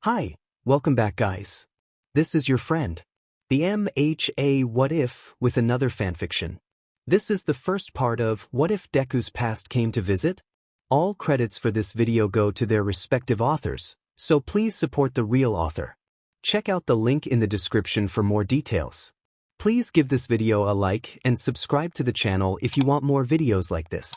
Hi, welcome back guys. This is your friend, the MHA What If with another fanfiction. This is the first part of What If Deku's Past Came to Visit? All credits for this video go to their respective authors, so please support the real author. Check out the link in the description for more details. Please give this video a like and subscribe to the channel if you want more videos like this.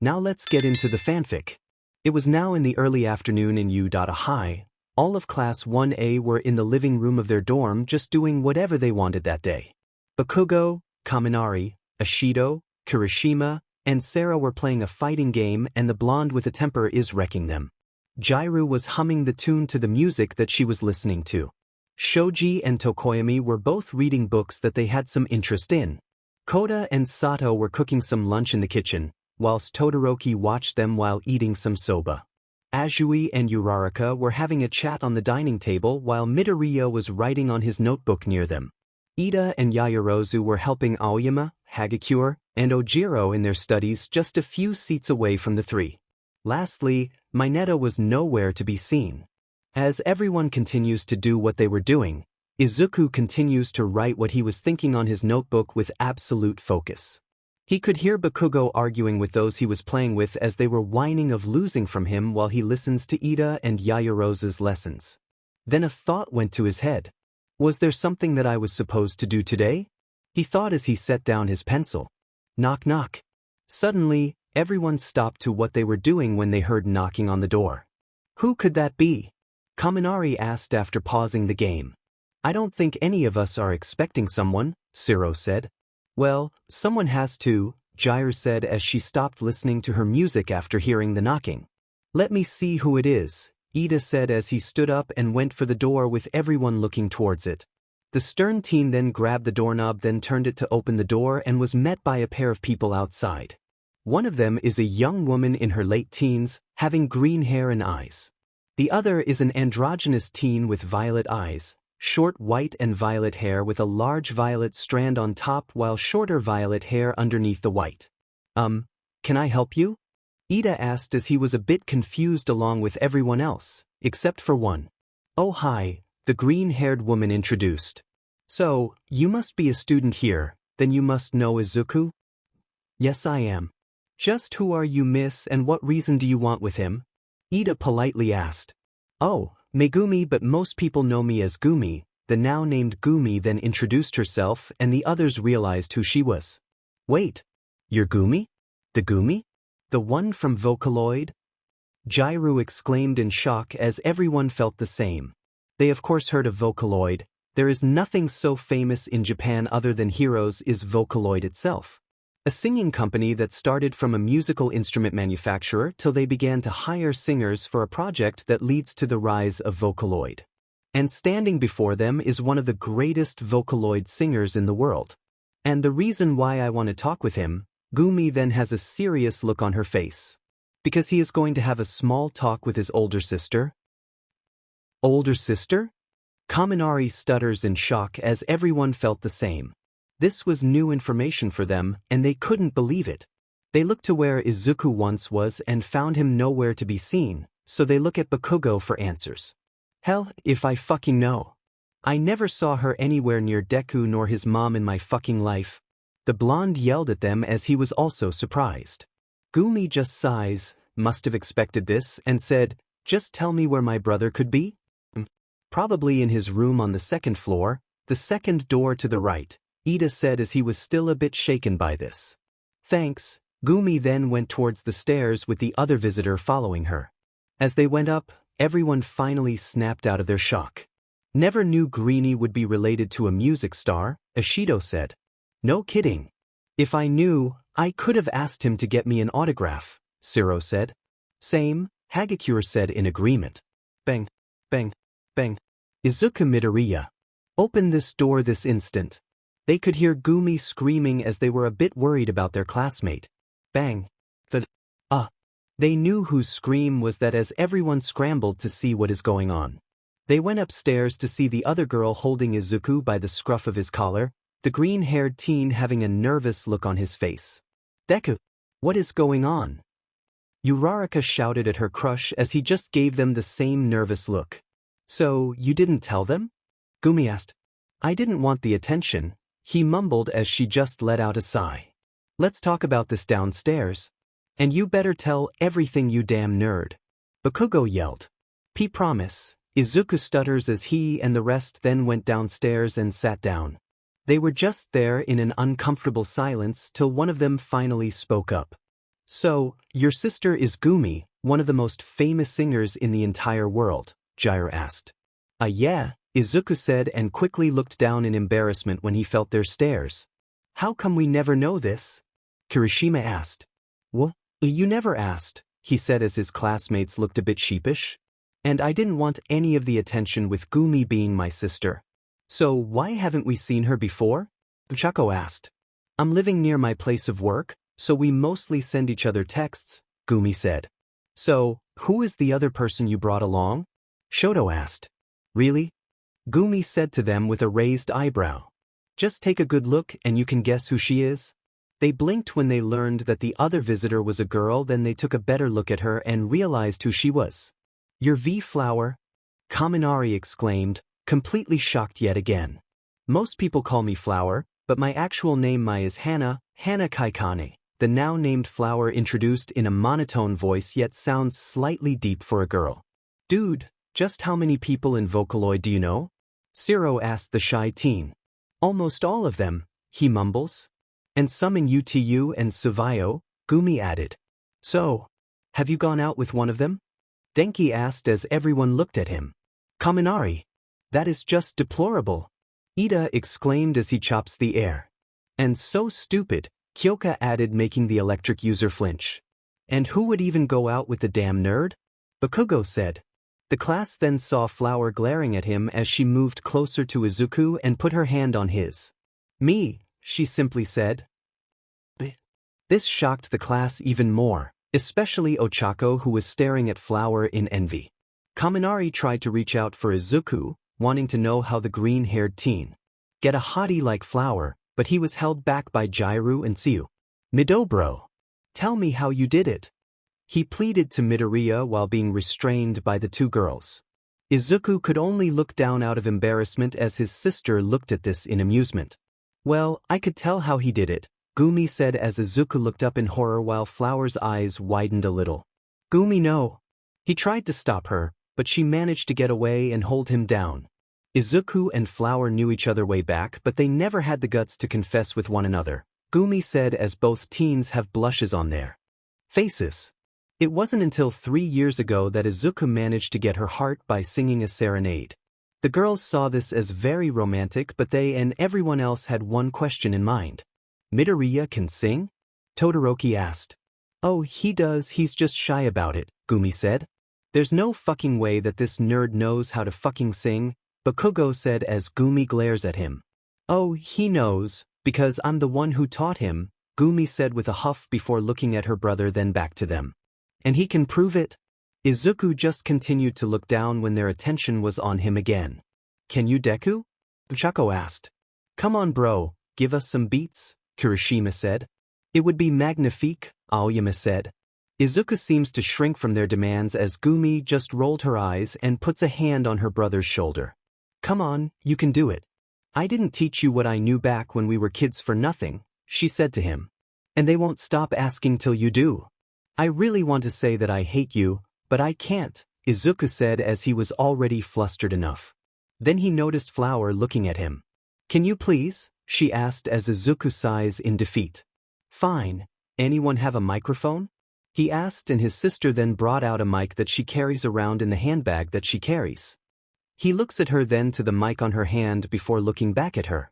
Now let's get into the fanfic. It was now in the early afternoon in U.A. All of Class 1A were in the living room of their dorm just doing whatever they wanted that day. Bakugo, Kaminari, Ashido, Kirishima, and Sarah were playing a fighting game and the blonde with a temper is wrecking them. Jairu was humming the tune to the music that she was listening to. Shoji and Tokoyami were both reading books that they had some interest in. Koda and Sato were cooking some lunch in the kitchen, whilst Todoroki watched them while eating some soba. Azui and Uraraka were having a chat on the dining table while Midoriya was writing on his notebook near them. Ida and Yaoyorozu were helping Aoyama, Hagakure, and Ojiro in their studies just a few seats away from the three. Lastly, Mineta was nowhere to be seen. As everyone continues to do what they were doing, Izuku continues to write what he was thinking on his notebook with absolute focus. He could hear Bakugo arguing with those he was playing with as they were whining of losing from him while he listens to Ida and Yaoyorozu's lessons. Then a thought went to his head. Was there something that I was supposed to do today? He thought as he set down his pencil. Knock knock. Suddenly, everyone stopped to what they were doing when they heard knocking on the door. Who could that be? Kaminari asked after pausing the game. I don't think any of us are expecting someone, Siro said. Well, someone has to, Jairu said as she stopped listening to her music after hearing the knocking. Let me see who it is, Ida said as he stood up and went for the door with everyone looking towards it. The stern teen then grabbed the doorknob, then turned it to open the door and was met by a pair of people outside. One of them is a young woman in her late teens, having green hair and eyes. The other is an androgynous teen with violet eyes, short white and violet hair with a large violet strand on top while shorter violet hair underneath the white. Can I help you? Ida asked as he was a bit confused along with everyone else, except for one. Oh hi, the green-haired woman introduced. So, you must be a student here, then you must know Izuku? Yes I am. Just who are you miss and what reason do you want with him? Ida politely asked. Oh, Megumi, but most people know me as Gumi. The now named Gumi then introduced herself and the others realized who she was. Wait, you're Gumi? The Gumi? The one from Vocaloid? Jairu exclaimed in shock as everyone felt the same. They of course heard of Vocaloid. There is nothing so famous in Japan other than Heroes is Vocaloid itself. A singing company that started from a musical instrument manufacturer till they began to hire singers for a project that leads to the rise of Vocaloid. And standing before them is one of the greatest Vocaloid singers in the world. And the reason why I want to talk with him, Gumi then has a serious look on her face. Because he is going to have a small talk with his older sister. Older sister? Kaminari stutters in shock as everyone felt the same. This was new information for them, and they couldn't believe it. They looked to where Izuku once was and found him nowhere to be seen, so they look at Bakugo for answers. Hell, if I fucking know. I never saw her anywhere near Deku nor his mom in my fucking life. The blonde yelled at them as he was also surprised. Gumi just sighs, must have expected this, and said, just tell me where my brother could be? Probably in his room on the second floor, the second door to the right. Ida said as he was still a bit shaken by this. Thanks. Gumi then went towards the stairs with the other visitor following her. As they went up, everyone finally snapped out of their shock. Never knew Greenie would be related to a music star, Ashido said. No kidding. If I knew, I could have asked him to get me an autograph, Siro said. Same, Hagakure said in agreement. Bang, bang, bang. Izuku Midoriya. Open this door this instant. They could hear Gumi screaming as they were a bit worried about their classmate. Bang. They knew whose scream was that as everyone scrambled to see what is going on. They went upstairs to see the other girl holding Izuku by the scruff of his collar, the green-haired teen having a nervous look on his face. Deku, what is going on? Uraraka shouted at her crush as he just gave them the same nervous look. So, you didn't tell them? Gumi asked. I didn't want the attention, he mumbled as she just let out a sigh. Let's talk about this downstairs. And you better tell everything, you damn nerd. Bakugo yelled. P promise. Izuku stutters as he and the rest then went downstairs and sat down. They were just there in an uncomfortable silence till one of them finally spoke up. So, your sister is Gumi, one of the most famous singers in the entire world, Jiraiya asked. Yeah, Izuku said and quickly looked down in embarrassment when he felt their stares. How come we never know this? Kirishima asked. What? You never asked, he said as his classmates looked a bit sheepish. And I didn't want any of the attention with Gumi being my sister. So why haven't we seen her before? Chaco asked. I'm living near my place of work, so we mostly send each other texts, Gumi said. So, who is the other person you brought along? Shoto asked. Really? Gumi said to them with a raised eyebrow. Just take a good look and you can guess who she is. They blinked when they learned that the other visitor was a girl, then they took a better look at her and realized who she was. Your V-Flower? Kaminari exclaimed, completely shocked yet again. Most people call me Flower, but my actual name is Hana Kaikane. The now-named Flower introduced in a monotone voice yet sounds slightly deep for a girl. Dude, just how many people in Vocaloid do you know? Siro asked the shy teen. Almost all of them, he mumbles. And some in UTU and Suvayo, Gumi added. So, have you gone out with one of them? Denki asked as everyone looked at him. Kaminari. That is just deplorable. Ida exclaimed as he chops the air. And so stupid, Kyoka added, making the electric user flinch. And who would even go out with the damn nerd? Bakugo said. The class then saw Flower glaring at him as she moved closer to Izuku and put her hand on his. Me, she simply said. This shocked the class even more, especially Ochako, who was staring at Flower in envy. Kaminari tried to reach out for Izuku, wanting to know how the green-haired teen get a hottie like Flower, but he was held back by Jiraiya and Tsuyu. Midobro, tell me how you did it. He pleaded to Midoriya while being restrained by the two girls. Izuku could only look down out of embarrassment as his sister looked at this in amusement. Well, I could tell how he did it, Gumi said as Izuku looked up in horror while Flower's eyes widened a little. Gumi, no. He tried to stop her, but she managed to get away and hold him down. Izuku and Flower knew each other way back, but they never had the guts to confess with one another, Gumi said as both teens have blushes on their faces. It wasn't until 3 years ago that Izuku managed to get her heart by singing a serenade. The girls saw this as very romantic, but they and everyone else had one question in mind. Midoriya can sing? Todoroki asked. Oh, he does, he's just shy about it, Gumi said. There's no fucking way that this nerd knows how to fucking sing, Bakugo said as Gumi glares at him. Oh, he knows, because I'm the one who taught him, Gumi said with a huff before looking at her brother then back to them. And he can prove it? Izuku just continued to look down when their attention was on him again. Can you, Deku? Chaco asked. Come on bro, give us some beats, Kirishima said. It would be magnifique, Aoyama said. Izuku seems to shrink from their demands as Gumi just rolled her eyes and puts a hand on her brother's shoulder. Come on, you can do it. I didn't teach you what I knew back when we were kids for nothing, she said to him. And they won't stop asking till you do. I really want to say that I hate you, but I can't, Izuku said as he was already flustered enough. Then he noticed Flower looking at him. Can you please? She asked as Izuku sighs in defeat. Fine. Anyone have a microphone? He asked, and his sister then brought out a mic that she carries around in the handbag that she carries. He looks at her then to the mic on her hand before looking back at her.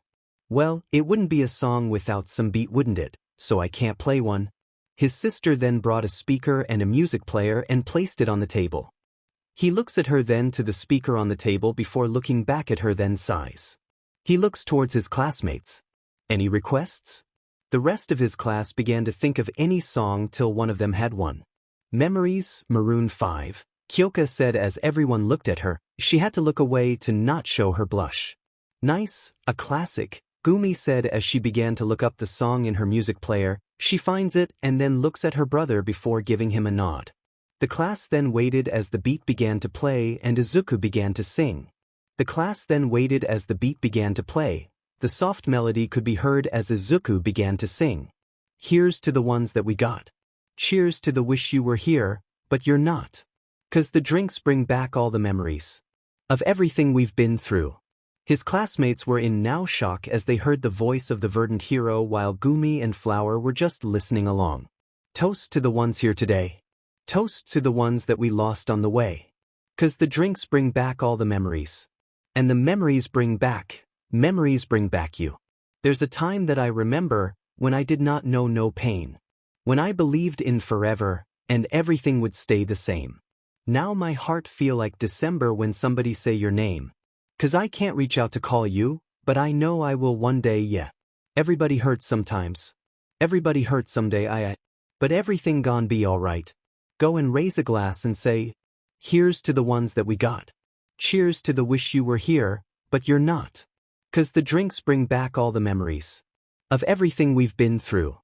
Well, it wouldn't be a song without some beat, wouldn't it? So I can't play one. His sister then brought a speaker and a music player and placed it on the table. He looks at her then to the speaker on the table before looking back at her then sighs. He looks towards his classmates. Any requests? The rest of his class began to think of any song till one of them had one. Memories, Maroon 5, Kyoka said as everyone looked at her. She had to look away to not show her blush. Nice, a classic, Gumi said as she began to look up the song in her music player. She finds it and then looks at her brother before giving him a nod. The class then waited as the beat began to play and Izuku began to sing. The class then waited as the beat began to play. The soft melody could be heard as Izuku began to sing. Here's to the ones that we got. Cheers to the wish you were here, but you're not. 'Cause the drinks bring back all the memories of everything we've been through. His classmates were in now shock as they heard the voice of the Verdant hero while Gumi and Flower were just listening along. Toast to the ones here today. Toast to the ones that we lost on the way. 'Cause the drinks bring back all the memories. And the memories bring back you. There's a time that I remember when I did not know no pain. When I believed in forever and everything would stay the same. Now my heart feel like December when somebody say your name. 'Cause I can't reach out to call you, but I know I will one day, yeah. Everybody hurts sometimes. Everybody hurts someday, but everything gon' be alright. Go and raise a glass and say, here's to the ones that we got. Cheers to the wish you were here, but you're not. 'Cause the drinks bring back all the memories of everything we've been through.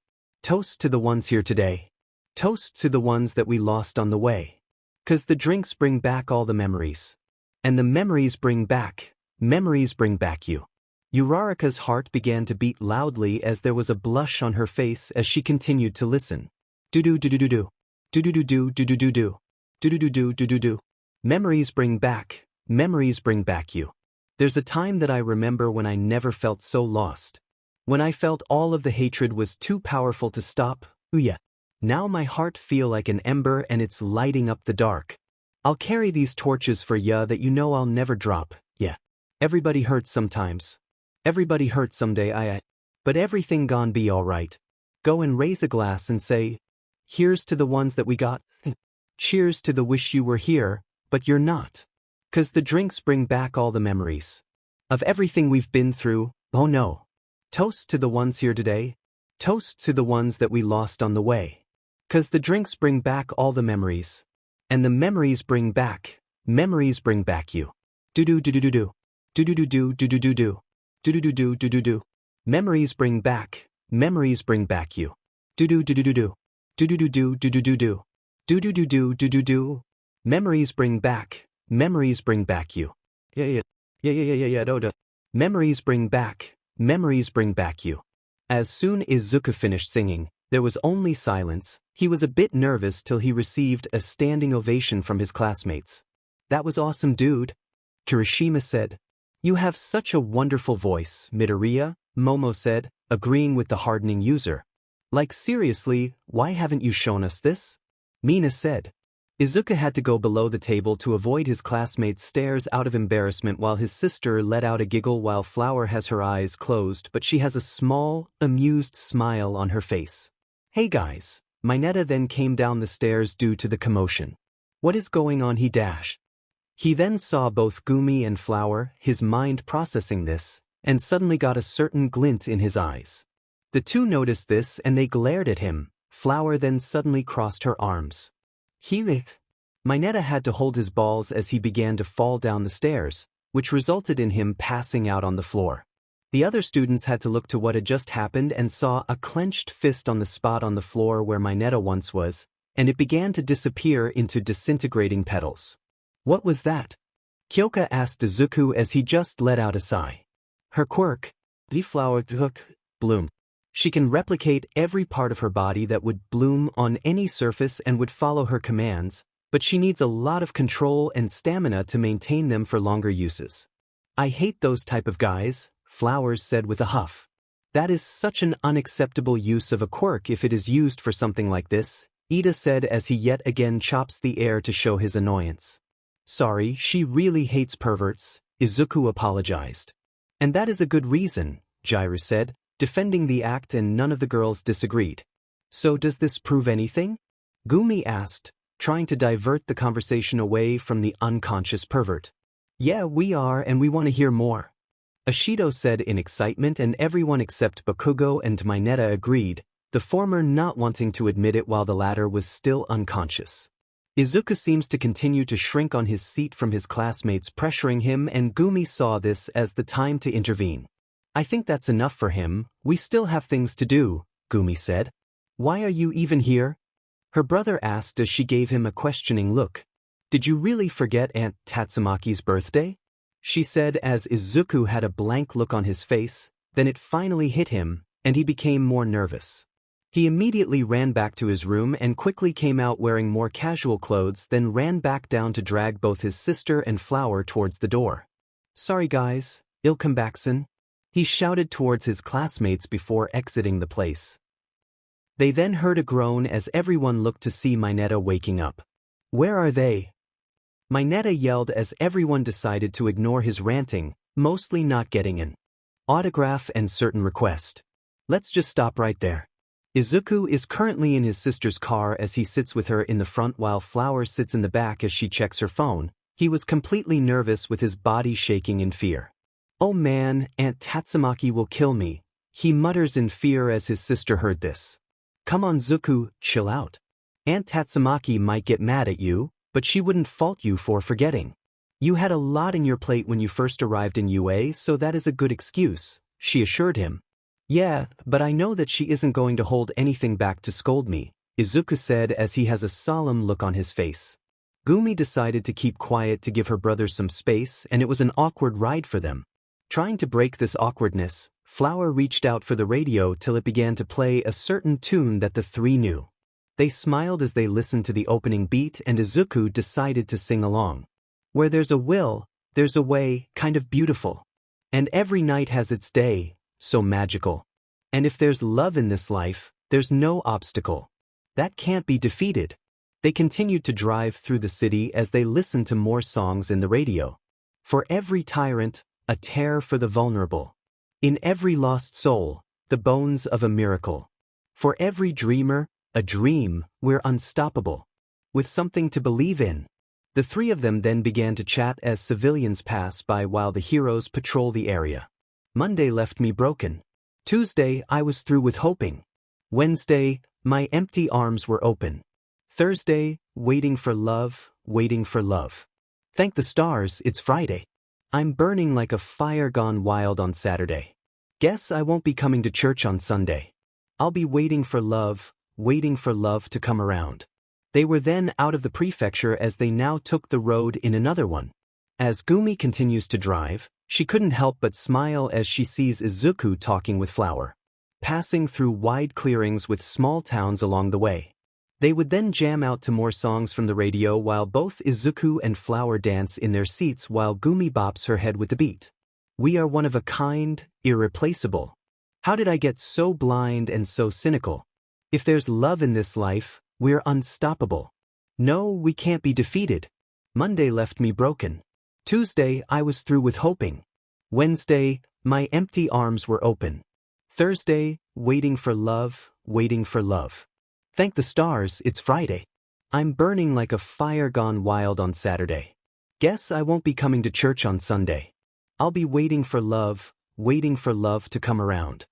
Toast to the ones here today. Toast to the ones that we lost on the way. 'Cause the drinks bring back all the memories. And the memories bring back you. Uraraka's heart began to beat loudly as there was a blush on her face as she continued to listen. Do-do-do-do-do-do. Do-do-do-do-do-do-do. Do-do-do-do-do-do-do. Memories bring back you. There's a time that I remember when I never felt so lost. When I felt all of the hatred was too powerful to stop, yeah. Now my heart feel like an ember and it's lighting up the dark. I'll carry these torches for ya that you know I'll never drop, yeah. Everybody hurts sometimes. Everybody hurts someday, but everything gon' be alright. Go and raise a glass and say, here's to the ones that we got. Cheers to the wish you were here, but you're not. 'Cause the drinks bring back all the memories of everything we've been through, oh no. Toast to the ones here today. Toast to the ones that we lost on the way. 'Cause the drinks bring back all the memories. And the memories bring back you. Do-do-do-do-do-do. Do-do-do-do-do-do-do. Do-do-do-do-do-do-do. Memories bring back you. Do-do-do-do-do-do. Do-do-do-do-do-do-do. Do-do-do-do-do-do-do. Memories bring back you. Yeah, Memories bring back you. As soon as Izuku finished singing, there was only silence. He was a bit nervous till he received a standing ovation from his classmates. That was awesome, dude. Kirishima said. You have such a wonderful voice, Midoriya, Momo said, agreeing with the hardening user. Like seriously, why haven't you shown us this? Mina said. Izuku had to go below the table to avoid his classmates' stares out of embarrassment while his sister let out a giggle while Flower has her eyes closed but she has a small, amused smile on her face. Hey guys, Mineta then came down the stairs due to the commotion. What is going on? He dashed. He then saw both Gumi and Flower, his mind processing this, and suddenly got a certain glint in his eyes. The two noticed this and they glared at him. Flower then suddenly crossed her arms. Mineta had to hold his balls as he began to fall down the stairs, which resulted in him passing out on the floor. The other students had to look to what had just happened and saw a clenched fist on the spot on the floor where Mineta once was, and it began to disappear into disintegrating petals. What was that? Kyoka asked Izuku as he just let out a sigh. Her quirk, the flower bloom. She can replicate every part of her body that would bloom on any surface and would follow her commands, but she needs a lot of control and stamina to maintain them for longer uses. I hate those type of guys, Flowers said with a huff. That is such an unacceptable use of a quirk if it is used for something like this, Ida said as he yet again chops the air to show his annoyance. Sorry, she really hates perverts, Izuku apologized. And that is a good reason, Jiru said, defending the act, and none of the girls disagreed. So does this prove anything? Gumi asked, trying to divert the conversation away from the unconscious pervert. Yeah, we are, and we want to hear more. Ashido said in excitement, and everyone except Bakugo and Mineta agreed, the former not wanting to admit it while the latter was still unconscious. Izuku seems to continue to shrink on his seat from his classmates pressuring him, and Gumi saw this as the time to intervene. I think that's enough for him, we still have things to do, Gumi said. Why are you even here? Her brother asked as she gave him a questioning look. Did you really forget Aunt Tatsumaki's birthday? She said as Izuku had a blank look on his face, then it finally hit him, and he became more nervous. He immediately ran back to his room and quickly came out wearing more casual clothes, then ran back down to drag both his sister and Flower towards the door. Sorry guys, I'll come back soon, he shouted towards his classmates before exiting the place. They then heard a groan as everyone looked to see Mineta waking up. Where are they? Mineta yelled as everyone decided to ignore his ranting, mostly not getting an autograph and certain request. Let's just stop right there. Izuku is currently in his sister's car as he sits with her in the front while Flower sits in the back as she checks her phone. He was completely nervous with his body shaking in fear. Oh man, Aunt Tatsumaki will kill me, he mutters in fear as his sister heard this. Come on Zuku, chill out. Aunt Tatsumaki might get mad at you, but she wouldn't fault you for forgetting. You had a lot in your plate when you first arrived in UA, so that is a good excuse, she assured him. Yeah, but I know that she isn't going to hold anything back to scold me, Izuku said as he has a solemn look on his face. Gumi decided to keep quiet to give her brother some space, and it was an awkward ride for them. Trying to break this awkwardness, Flower reached out for the radio till it began to play a certain tune that the three knew. They smiled as they listened to the opening beat, and Izuku decided to sing along. Where there's a will, there's a way, kind of beautiful. And every night has its day, so magical. And if there's love in this life, there's no obstacle that can't be defeated. They continued to drive through the city as they listened to more songs in the radio. For every tyrant, a tear for the vulnerable. In every lost soul, the bones of a miracle. For every dreamer, a dream, we're unstoppable. With something to believe in. The three of them then began to chat as civilians pass by while the heroes patrol the area. Monday left me broken. Tuesday, I was through with hoping. Wednesday, my empty arms were open. Thursday, waiting for love, waiting for love. Thank the stars, it's Friday. I'm burning like a fire gone wild on Saturday. Guess I won't be coming to church on Sunday. I'll be waiting for love to come around. They were then out of the prefecture as they now took the road in another one. As Gumi continues to drive, she couldn't help but smile as she sees Izuku talking with Flower. Passing through wide clearings with small towns along the way. They would then jam out to more songs from the radio while both Izuku and Flower dance in their seats while Gumi bops her head with the beat. We are one of a kind, irreplaceable. How did I get so blind and so cynical? If there's love in this life, we're unstoppable. No, we can't be defeated. Monday left me broken. Tuesday, I was through with hoping. Wednesday, my empty arms were open. Thursday, waiting for love, waiting for love. Thank the stars, it's Friday. I'm burning like a fire gone wild on Saturday. Guess I won't be coming to church on Sunday. I'll be waiting for love to come around.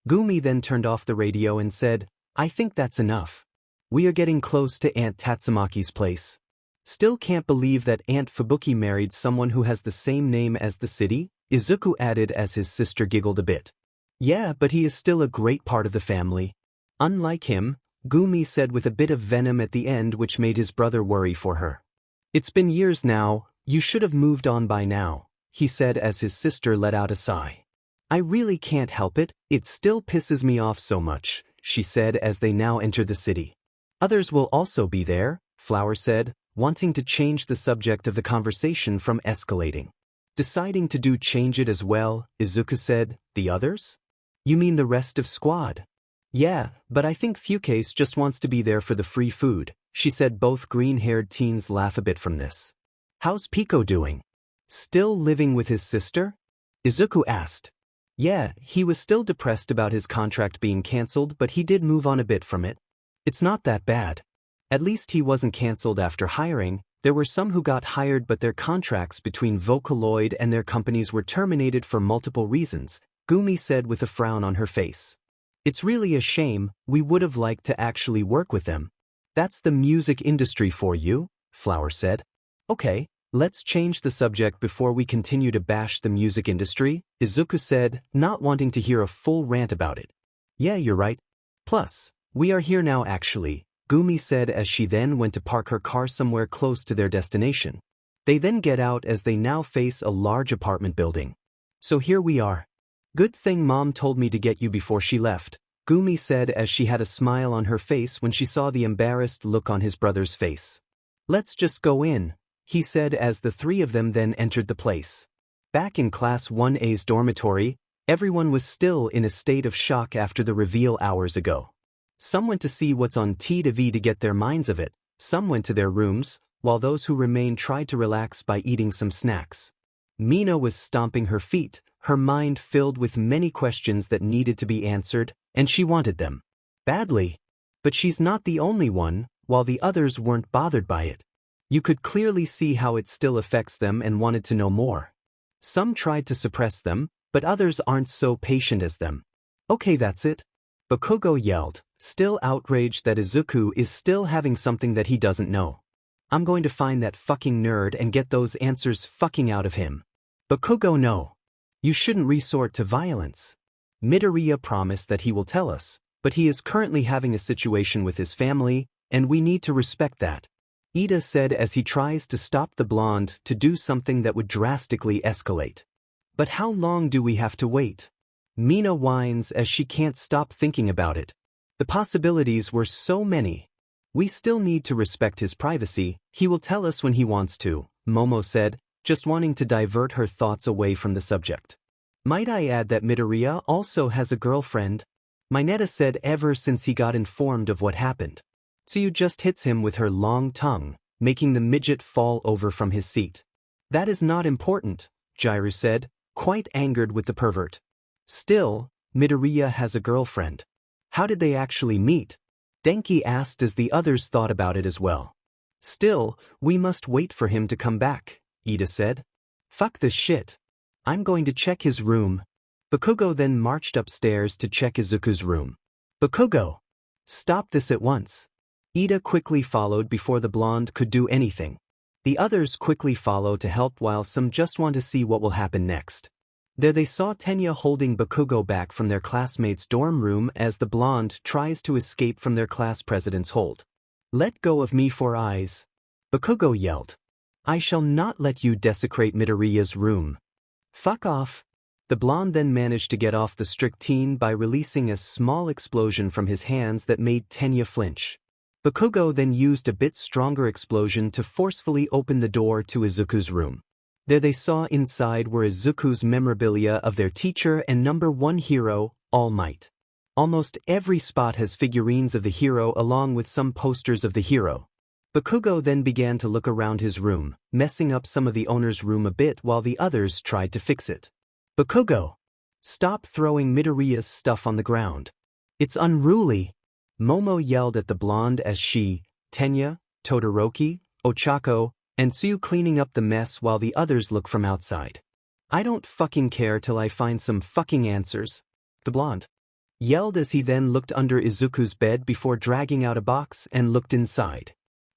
Gumi then turned off the radio and said, I think that's enough. We are getting close to Aunt Tatsumaki's place. Still can't believe that Aunt Fubuki married someone who has the same name as the city, Izuku added as his sister giggled a bit. Yeah, but he is still a great part of the family. Unlike him, Gumi said with a bit of venom at the end which made his brother worry for her. It's been years now, you should have moved on by now, he said as his sister let out a sigh. I really can't help it, it still pisses me off so much, she said as they now entered the city. Others will also be there, Flower said, wanting to change the subject of the conversation from escalating. Deciding to change it as well, Izuku said, the others? You mean the rest of squad? Yeah, but I think Fukase just wants to be there for the free food, she said. Both green-haired teens laugh a bit from this. How's Pico doing? Still living with his sister? Izuku asked. Yeah, he was still depressed about his contract being cancelled, but he did move on a bit from it. It's not that bad. At least he wasn't cancelled after hiring. There were some who got hired but their contracts between Vocaloid and their companies were terminated for multiple reasons, Gumi said with a frown on her face. It's really a shame, we would have liked to actually work with them. That's the music industry for you, Flower said. Okay, let's change the subject before we continue to bash the music industry, Izuku said, not wanting to hear a full rant about it. Yeah, you're right. Plus, we are here now actually, Gumi said as she then went to park her car somewhere close to their destination. They then get out as they now face a large apartment building. So here we are. Good thing Mom told me to get you before she left, Gumi said as she had a smile on her face when she saw the embarrassed look on his brother's face. Let's just go in, he said as the three of them then entered the place. Back in Class 1A's dormitory, everyone was still in a state of shock after the reveal hours ago. Some went to see what's on TV to get their minds of it, some went to their rooms, while those who remained tried to relax by eating some snacks. Mina was stomping her feet, her mind filled with many questions that needed to be answered, and she wanted them badly. But she's not the only one, while the others weren't bothered by it. You could clearly see how it still affects them and wanted to know more. Some tried to suppress them, but others aren't so patient as them. Okay, that's it. Bakugo yelled, still outraged that Izuku is still having something that he doesn't know. I'm going to find that fucking nerd and get those answers fucking out of him. Bakugo, no. You shouldn't resort to violence. Midoriya promised that he will tell us, but he is currently having a situation with his family, and we need to respect that. Ida said as he tries to stop the blonde to do something that would drastically escalate. But how long do we have to wait? Mina whines as she can't stop thinking about it. The possibilities were so many. We still need to respect his privacy, he will tell us when he wants to, Momo said, just wanting to divert her thoughts away from the subject. Might I add that Midoriya also has a girlfriend? Mineta said ever since he got informed of what happened. Tsuyu just hits him with her long tongue, making the midget fall over from his seat. That is not important, Jiru said, quite angered with the pervert. Still, Midoriya has a girlfriend. How did they actually meet? Denki asked as the others thought about it as well. Still, we must wait for him to come back, Ida said. Fuck this shit. I'm going to check his room. Bakugo then marched upstairs to check Izuku's room. Bakugo! Stop this at once. Ida quickly followed before the blonde could do anything. The others quickly follow to help while some just want to see what will happen next. There they saw Tenya holding Bakugo back from their classmate's dorm room as the blonde tries to escape from their class president's hold. Let go of me, Four Eyes. Bakugo yelled. I shall not let you desecrate Midoriya's room. Fuck off. The blonde then managed to get off the strict teen by releasing a small explosion from his hands that made Tenya flinch. Bakugo then used a bit stronger explosion to forcefully open the door to Izuku's room. There they saw inside were Izuku's memorabilia of their teacher and number 1 hero, All Might. Almost every spot has figurines of the hero along with some posters of the hero. Bakugo then began to look around his room, messing up some of the owner's room a bit while the others tried to fix it. Bakugo! Stop throwing Midoriya's stuff on the ground. It's unruly! Momo yelled at the blonde as she, Tenya, Todoroki, Ochako, and Tsuyu cleaning up the mess while the others look from outside. I don't fucking care till I find some fucking answers, the blonde yelled as he then looked under Izuku's bed before dragging out a box and looked inside.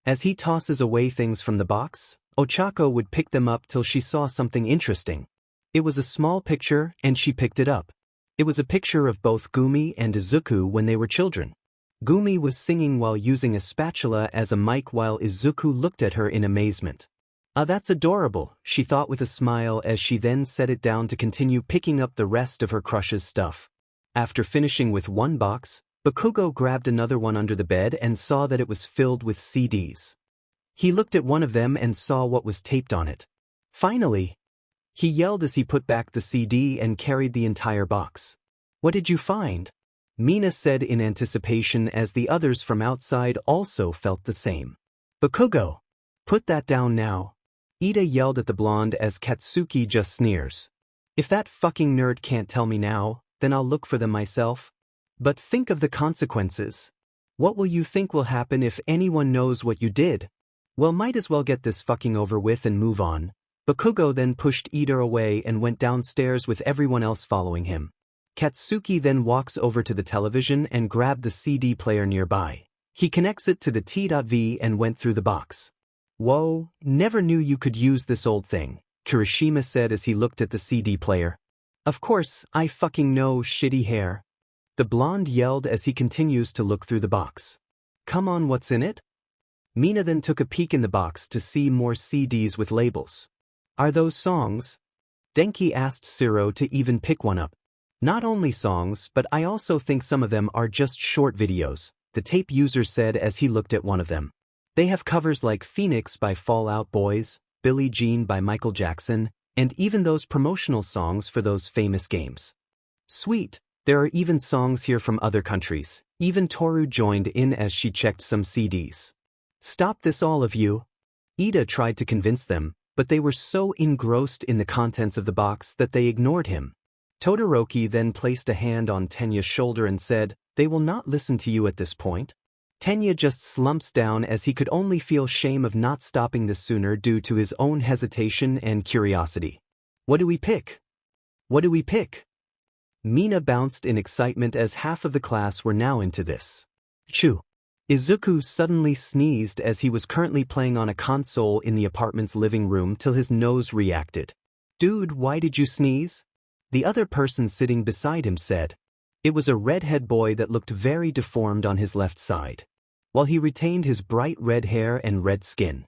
As he tosses away things from the box, Ochako would pick them up till she saw something interesting. It was a small picture and she picked it up. It was a picture of both Gumi and Izuku when they were children. Gumi was singing while using a spatula as a mic while Izuku looked at her in amazement. Ah, that's adorable, she thought with a smile as she then set it down to continue picking up the rest of her crush's stuff. After finishing with one box, Bakugo grabbed another one under the bed and saw that it was filled with CDs. He looked at one of them and saw what was taped on it. Finally! He yelled as he put back the CD and carried the entire box. What did you find? Mina said in anticipation as the others from outside also felt the same. Bakugo! Put that down now. Ida yelled at the blonde as Katsuki just sneers. If that fucking nerd can't tell me now, then I'll look for them myself. But think of the consequences. What will you think will happen if anyone knows what you did? Well, might as well get this fucking over with and move on. Bakugo then pushed Ida away and went downstairs with everyone else following him. Katsuki then walks over to the television and grabbed the CD player nearby. He connects it to the T.V and went through the box. Whoa, never knew you could use this old thing, Kirishima said as he looked at the CD player. Of course, I fucking know, shitty hair. The blonde yelled as he continues to look through the box. Come on, what's in it? Mina then took a peek in the box to see more CDs with labels. Are those songs? Denki asked Siro to even pick one up. Not only songs, but I also think some of them are just short videos, the tape user said as he looked at one of them. They have covers like Phoenix by Fall Out Boys, Billie Jean by Michael Jackson, and even those promotional songs for those famous games. Sweet, there are even songs here from other countries. Even Toru joined in as she checked some CDs. Stop this, all of you. Ida tried to convince them, but they were so engrossed in the contents of the box that they ignored him. Todoroki then placed a hand on Tenya's shoulder and said, "They will not listen to you at this point." Tenya just slumps down as he could only feel shame of not stopping this sooner due to his own hesitation and curiosity. What do we pick? What do we pick? Mina bounced in excitement as half of the class were now into this. Choo. Izuku suddenly sneezed as he was currently playing on a console in the apartment's living room till his nose reacted. Dude, why did you sneeze? The other person sitting beside him said. It was a redhead boy that looked very deformed on his left side, while he retained his bright red hair and red skin.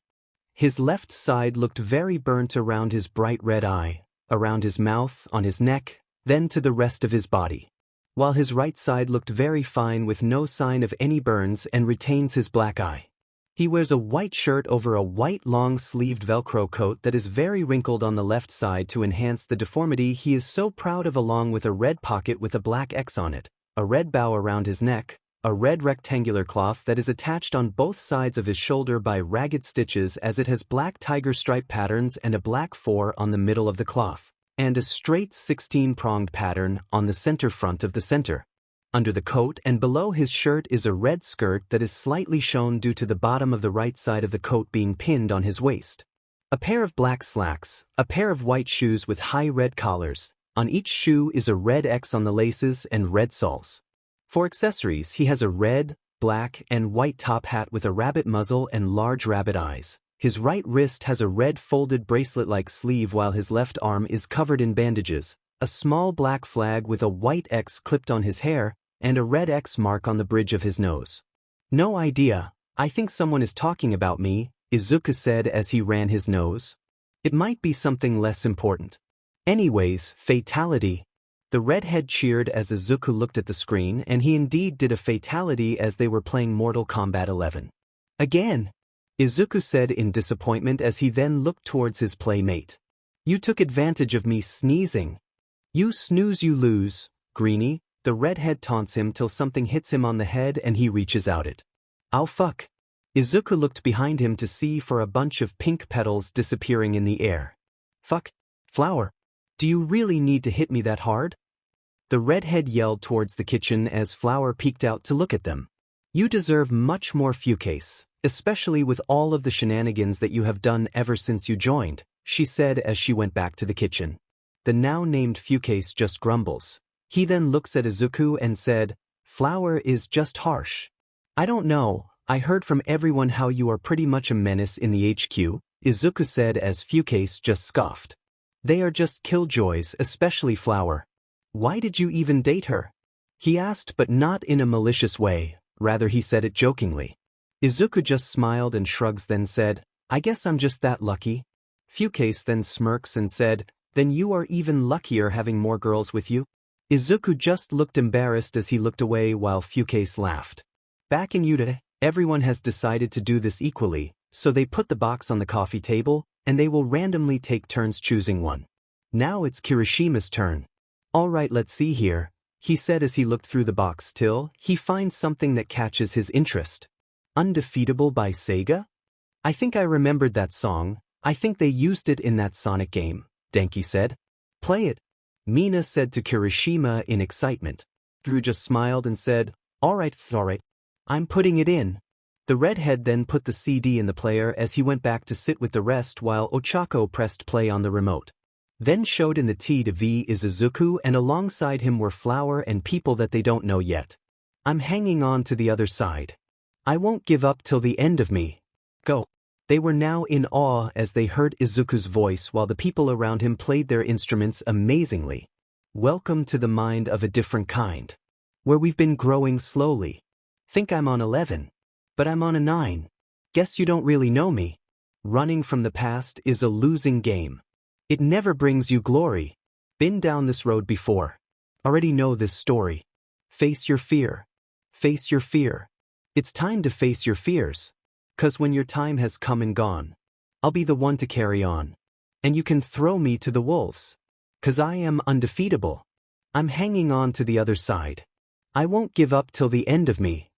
His left side looked very burnt around his bright red eye, around his mouth, on his neck, then to the rest of his body, while his right side looked very fine with no sign of any burns and retains his black eye. He wears a white shirt over a white long-sleeved Velcro coat that is very wrinkled on the left side to enhance the deformity he is so proud of, along with a red pocket with a black X on it, a red bow around his neck, a red rectangular cloth that is attached on both sides of his shoulder by ragged stitches as it has black tiger stripe patterns and a black 4 on the middle of the cloth, and a straight 16-pronged pattern on the center front of the center. Under the coat and below his shirt is a red skirt that is slightly shown due to the bottom of the right side of the coat being pinned on his waist. A pair of black slacks, a pair of white shoes with high red collars. On each shoe is a red X on the laces and red soles. For accessories, he has a red, black, and white top hat with a rabbit muzzle and large rabbit eyes. His right wrist has a red folded bracelet-like sleeve while his left arm is covered in bandages, a small black flag with a white X clipped on his hair, and a red X mark on the bridge of his nose. No idea, I think someone is talking about me, Izuku said as he ran his nose. It might be something less important. Anyways, fatality. The redhead cheered as Izuku looked at the screen, and he indeed did a fatality as they were playing Mortal Kombat 11. Again, Izuku said in disappointment as he then looked towards his playmate. You took advantage of me sneezing. You snooze you lose, Greenie. The redhead taunts him till something hits him on the head and he reaches out it. Ow fuck. Izuku looked behind him to see for a bunch of pink petals disappearing in the air. Fuck. Flower. Do you really need to hit me that hard? The redhead yelled towards the kitchen as Flower peeked out to look at them. You deserve much more, Fucase, especially with all of the shenanigans that you have done ever since you joined, she said as she went back to the kitchen. The now named Fucase just grumbles. He then looks at Izuku and said, Flower is just harsh. I don't know, I heard from everyone how you are pretty much a menace in the HQ, Izuku said as Fucase just scoffed. They are just killjoys, especially Flower. Why did you even date her? He asked, but not in a malicious way, rather he said it jokingly. Izuku just smiled and shrugs, then said, I guess I'm just that lucky. Fucase then smirks and said, then you are even luckier having more girls with you? Izuku just looked embarrassed as he looked away while Fucase laughed. Back in Yuta, everyone has decided to do this equally, so they put the box on the coffee table, and they will randomly take turns choosing one. Now it's Kirishima's turn. Alright, let's see here, he said as he looked through the box till he finds something that catches his interest. Undefeatable by Sega? I think I remembered that song, I think they used it in that Sonic game, Denki said. Play it. Mina said to Kirishima in excitement. Drew just smiled and said, alright, I'm putting it in. The redhead then put the CD in the player as he went back to sit with the rest while Ochako pressed play on the remote. Then showed in the T to V is Izuku, and alongside him were Flower and people that they don't know yet. I'm hanging on to the other side. I won't give up till the end of me. Go. They were now in awe as they heard Izuku's voice while the people around him played their instruments amazingly. Welcome to the mind of a different kind, where we've been growing slowly. Think I'm on 11. but I'm on a 9. Guess you don't really know me. Running from the past is a losing game. It never brings you glory. Been down this road before. Already know this story. Face your fear. Face your fear. It's time to face your fears. 'Cause when your time has come and gone, I'll be the one to carry on. And you can throw me to the wolves. 'Cause I am undefeatable. I'm hanging on to the other side. I won't give up till the end of me.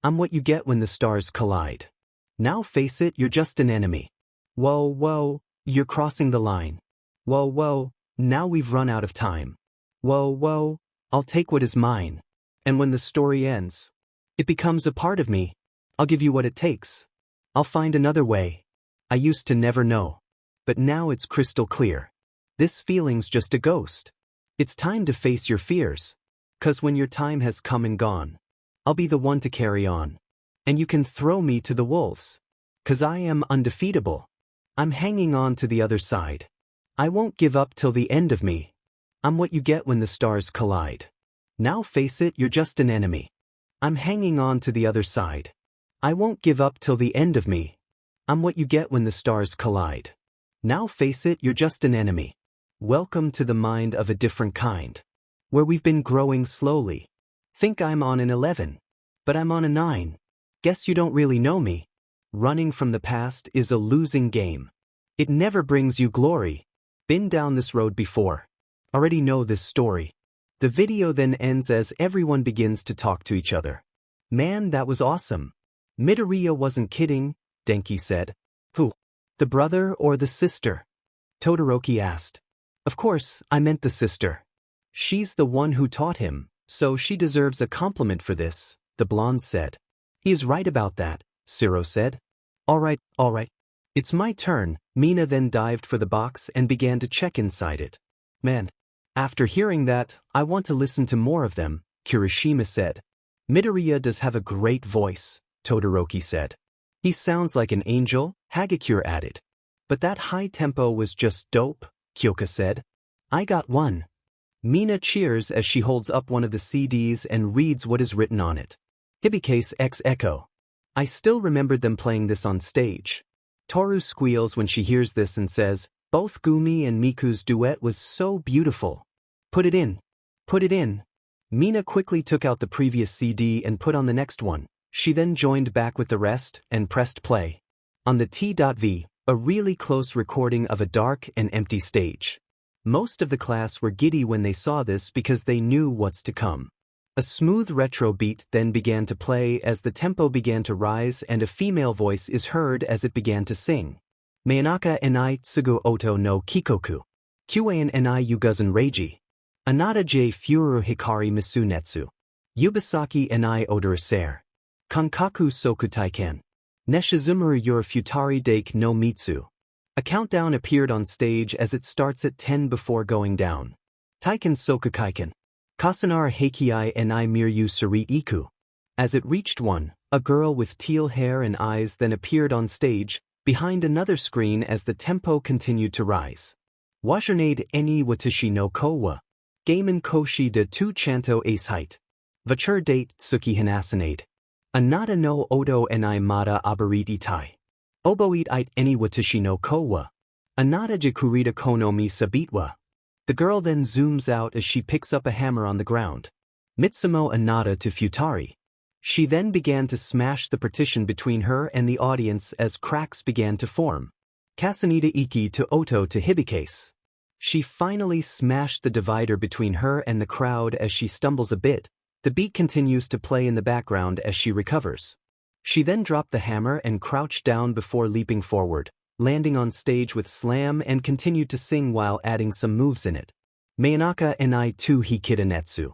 I'm what you get when the stars collide. Now face it, you're just an enemy. Whoa, whoa, you're crossing the line. Whoa, whoa, now we've run out of time. Whoa, whoa, I'll take what is mine. And when the story ends, it becomes a part of me. I'll give you what it takes. I'll find another way. I used to never know. But now it's crystal clear. This feeling's just a ghost. It's time to face your fears. 'Cause when your time has come and gone, I'll be the one to carry on. And you can throw me to the wolves. 'Cause I am undefeatable. I'm hanging on to the other side. I won't give up till the end of me. I'm what you get when the stars collide. Now face it, you're just an enemy. I'm hanging on to the other side. I won't give up till the end of me. I'm what you get when the stars collide. Now face it, you're just an enemy. Welcome to the mind of a different kind. Where we've been growing slowly. Think I'm on an 11. But I'm on a 9. Guess you don't really know me. Running from the past is a losing game. It never brings you glory. Been down this road before. Already know this story. The video then ends as everyone begins to talk to each other. Man, that was awesome. Midoriya wasn't kidding, Denki said. Who? The brother or the sister? Todoroki asked. Of course, I meant the sister. She's the one who taught him, so she deserves a compliment for this, the blonde said. He is right about that, Siro said. All right. It's my turn. Mina then dived for the box and began to check inside it. Man. After hearing that, I want to listen to more of them, Kirishima said. Midoriya does have a great voice, Todoroki said. He sounds like an angel, Hagakure added. But that high tempo was just dope, Kyoka said. I got one. Mina cheers as she holds up one of the CDs and reads what is written on it. Hibike's X Echo. I still remembered them playing this on stage. Toru squeals when she hears this and says, both Gumi and Miku's duet was so beautiful. Put it in. Put it in. Mina quickly took out the previous CD and put on the next one. She then joined back with the rest and pressed play. On the T.V, a really close recording of a dark and empty stage. Most of the class were giddy when they saw this because they knew what's to come. A smooth retro beat then began to play as the tempo began to rise and a female voice is heard as it began to sing. Mayonaka enai tsugu oto no kikoku. Kuan enai yuguzan reiji. Anata j furu hikari misu netsu. Yubasaki enai odoriser. Kankaku soku taiken. Neshizumuru yur futari dake no mitsu. A countdown appeared on stage as it starts at 10 before going down. Taiken soku kaiken. Kasanar heikiai enai miryu sarit iku. As it reached 1, a girl with teal hair and eyes then appeared on stage, behind another screen as the tempo continued to rise. Wajernade eni watashi no kowa. Gamen koshi de tu chanto ace height. Vachur date tsuki hanasanade. Anata no odo enai mata abarit itai. Oboit ite eni watashi no kowa. Anata jikurita kono mi sabitwa. The girl then zooms out as she picks up a hammer on the ground. Mitsumo anata to futari. She then began to smash the partition between her and the audience as cracks began to form. Kasanita iki to oto to hibikase. She finally smashed the divider between her and the crowd as she stumbles a bit. The beat continues to play in the background as she recovers. She then dropped the hammer and crouched down before leaping forward, landing on stage with slam and continued to sing while adding some moves in it. Mayonaka enai tu hikidanetsu.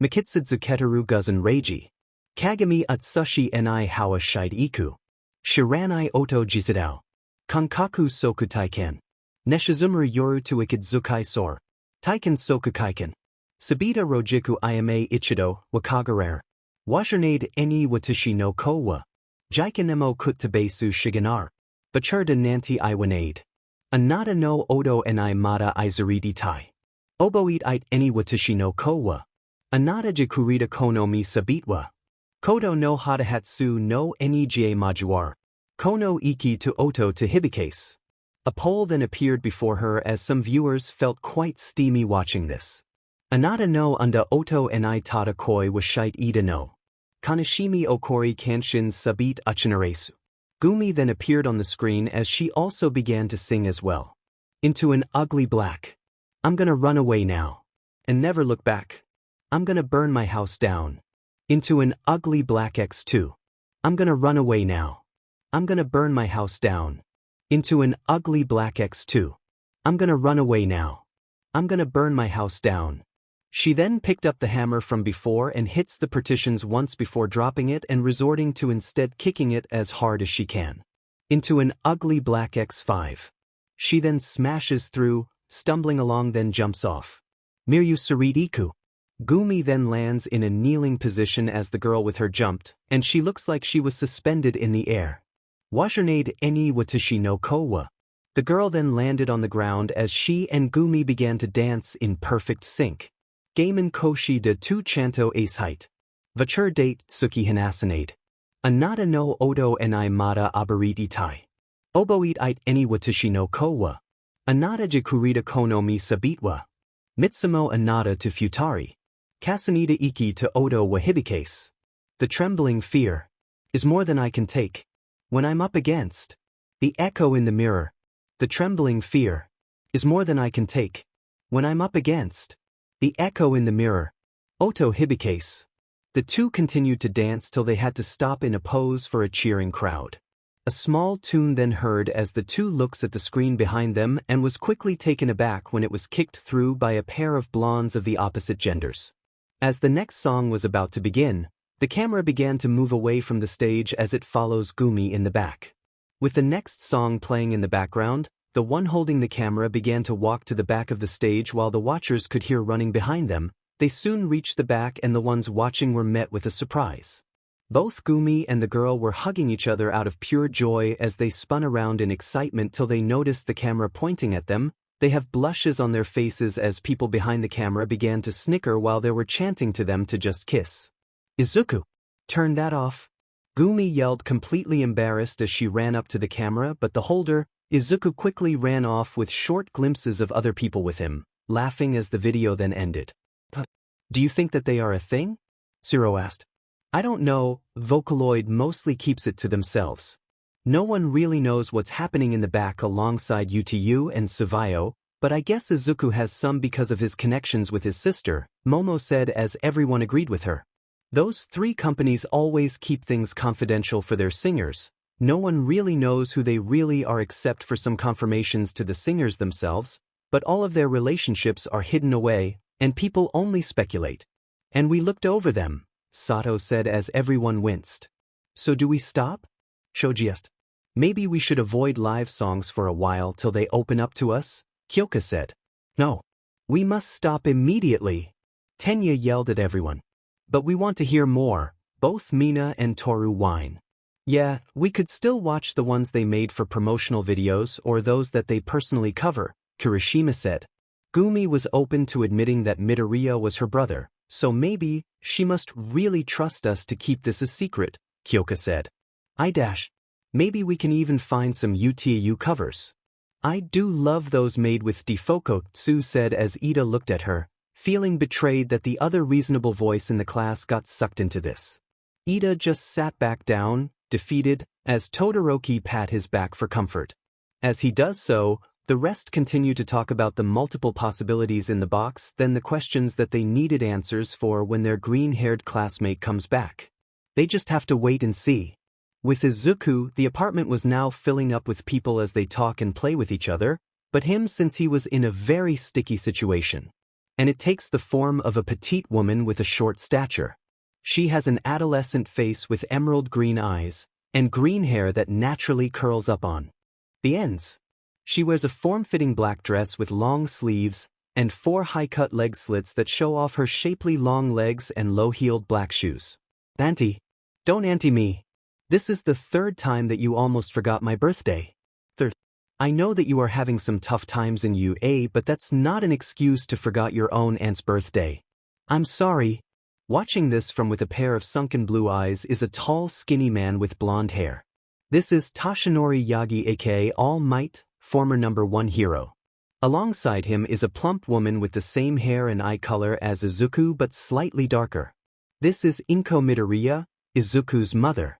Mikitsu keteru guzan reiji. Kagami atsushi enai hawa shide iku. Shiranai oto jisadao. Kankaku soku taiken. Neshizumuru yoru to ikidzukai sor. Taiken soku kaiken. Sabita rojiku iame ichido, wakagarer. Wajernade eni watashi no kowa. Jikanemo kutabesu shiganar. Bachur de nanti iwanade. Anata no odo enai mata izuridi tai. Oboit ite eni watashi no kowa. Anata jikurita kono mi sabitwa. Kodo no hatahatsu no niga majuar. Kono iki to oto to hibikase. A poll then appeared before her as some viewers felt quite steamy watching this. Anata no unda oto ni tada koi wa shite ida no. Kanashimi okori kanshin sabit uchinaresu. Gumi then appeared on the screen as she also began to sing as well. Into an ugly black. I'm gonna run away now. And never look back. I'm gonna burn my house down. Into an ugly black X2. I'm gonna run away now. I'm gonna burn my house down. Into an ugly black X2. I'm gonna run away now. I'm gonna burn my house down. She then picked up the hammer from before and hits the partitions once before dropping it and resorting to instead kicking it as hard as she can. Into an ugly black X5. She then smashes through, stumbling along then jumps off. Miryu Sarit Iku. Gumi then lands in a kneeling position as the girl with her jumped, and she looks like she was suspended in the air. Wajernade eni watashi no kowa. The girl then landed on the ground as she and Gumi began to dance in perfect sync. Gamen koshi de tu chanto ace height. Vachur date tsuki hanasanade. Anata no odo ni mata abarit itai. Oboit ite eni watashi no kowa. Anata jikurita kono mi sabitwa. Mitsumo anata to futari. Kasanita iki to odo wa hibikase. The trembling fear is more than I can take. When I'm up against the echo in the mirror. The trembling fear is more than I can take. When I'm up against the echo in the mirror. Oto hibikase. The two continued to dance till they had to stop in a pose for a cheering crowd. A small tune then heard as the two looks at the screen behind them and was quickly taken aback when it was kicked through by a pair of blondes of the opposite genders. As the next song was about to begin, the camera began to move away from the stage as it follows Gumi in the back. With the next song playing in the background, the one holding the camera began to walk to the back of the stage while the watchers could hear running behind them. They soon reached the back and the ones watching were met with a surprise. Both Gumi and the girl were hugging each other out of pure joy as they spun around in excitement till they noticed the camera pointing at them. They have blushes on their faces as people behind the camera began to snicker while they were chanting to them to just kiss. Izuku, turn that off. Gumi yelled, completely embarrassed as she ran up to the camera, but the holder, Izuku, quickly ran off with short glimpses of other people with him, laughing as the video then ended. Do you think that they are a thing? Zero asked. I don't know, Vocaloid mostly keeps it to themselves. No one really knows what's happening in the back alongside UTU and Suvayo, but I guess Izuku has some because of his connections with his sister, Momo said as everyone agreed with her. Those three companies always keep things confidential for their singers. No one really knows who they really are except for some confirmations to the singers themselves, but all of their relationships are hidden away, and people only speculate. And we looked over them, Sato said as everyone winced. So do we stop? Shoji asked. Maybe we should avoid live songs for a while till they open up to us, Kyoka said. No. We must stop immediately. Tenya yelled at everyone. But we want to hear more, both Mina and Toru whine. Yeah, we could still watch the ones they made for promotional videos or those that they personally cover, Kirishima said. Gumi was open to admitting that Midoriya was her brother, so maybe she must really trust us to keep this a secret, Kyoka said. Maybe we can even find some UTAU covers. I do love those made with Defoko, Tsu said as Ida looked at her, feeling betrayed that the other reasonable voice in the class got sucked into this. Ida just sat back down, defeated, as Todoroki pat his back for comfort. As he does so, the rest continue to talk about the multiple possibilities in the box, then the questions that they needed answers for when their green-haired classmate comes back. They just have to wait and see. With Izuku, the apartment was now filling up with people as they talk and play with each other, but him since he was in a very sticky situation. And it takes the form of a petite woman with a short stature. She has an adolescent face with emerald green eyes, and green hair that naturally curls up on the ends. She wears a form-fitting black dress with long sleeves, and 4 high-cut leg slits that show off her shapely long legs and low-heeled black shoes. Auntie, don't auntie me. This is the 3rd time that you almost forgot my birthday. 3rd. I know that you are having some tough times in UA, but that's not an excuse to forget your own aunt's birthday. I'm sorry. Watching this from with a pair of sunken blue eyes is a tall, skinny man with blonde hair. This is Toshinori Yagi aka All Might, former #1 hero. Alongside him is a plump woman with the same hair and eye color as Izuku but slightly darker. This is Inko Midoriya, Izuku's mother.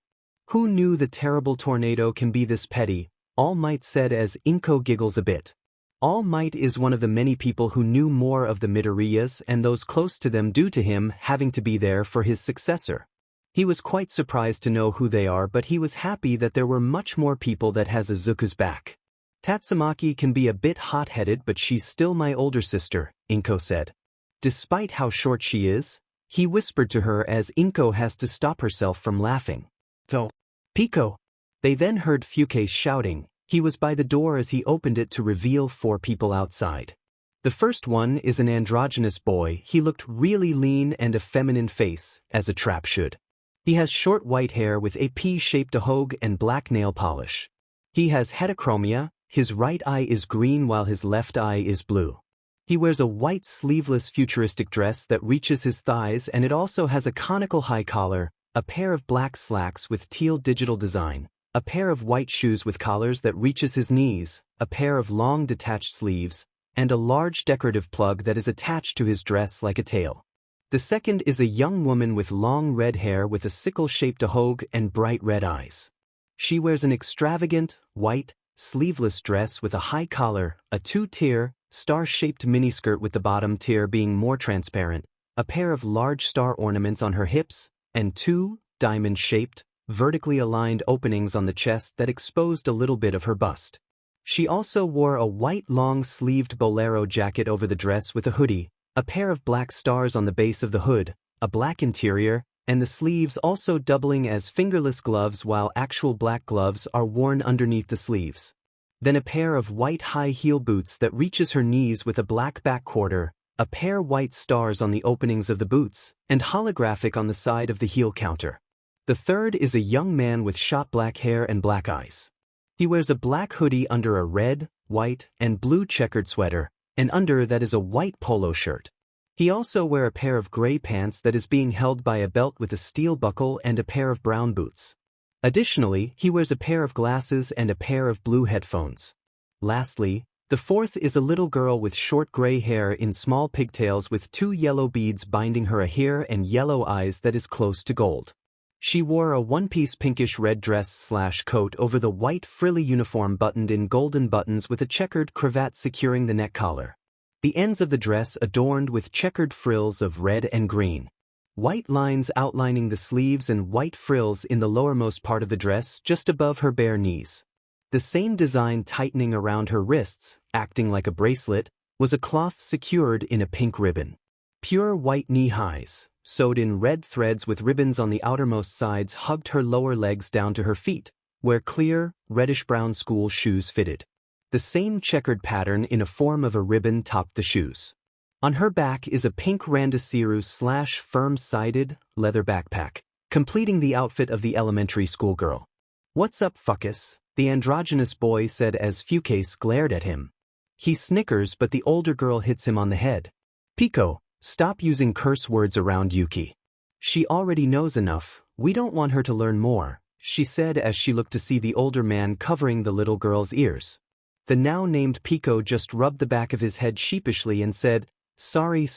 Who knew the terrible tornado can be this petty? All Might said as Inko giggles a bit. All Might is one of the many people who knew more of the Midoriyas and those close to them due to him having to be there for his successor. He was quite surprised to know who they are, but he was happy that there were much more people that has Izuku's back. Tatsumaki can be a bit hot-headed, but she's still my older sister, Inko said. Despite how short she is, he whispered to her as Inko has to stop herself from laughing. "So, Pico." They then heard Fuke shouting. He was by the door as he opened it to reveal 4 people outside. The first one is an androgynous boy. He looked really lean and a feminine face, as a trap should. He has short white hair with a P-shaped ahogue and black nail polish. He has heterochromia, his right eye is green while his left eye is blue. He wears a white sleeveless futuristic dress that reaches his thighs, and it also has a conical high collar, a pair of black slacks with teal digital design, a pair of white shoes with collars that reaches his knees, a pair of long detached sleeves, and a large decorative plug that is attached to his dress like a tail. The second is a young woman with long red hair with a sickle-shaped ahogue and bright red eyes. She wears an extravagant, white, sleeveless dress with a high collar, a 2-tier, star-shaped miniskirt with the bottom tier being more transparent, a pair of large star ornaments on her hips, and 2 diamond-shaped, vertically aligned openings on the chest that exposed a little bit of her bust. She also wore a white long-sleeved bolero jacket over the dress with a hoodie, a pair of black stars on the base of the hood, a black interior, and the sleeves also doubling as fingerless gloves while actual black gloves are worn underneath the sleeves. Then a pair of white high-heel boots that reaches her knees with a black back quarter, a pair white stars on the openings of the boots, and holographic on the side of the heel counter. The third is a young man with shot black hair and black eyes. He wears a black hoodie under a red, white, and blue checkered sweater, and under that is a white polo shirt. He also wears a pair of gray pants that is being held by a belt with a steel buckle and a pair of brown boots. Additionally, he wears a pair of glasses and a pair of blue headphones. Lastly, the fourth is a little girl with short gray hair in small pigtails with 2 yellow beads binding her hair and yellow eyes that is close to gold. She wore a one-piece pinkish-red dress/coat over the white frilly uniform buttoned in golden buttons with a checkered cravat securing the neck collar. The ends of the dress adorned with checkered frills of red and green. White lines outlining the sleeves and white frills in the lowermost part of the dress just above her bare knees. The same design tightening around her wrists, acting like a bracelet, was a cloth secured in a pink ribbon. Pure white knee-highs, sewed in red threads with ribbons on the outermost sides, hugged her lower legs down to her feet, where clear, reddish-brown school shoes fitted. The same checkered pattern in a form of a ribbon topped the shoes. On her back is a pink Randasiru/firm-sided leather backpack, completing the outfit of the elementary school girl. "What's up, fuckus?" the androgynous boy said as Fucase glared at him. He snickers, but the older girl hits him on the head. "Pico, stop using curse words around Yuki. She already knows enough, we don't want her to learn more," she said as she looked to see the older man covering the little girl's ears. The now-named Pico just rubbed the back of his head sheepishly and said, Sorry.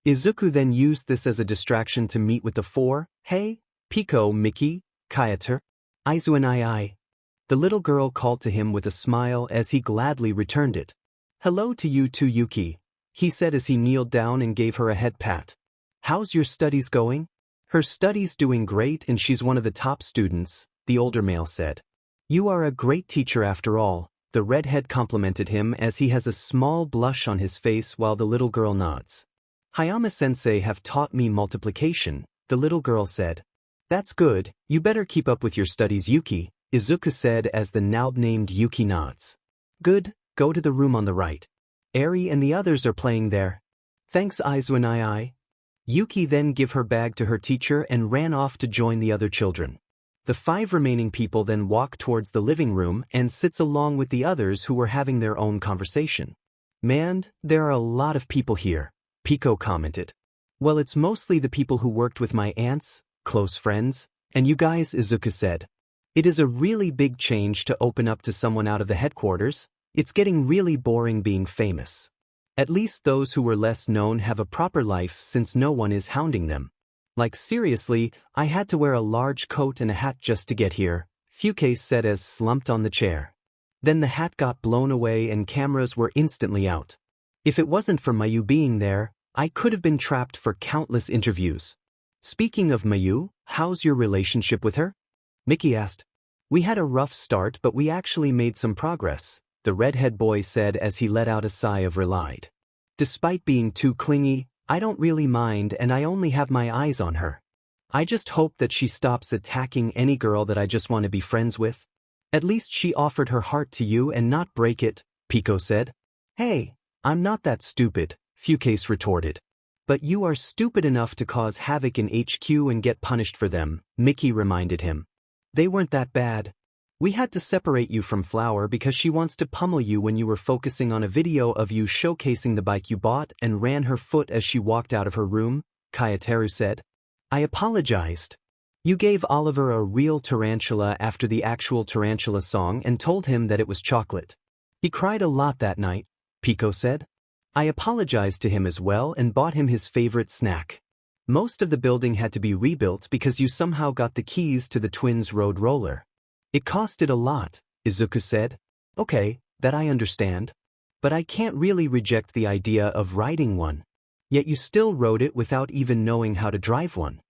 Izuku then used this as a distraction to meet with the 4, "Hey, Pico, Mickey, Kayater, Izu and I." The little girl called to him with a smile as he gladly returned it. "Hello to you too, Yuki," he said as he kneeled down and gave her a head pat. "How's your studies going?" "Her studies doing great and she's one of the top students," the older male said. "You are a great teacher after all," the redhead complimented him as he has a small blush on his face while the little girl nods. "Hayama-sensei have taught me multiplication," the little girl said. "That's good, you better keep up with your studies, Yuki," Izuku said as the now-named Yuki nods. "Good, go to the room on the right. Eri and the others are playing there." "Thanks, Izu and I." Yuki then gave her bag to her teacher and ran off to join the other children. The 5 remaining people then walk towards the living room and sits along with the others who were having their own conversation. "Man, there are a lot of people here," Pico commented. Well, it's mostly the people who worked with my aunts, close friends, and you guys, Izuku said. It is a really big change to open up to someone out of the headquarters. It's getting really boring being famous. At least those who were less known have a proper life since no one is hounding them. Like seriously, I had to wear a large coat and a hat just to get here, Fukase said as slumped on the chair. Then the hat got blown away and cameras were instantly out. If it wasn't for Mayu being there, I could have been trapped for countless interviews. Speaking of Mayu, how's your relationship with her? Mickey asked. We had a rough start but we actually made some progress, the redhead boy said as he let out a sigh of relief. Despite being too clingy, I don't really mind and I only have my eyes on her. I just hope that she stops attacking any girl that I just want to be friends with. At least she offered her heart to you and not break it, Pico said. Hey, I'm not that stupid, Fukase retorted. But you are stupid enough to cause havoc in HQ and get punished for them, Mickey reminded him. They weren't that bad. We had to separate you from Flower because she wants to pummel you when you were focusing on a video of you showcasing the bike you bought and ran her foot as she walked out of her room, Kayateru said. I apologized. You gave Oliver a real tarantula after the actual tarantula song and told him that it was chocolate. He cried a lot that night, Pico said. I apologized to him as well and bought him his favorite snack. Most of the building had to be rebuilt because you somehow got the keys to the twins' road roller. It costed a lot, Izuku said. Okay, that I understand. But I can't really reject the idea of riding one. Yet you still rode it without even knowing how to drive one.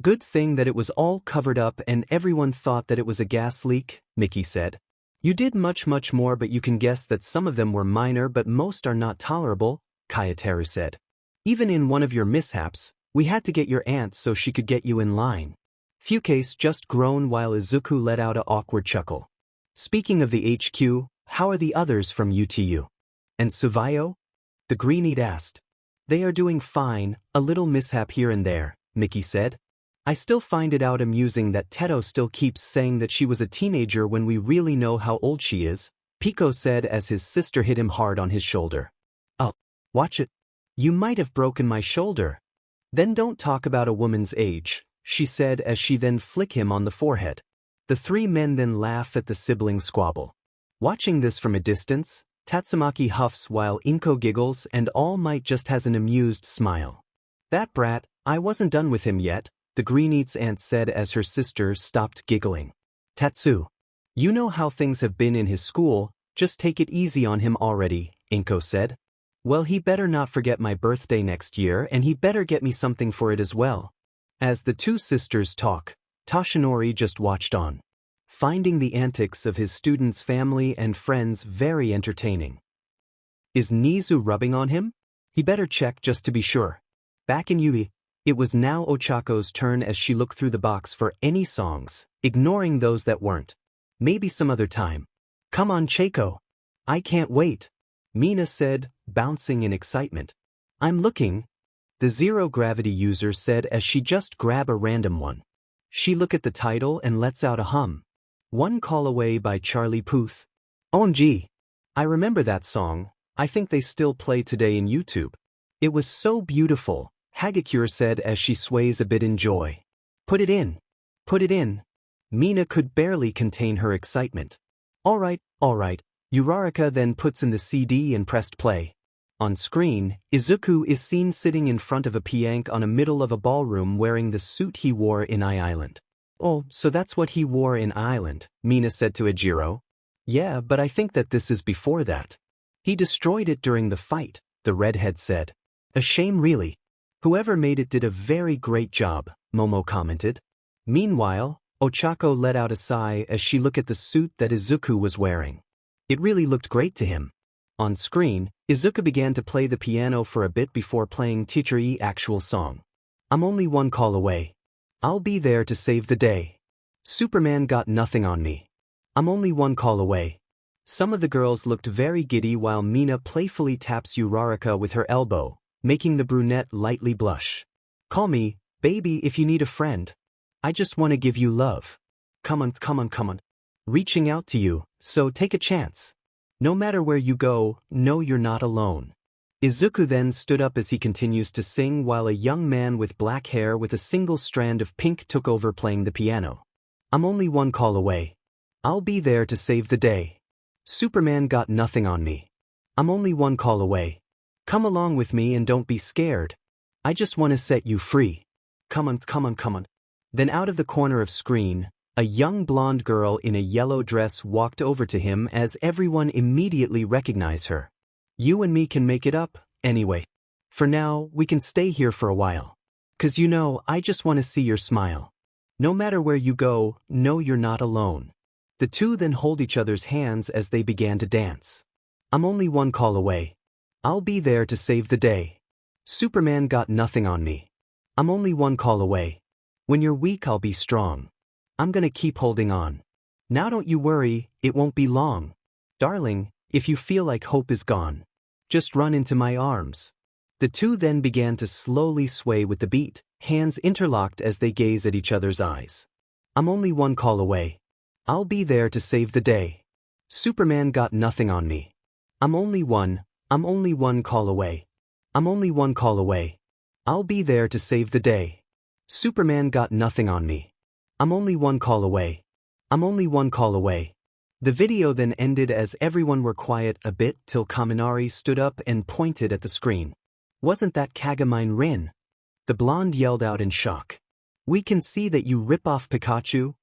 Good thing that it was all covered up and everyone thought that it was a gas leak, Mickey said. You did much more but you can guess that some of them were minor but most are not tolerable, Kayateru said. Even in one of your mishaps, we had to get your aunt so she could get you in line. Fukase just groaned while Izuku let out an awkward chuckle. Speaking of the HQ, how are the others from UTU? And Suvayo? The Greeneat asked. They are doing fine, a little mishap here and there, Mickey said. I still find it out amusing that Teto still keeps saying that she was a teenager when we really know how old she is, Pico said as his sister hit him hard on his shoulder. Oh, watch it. You might have broken my shoulder. Then don't talk about a woman's age, she said as she then flicked him on the forehead. The three men then laugh at the sibling squabble. Watching this from a distance, Tatsumaki huffs while Inko giggles and All Might just has an amused smile. That brat, I wasn't done with him yet, the Greeneat's aunt said as her sister stopped giggling. Tatsu. You know how things have been in his school, just take it easy on him already, Inko said. Well, he better not forget my birthday next year and he better get me something for it as well. As the two sisters talk, Toshinori just watched on, finding the antics of his students' family and friends very entertaining. Is Nizu rubbing on him? He better check just to be sure. Back in Yui, it was now Ochako's turn as she looked through the box for any songs, ignoring those that weren't. Maybe some other time. Come on, Chaco. I can't wait, Mina said, bouncing in excitement. I'm looking, the zero-gravity user said as she just grabbed a random one. She looked at the title and lets out a hum. One Call Away by Charlie Puth. OMG. I remember that song, I think they still play today in YouTube. It was so beautiful, Hagakure said as she sways a bit in joy. Put it in. Put it in. Mina could barely contain her excitement. Alright. Uraraka then puts in the CD and pressed play. On screen, Izuku is seen sitting in front of a piank on a middle of a ballroom wearing the suit he wore in I-Island. Oh, so that's what he wore in I-Island, Mina said to Ejiro. Yeah, but I think that this is before that. He destroyed it during the fight, the redhead said. A shame really. Whoever made it did a very great job, Momo commented. Meanwhile, Ochako let out a sigh as she looked at the suit that Izuku was wearing. It really looked great to him. On screen, Izuku began to play the piano for a bit before playing Teacher E's actual song. I'm only one call away. I'll be there to save the day. Superman got nothing on me. I'm only one call away. Some of the girls looked very giddy while Mina playfully taps Uraraka with her elbow, making the brunette lightly blush. Call me, baby, if you need a friend. I just want to give you love. Come on. Reaching out to you, so take a chance. No matter where you go, know you're not alone. Izuku then stood up as he continues to sing while a young man with black hair with a single strand of pink took over playing the piano. I'm only one call away. I'll be there to save the day. Superman got nothing on me. I'm only one call away. Come along with me and don't be scared. I just want to set you free. Come on, come on, come on. Then out of the corner of screen, a young blonde girl in a yellow dress walked over to him as everyone immediately recognized her. You and me can make it up, anyway. For now, we can stay here for a while. 'Cause you know, I just want to see your smile. No matter where you go, know you're not alone. The two then hold each other's hands as they began to dance. I'm only one call away. I'll be there to save the day. Superman got nothing on me. I'm only one call away. When you're weak, I'll be strong. I'm gonna keep holding on. Now don't you worry, it won't be long. Darling, if you feel like hope is gone, just run into my arms. The two then began to slowly sway with the beat, hands interlocked as they gaze at each other's eyes. I'm only one call away. I'll be there to save the day. Superman got nothing on me. I'm only one call away. I'm only one call away. I'll be there to save the day. Superman got nothing on me. I'm only one call away. I'm only one call away. The video then ended as everyone were quiet a bit till Kaminari stood up and pointed at the screen. Wasn't that Kagomine Rin? The blonde yelled out in shock. We can see that you rip off Pikachu.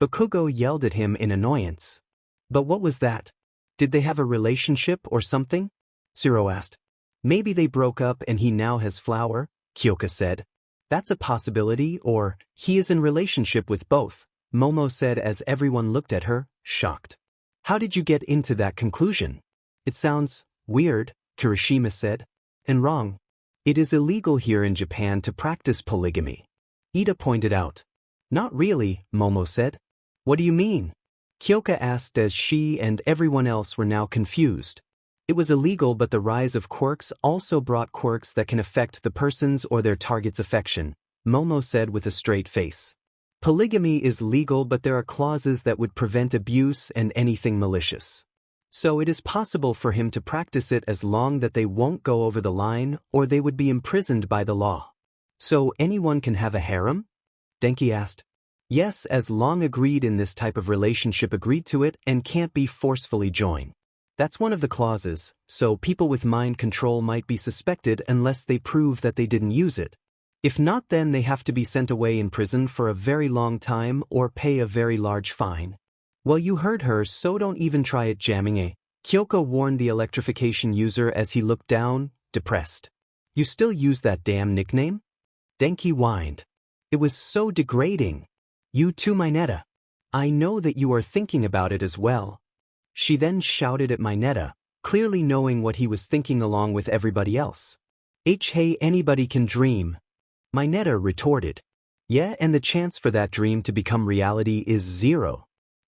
Bakugo yelled at him in annoyance. But what was that? Did they have a relationship or something? Zero asked. Maybe they broke up and he now has Flower, Kyoka said. That's a possibility, or he is in relationship with both, Momo said as everyone looked at her, shocked. How did you get into that conclusion? It sounds weird, Kirishima said. And wrong. It is illegal here in Japan to practice polygamy. Ida pointed out. Not really, Momo said. What do you mean? Kyoka asked as she and everyone else were now confused. It was illegal, but the rise of quirks also brought quirks that can affect the person's or their target's affection, Momo said with a straight face. Polygamy is legal, but there are clauses that would prevent abuse and anything malicious. So it is possible for him to practice it as long that they won't go over the line or they would be imprisoned by the law. So anyone can have a harem? Denki asked. Yes, as long agreed in this type of relationship agreed to it and can't be forcefully joined. That's one of the clauses, so people with mind control might be suspected unless they prove that they didn't use it. If not, then they have to be sent away in prison for a very long time or pay a very large fine. Well, you heard her, so don't even try it, jamming. Kyoko warned the electrification user as he looked down, depressed. You still use that damn nickname? Denki whined. It was so degrading. You too, Mineta. I know that you are thinking about it as well. She then shouted at Mineta, clearly knowing what he was thinking along with everybody else. Hey, anybody can dream. Mineta retorted. Yeah, and the chance for that dream to become reality is 0.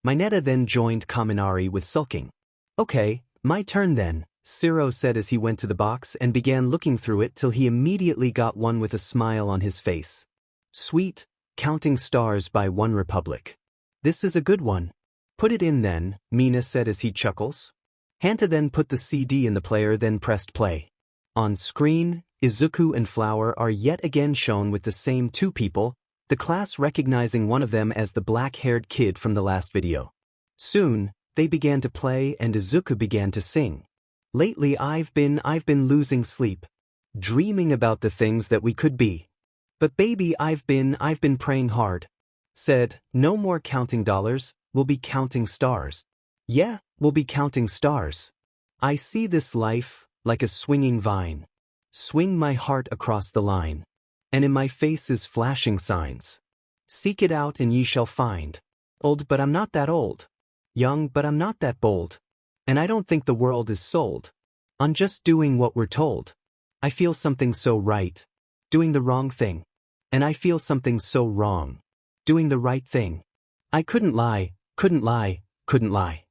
Mineta then joined Kaminari with sulking. Okay, my turn then, Siro said as he went to the box and began looking through it till he immediately got one with a smile on his face. Sweet, Counting Stars by One Republic. This is a good one. Put it in then, Mina said as he chuckles. Hanta then put the CD in the player, then pressed play. On screen, Izuku and Flower are yet again shown with the same two people, the class recognizing one of them as the black-haired kid from the last video. Soon, they began to play and Izuku began to sing. Lately I've been losing sleep, dreaming about the things that we could be. But baby, I've been praying hard. Said, no more counting dollars, we'll be counting stars. Yeah, we'll be counting stars. I see this life like a swinging vine. Swing my heart across the line. And in my face is flashing signs. Seek it out and ye shall find. Old, but I'm not that old. Young, but I'm not that bold. And I don't think the world is sold on just doing what we're told. I feel something so right, doing the wrong thing. And I feel something so wrong, doing the right thing. I couldn't lie, couldn't lie, couldn't lie.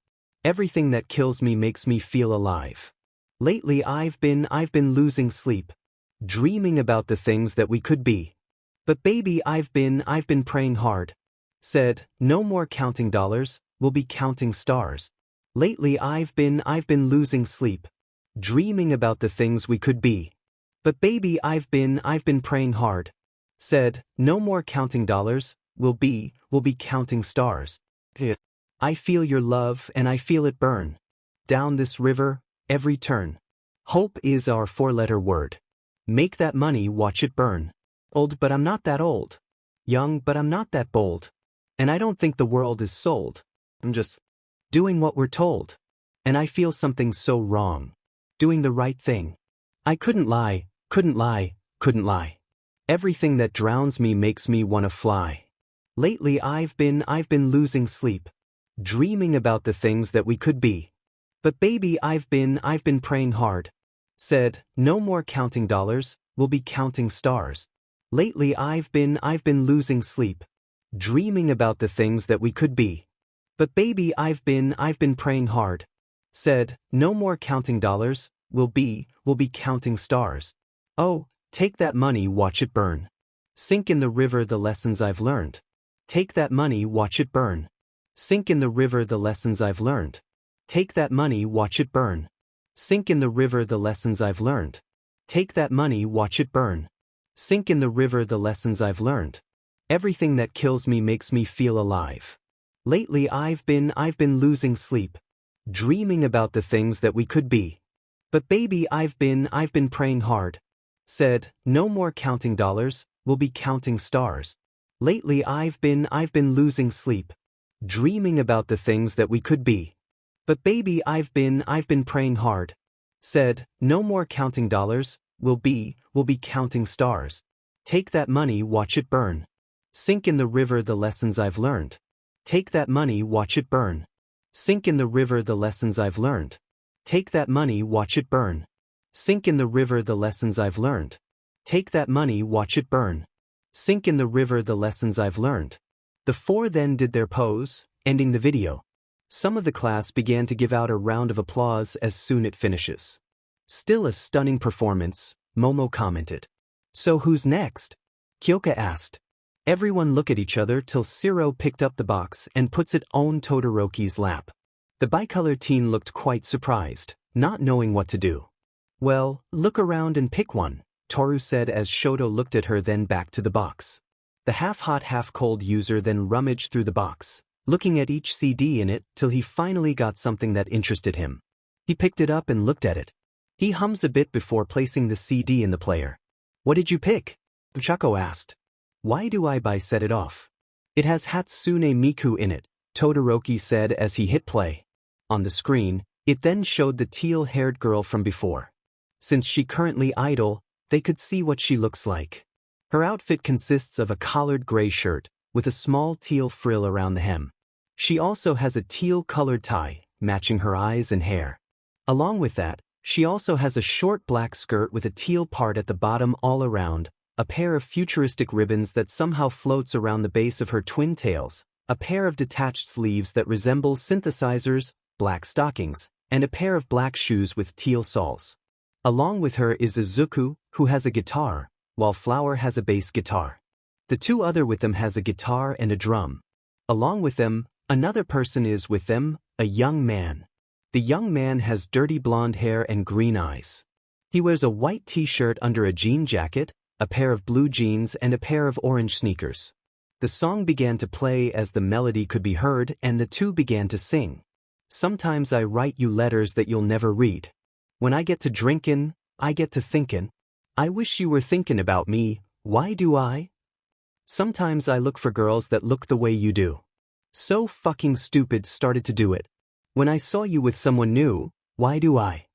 Everything that kills me makes me feel alive. Lately I've been losing sleep, dreaming about the things that we could be. But baby, I've been praying hard. Said, no more counting dollars, we'll be counting stars. Lately I've been losing sleep, dreaming about the things we could be. But baby, I've been praying hard. Said, no more counting dollars, we'll be counting stars. I feel your love and I feel it burn. Down this river, every turn. Hope is our four-letter word. Make that money, watch it burn. Old, but I'm not that old. Young, but I'm not that bold. And I don't think the world is sold. I'm just doing what we're told. And I feel something so wrong. Doing the right thing. I couldn't lie, couldn't lie, couldn't lie. Everything that drowns me makes me wanna fly. Lately I've been losing sleep. Dreaming about the things that we could be. But baby, I've been praying hard. Said, no more counting dollars, we'll be counting stars. Lately I've been losing sleep. Dreaming about the things that we could be. But baby, I've been praying hard. Said, no more counting dollars, we'll be counting stars. Oh, take that money, watch it burn. Sink in the river the lessons I've learned. Take that money, watch it burn. Sink in the river the lessons I've learned. Take that money, watch it burn. Sink in the river the lessons I've learned. Take that money, watch it burn. Sink in the river the lessons I've learned. Everything that kills me makes me feel alive. Lately I've been losing sleep. Dreaming about the things that we could be. But baby, I've been praying hard. Said, no more counting dollars, we'll be counting stars. Lately I've been losing sleep. Dreaming about the things that we could be. But baby, I've been praying hard. Said, no more counting dollars, we'll be counting stars. Take that money, watch it burn. Sink in the river the lessons I've learned. Take that money, watch it burn. Sink in the river the lessons I've learned. Take that money, watch it burn. Sink in the river the lessons I've learned. Take that money, watch it burn. Sink in the river the lessons I've learned. The four then did their pose, ending the video. Some of the class began to give out a round of applause as soon it finishes. Still a stunning performance, Momo commented. So who's next? Kyoka asked. Everyone look at each other till Shiro picked up the box and puts it on Todoroki's lap. The bicolor teen looked quite surprised, not knowing what to do. Well, look around and pick one, Toru said as Shoto looked at her then back to the box. The half-hot half-cold user then rummaged through the box, looking at each CD in it till he finally got something that interested him. He picked it up and looked at it. He hums a bit before placing the CD in the player. What did you pick? Chaco asked. Why do I set it off? It has Hatsune Miku in it, Todoroki said as he hit play. On the screen, it then showed the teal-haired girl from before. Since she currently idle, they could see what she looks like. Her outfit consists of a collared gray shirt, with a small teal frill around the hem. She also has a teal-colored tie, matching her eyes and hair. Along with that, she also has a short black skirt with a teal part at the bottom all around, a pair of futuristic ribbons that somehow floats around the base of her twin tails, a pair of detached sleeves that resemble synthesizers, black stockings, and a pair of black shoes with teal soles. Along with her is Izuku, who has a guitar, while Flower has a bass guitar. The two other with them has a guitar and a drum. Along with them, another person is with them, a young man. The young man has dirty blonde hair and green eyes. He wears a white t-shirt under a jean jacket, a pair of blue jeans and a pair of orange sneakers. The song began to play as the melody could be heard and the two began to sing. Sometimes I write you letters that you'll never read. When I get to drinkin', I get to thinkin'. I wish you were thinking about me, why do I? Sometimes I look for girls that look the way you do. So fucking stupid started to do it. When I saw you with someone new, why do I?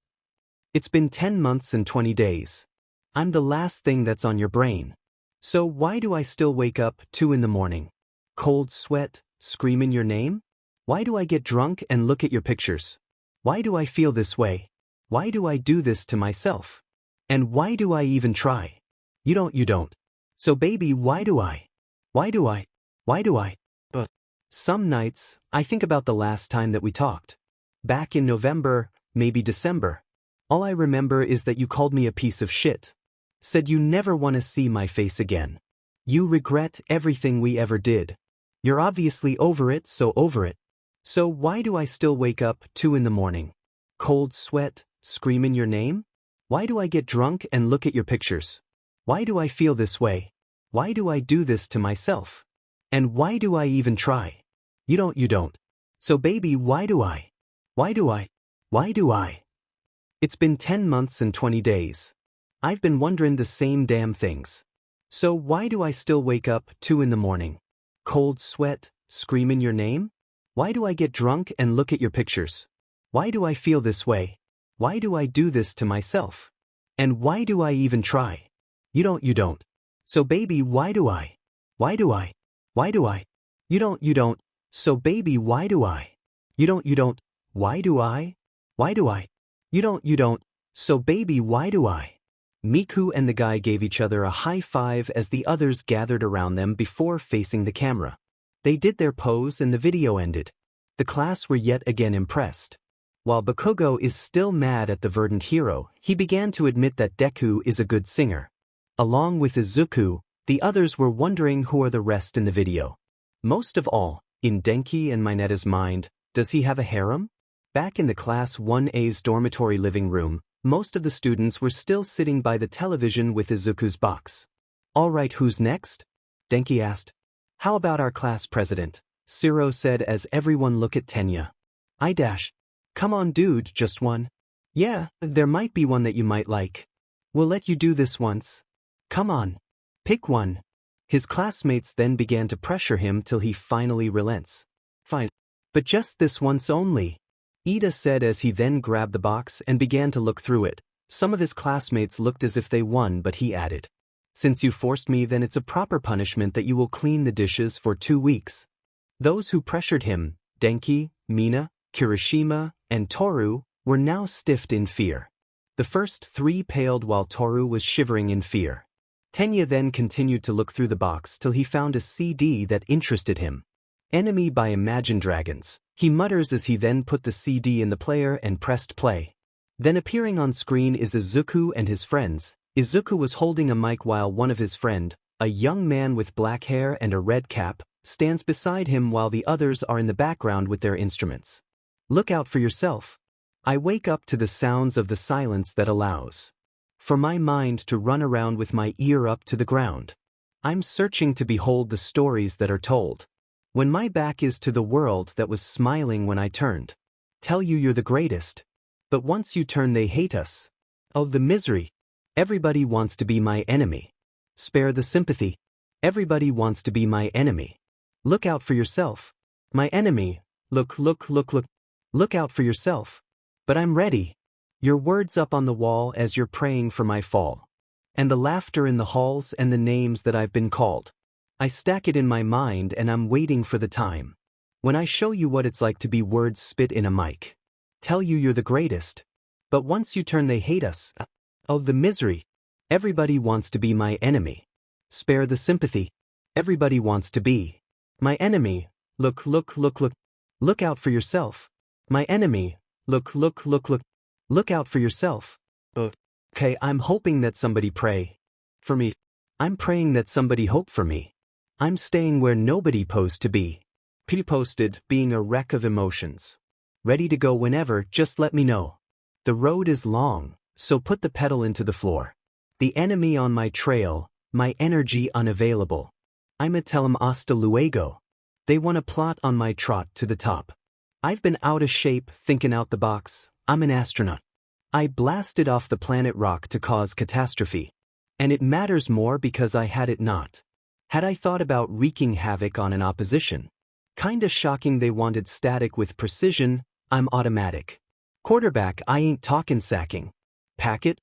It's been 10 months and 20 days. I'm the last thing that's on your brain. So why do I still wake up 2 in the morning? Cold sweat, screaming your name? Why do I get drunk and look at your pictures? Why do I feel this way? Why do I do this to myself? And why do I even try? You don't. So baby, why do I? Why do I? But some nights, I think about the last time that we talked. Back in November, maybe December. All I remember is that you called me a piece of shit. Said you never want to see my face again. You regret everything we ever did. You're obviously over it, so over it. So why do I still wake up 2 in the morning? Cold sweat, screaming your name? Why do I get drunk and look at your pictures? Why do I feel this way? Why do I do this to myself? And why do I even try? You don't. So baby, why do I? Why do I? Why do I? It's been 10 months and 20 days. I've been wondering the same damn things. So why do I still wake up 2 in the morning? Cold sweat, screaming your name? Why do I get drunk and look at your pictures? Why do I feel this way? Why do I do this to myself? And why do I even try? You don't. So baby, why do I? Why do I? Why do I? You don't. So baby, why do I? You don't. Why do I? Why do I? You don't. So baby, why do I? Miku and the guy gave each other a high five as the others gathered around them before facing the camera. They did their pose and the video ended. The class were yet again impressed. While Bakugo is still mad at the Verdant hero, he began to admit that Deku is a good singer. Along with Izuku, the others were wondering who are the rest in the video. Most of all, in Denki and Mineta's mind, does he have a harem? Back in the Class 1A's dormitory living room, most of the students were still sitting by the television with Izuku's box. Alright, who's next? Denki asked. How about our class president? Siro said as everyone looked at Tenya. Come on dude, just one. Yeah, there might be one that you might like. We'll let you do this once. Come on. Pick one. His classmates then began to pressure him till he finally relents. Fine. But just this once only. Ida said as he then grabbed the box and began to look through it. Some of his classmates looked as if they won, but he added, Since you forced me, then it's a proper punishment that you will clean the dishes for 2 weeks. Those who pressured him, Denki, Mina, Kirishima, and Toru, were now stiffed in fear. The first 3 paled while Toru was shivering in fear. Tenya then continued to look through the box till he found a CD that interested him. Enemy by Imagine Dragons, he mutters as he then put the CD in the player and pressed play. Then appearing on screen is Izuku and his friends. Izuku was holding a mic while one of his friend, a young man with black hair and a red cap, stands beside him while the others are in the background with their instruments. Look out for yourself. I wake up to the sounds of the silence that allows for my mind to run around with my ear up to the ground. I'm searching to behold the stories that are told. When my back is to the world that was smiling when I turned. Tell you you're the greatest. But once you turn they hate us. Oh, the misery. Everybody wants to be my enemy. Spare the sympathy. Everybody wants to be my enemy. Look out for yourself. My enemy. Look. Look out for yourself. But I'm ready. Your words up on the wall as you're praying for my fall. And the laughter in the halls and the names that I've been called. I stack it in my mind and I'm waiting for the time. When I show you what it's like to be words spit in a mic. Tell you you're the greatest. But once you turn they hate us. Oh, the misery. Everybody wants to be my enemy. Spare the sympathy. Everybody wants to be my enemy. Look. Look out for yourself. My enemy. Look. Look out for yourself. Okay, I'm hoping that somebody pray for me. I'm praying that somebody hope for me. I'm staying where nobody posed to be. P posted, being a wreck of emotions. Ready to go whenever, just let me know. The road is long, so put the pedal into the floor. The enemy on my trail, my energy unavailable. I'ma tell 'em hasta luego. They wanna plot on my trot to the top. I've been out of shape thinking out the box. I'm an astronaut. I blasted off the planet rock to cause catastrophe. And it matters more because I had it not. Had I thought about wreaking havoc on an opposition? Kinda shocking they wanted static with precision. I'm automatic. Quarterback, I ain't talking sacking. Pack it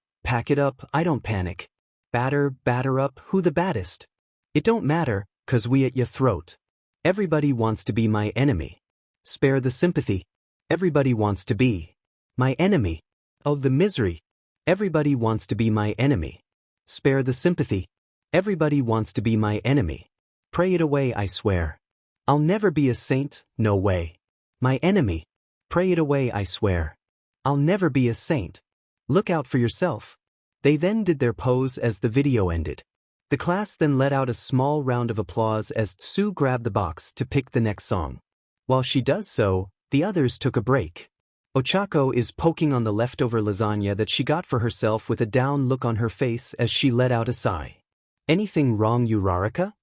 up, I don't panic. Batter up, who the baddest? It don't matter, 'cause we at your throat. Everybody wants to be my enemy. Spare the sympathy. Everybody wants to be my enemy. Oh, the misery. Everybody wants to be my enemy. Spare the sympathy. Everybody wants to be my enemy. Pray it away, I swear. I'll never be a saint, no way. My enemy. Pray it away, I swear. I'll never be a saint. Look out for yourself. They then did their pose as the video ended. The class then let out a small round of applause as Tsu grabbed the box to pick the next song. While she does so, the others took a break. Ochako is poking on the leftover lasagna that she got for herself with a down look on her face as she let out a sigh. Anything wrong, Uraraka?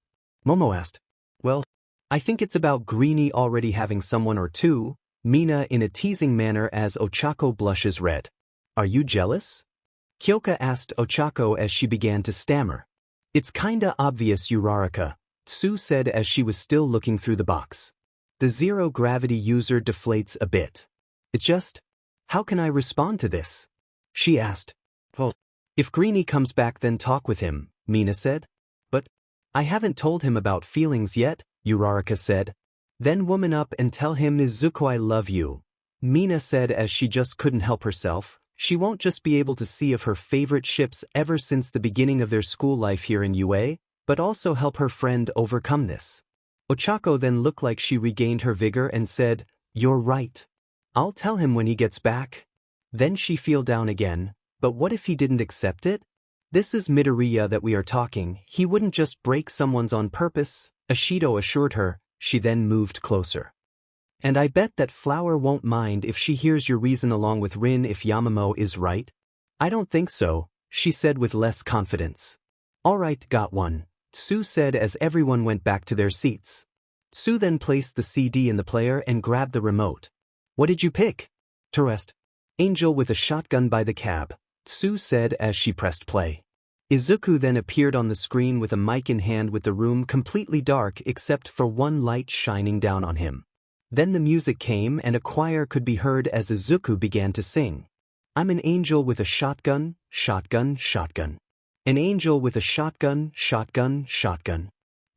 Momo asked. Well, I think it's about Greenie already having someone or two, Mina in a teasing manner as Ochako blushes red. Are you jealous? Kyoka asked Ochako as she began to stammer. It's kinda obvious, Uraraka, Tsu said as she was still looking through the box. The zero-gravity user deflates a bit. It's just, how can I respond to this? She asked. Well, if Greenie comes back then talk with him, Mina said. But I haven't told him about feelings yet, Uraraka said. Then woman up and tell him Izuku I love you, Mina said as she just couldn't help herself. She won't just be able to see of her favorite ships ever since the beginning of their school life here in UA, but also help her friend overcome this. Ochako then looked like she regained her vigor and said, You're right. I'll tell him when he gets back. Then she fell down again, but what if he didn't accept it? This is Midoriya that we are talking, he wouldn't just break someone's on purpose, Ashido assured her. She then moved closer. And I bet that Flower won't mind if she hears your reason along with Rin if Yamamo is right. I don't think so, she said with less confidence. Alright, got one, Tsu said as everyone went back to their seats. Tsu then placed the CD in the player and grabbed the remote. What did you pick? Terest. Angel with a shotgun by the cab, Tsu said as she pressed play. Izuku then appeared on the screen with a mic in hand with the room completely dark except for one light shining down on him. Then the music came and a choir could be heard as Izuku began to sing. I'm an angel with a shotgun, shotgun, shotgun. An angel with a shotgun, shotgun, shotgun.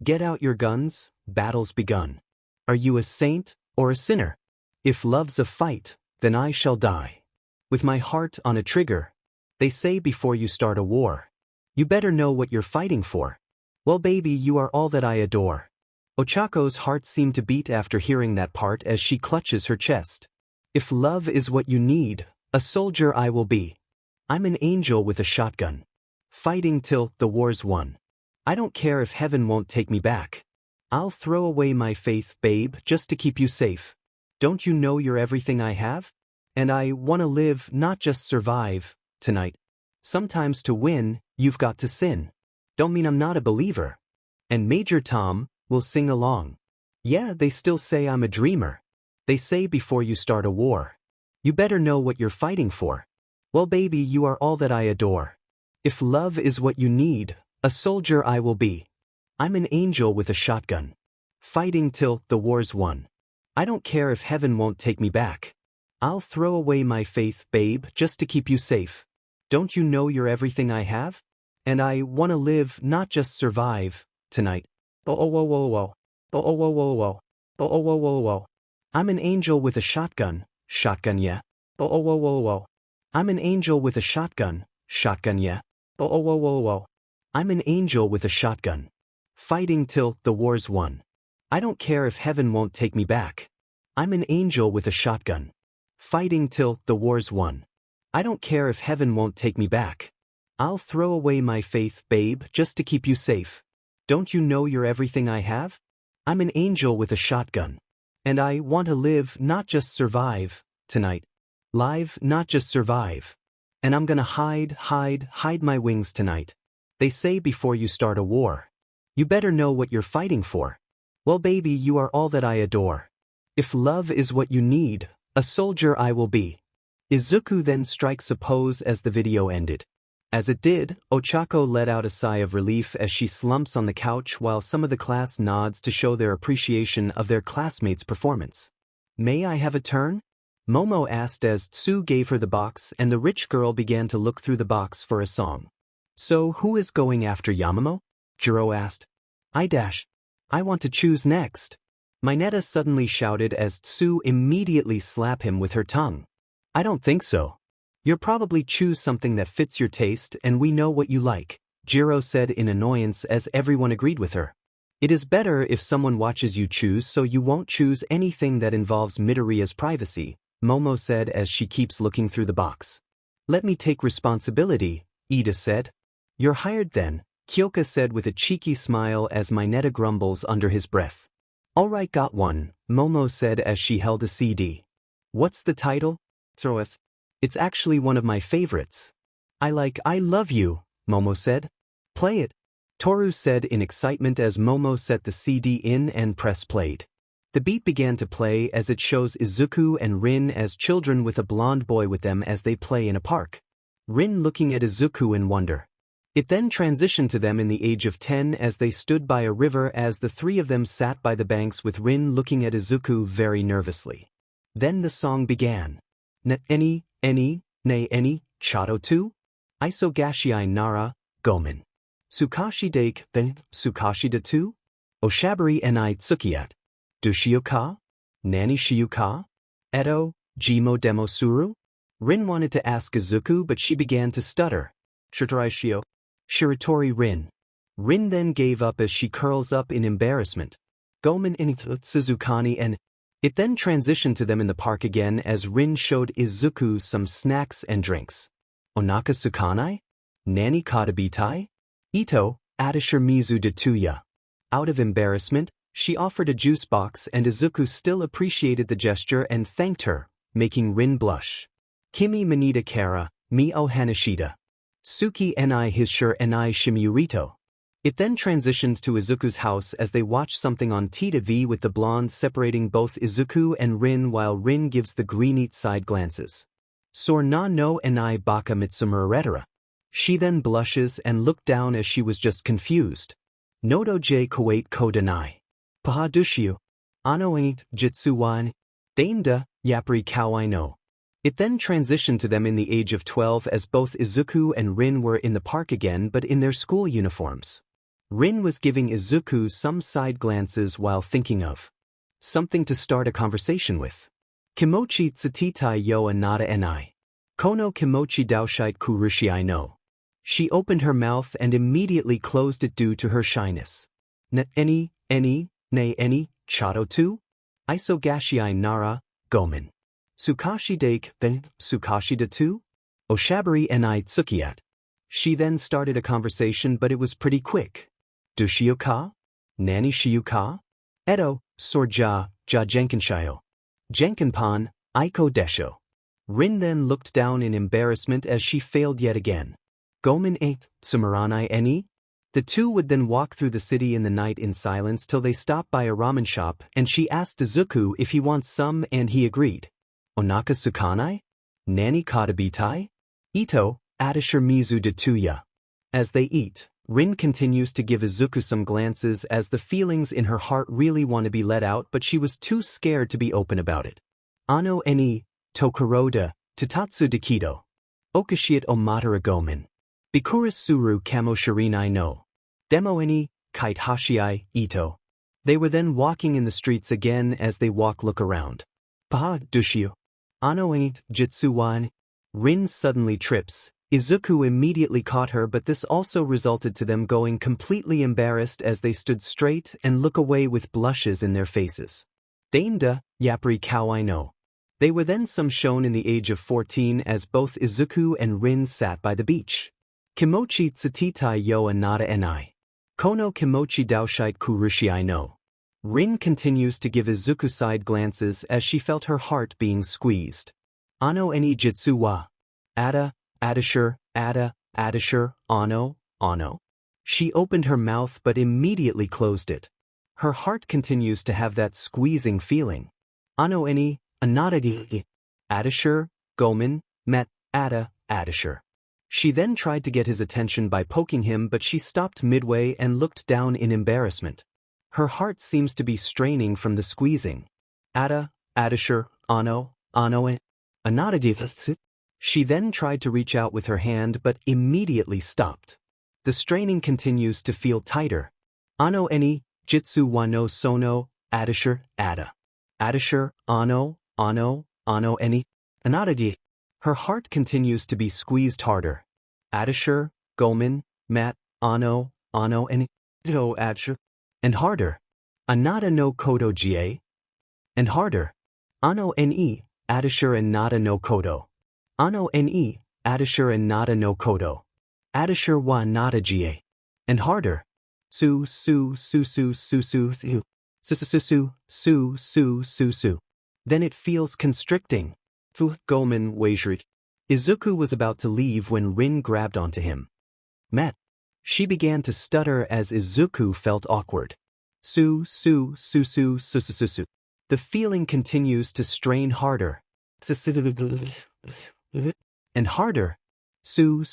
Get out your guns, battle's begun. Are you a saint or a sinner? If love's a fight, then I shall die. With my heart on a trigger. They say before you start a war. You better know what you're fighting for. Well baby, you are all that I adore. Ochako's heart seemed to beat after hearing that part as she clutches her chest. If love is what you need, a soldier I will be. I'm an angel with a shotgun. Fighting till the war's won. I don't care if heaven won't take me back. I'll throw away my faith, babe, just to keep you safe. Don't you know you're everything I have? And I wanna live, not just survive, tonight. Sometimes to win, you've got to sin. Don't mean I'm not a believer. And Major Tom will sing along. Yeah, they still say I'm a dreamer. They say before you start a war. You better know what you're fighting for. Well baby, you are all that I adore. If love is what you need, a soldier I will be. I'm an angel with a shotgun. Fighting till the war's won. I don't care if heaven won't take me back. I'll throw away my faith, babe, just to keep you safe. Don't you know you're everything I have? And I wanna live, not just survive, tonight. Oh whoa whoa whoa. Oh whoa whoa whoa. Oh whoa whoa whoa. I'm an angel with a shotgun, shotgun yeah. Oh whoa whoa whoa. I'm an angel with a shotgun, shotgun yeah. Oh whoa whoa whoa. I'm an angel with a shotgun. Fighting till the war's won. I don't care if heaven won't take me back. I'm an angel with a shotgun. Fighting till the war's won. I don't care if heaven won't take me back. I'll throw away my faith, babe, just to keep you safe. Don't you know you're everything I have? I'm an angel with a shotgun. And I want to live, not just survive, tonight. Live, not just survive. And I'm gonna hide my wings tonight. They say before you start a war. You better know what you're fighting for. Well baby, you are all that I adore. If love is what you need, a soldier I will be. Izuku then strikes a pose as the video ended. As it did, Ochako let out a sigh of relief as she slumps on the couch while some of the class nods to show their appreciation of their classmates' performance. May I have a turn? Momo asked as Tsu gave her the box and the rich girl began to look through the box for a song. So who is going after Yamamo? Jiro asked. I want to choose next. Mineta suddenly shouted as Tsu immediately slapped him with her tongue. I don't think so. You'll probably choose something that fits your taste and we know what you like, Jiro said in annoyance as everyone agreed with her. It is better if someone watches you choose so you won't choose anything that involves Midoriya's privacy, Momo said as she keeps looking through the box. Let me take responsibility, Ida said. You're hired then, Kyoka said with a cheeky smile as Mineta grumbles under his breath. Alright, got one, Momo said as she held a CD. What's the title? Tsuroes. It's actually one of my favorites. I love you, Momo said. Play it. Toru said in excitement as Momo set the CD in and press played. The beat began to play as it shows Izuku and Rin as children with a blonde boy with them as they play in a park. Rin looking at Izuku in wonder. It then transitioned to them in the age of 10 as they stood by a river as the three of them sat by the banks with Rin looking at Izuku very nervously. Then the song began. Na eni, ne eni, chato tu? Iso gashiai nara, gomen. Tsukashi dake, then Tsukashi da tu? Oshabari enai tsukiyat. Dushio ka? Nani shiyu ka? Edo, jimo demo suru? Rin wanted to ask Izuku but she began to stutter. Shiritorai shio. Shiritori Rin. Rin then gave up as she curls up in embarrassment. Gomen in Suzukani and it then transitioned to them in the park again as Rin showed Izuku some snacks and drinks. Onaka sukanai? Nani katabitai? Ito, adashir mizu datuya. Out of embarrassment, she offered a juice box and Izuku still appreciated the gesture and thanked her, making Rin blush. Kimi manita kara, mi o hanashida. Suki ni hishur ni shimurito. It then transitioned to Izuku's house as they watch something on TV with the blonde separating both Izuku and Rin while Rin gives the green side glances. Sor na no ni baka mitsumura. She then blushes and looked down as she was just confused. Nodo j kawait ko danai. Paha dushiu. Ano ain't jitsu wan. Dameda, yapri kawai no. It then transitioned to them in the age of 12 as both Izuku and Rin were in the park again but in their school uniforms. Rin was giving Izuku some side glances while thinking of something to start a conversation with. Kimochi tsutitai yo anata enai. Kono kimochi daoshite kurushiai no. She opened her mouth and immediately closed it due to her shyness. Na eni, ne eni, chato tu? Iso gashiai nara, gomen. Tsukashi dake, then Tsukashi da tu? Oshabari enai tsukiyat. She then started a conversation but it was pretty quick. Dushio ka? Nani shiyu ka? Edo, sorja, ja jenkinshayo. Jenkinpan, Aiko desho. Rin then looked down in embarrassment as she failed yet again. Gomen e, tsumaranai eni? The two would then walk through the city in the night in silence till they stopped by a ramen shop and she asked Izuku if he wants some and he agreed. Onaka sukanai? Nani katabitai? Ito, adashir mizu datuya. As they eat, Rin continues to give Izuku some glances as the feelings in her heart really want to be let out but she was too scared to be open about it. Ano eni, tokuroda, tatatsu dekido. Okashiat omatara gomen. Bikuris suru kamo shirinai no. Demo eni, kite hashiai, ito. They were then walking in the streets again as they look around. Paha dushio. Ano eni, jitsu wan. Rin suddenly trips. Izuku immediately caught her but this also resulted to them going completely embarrassed as they stood straight and look away with blushes in their faces. Dameda, yapri kawai no. They were then some shown in the age of 14 as both Izuku and Rin sat by the beach. Kimochi tsutitai yo anata enai. Kono kimochi daoshite kurushiai no. Rin continues to give Izuku side glances as she felt her heart being squeezed. Ano eni jitsu wa. Ada, adashir, ano. She opened her mouth but immediately closed it. Her heart continues to have that squeezing feeling. Ano eni, anata di. Adashir, gomen, met, adashir. She then tried to get his attention by poking him but she stopped midway and looked down in embarrassment. Her heart seems to be straining from the squeezing. Adashir, ano, anata di. She then tried to reach out with her hand but immediately stopped. The straining continues to feel tighter. Ano eni, jitsu wa no sono, adashir, ada. Adashir, ano eni, anata di. Her heart continues to be squeezed harder. Adashir, gomen, mat, ano eni, do adashir. And harder. Anata no kodo jie. And harder. Ano eni, adashir and nata no kodo. Ano ni, adashir and nata no kodo. Adashir wa nata jie. And harder. Su. Then it feels constricting. Gom and Flower. Izuku was about to leave when Rin grabbed onto him. Met. She began to stutter as Izuku felt awkward. Su. The feeling continues to strain harder. And harder. Su.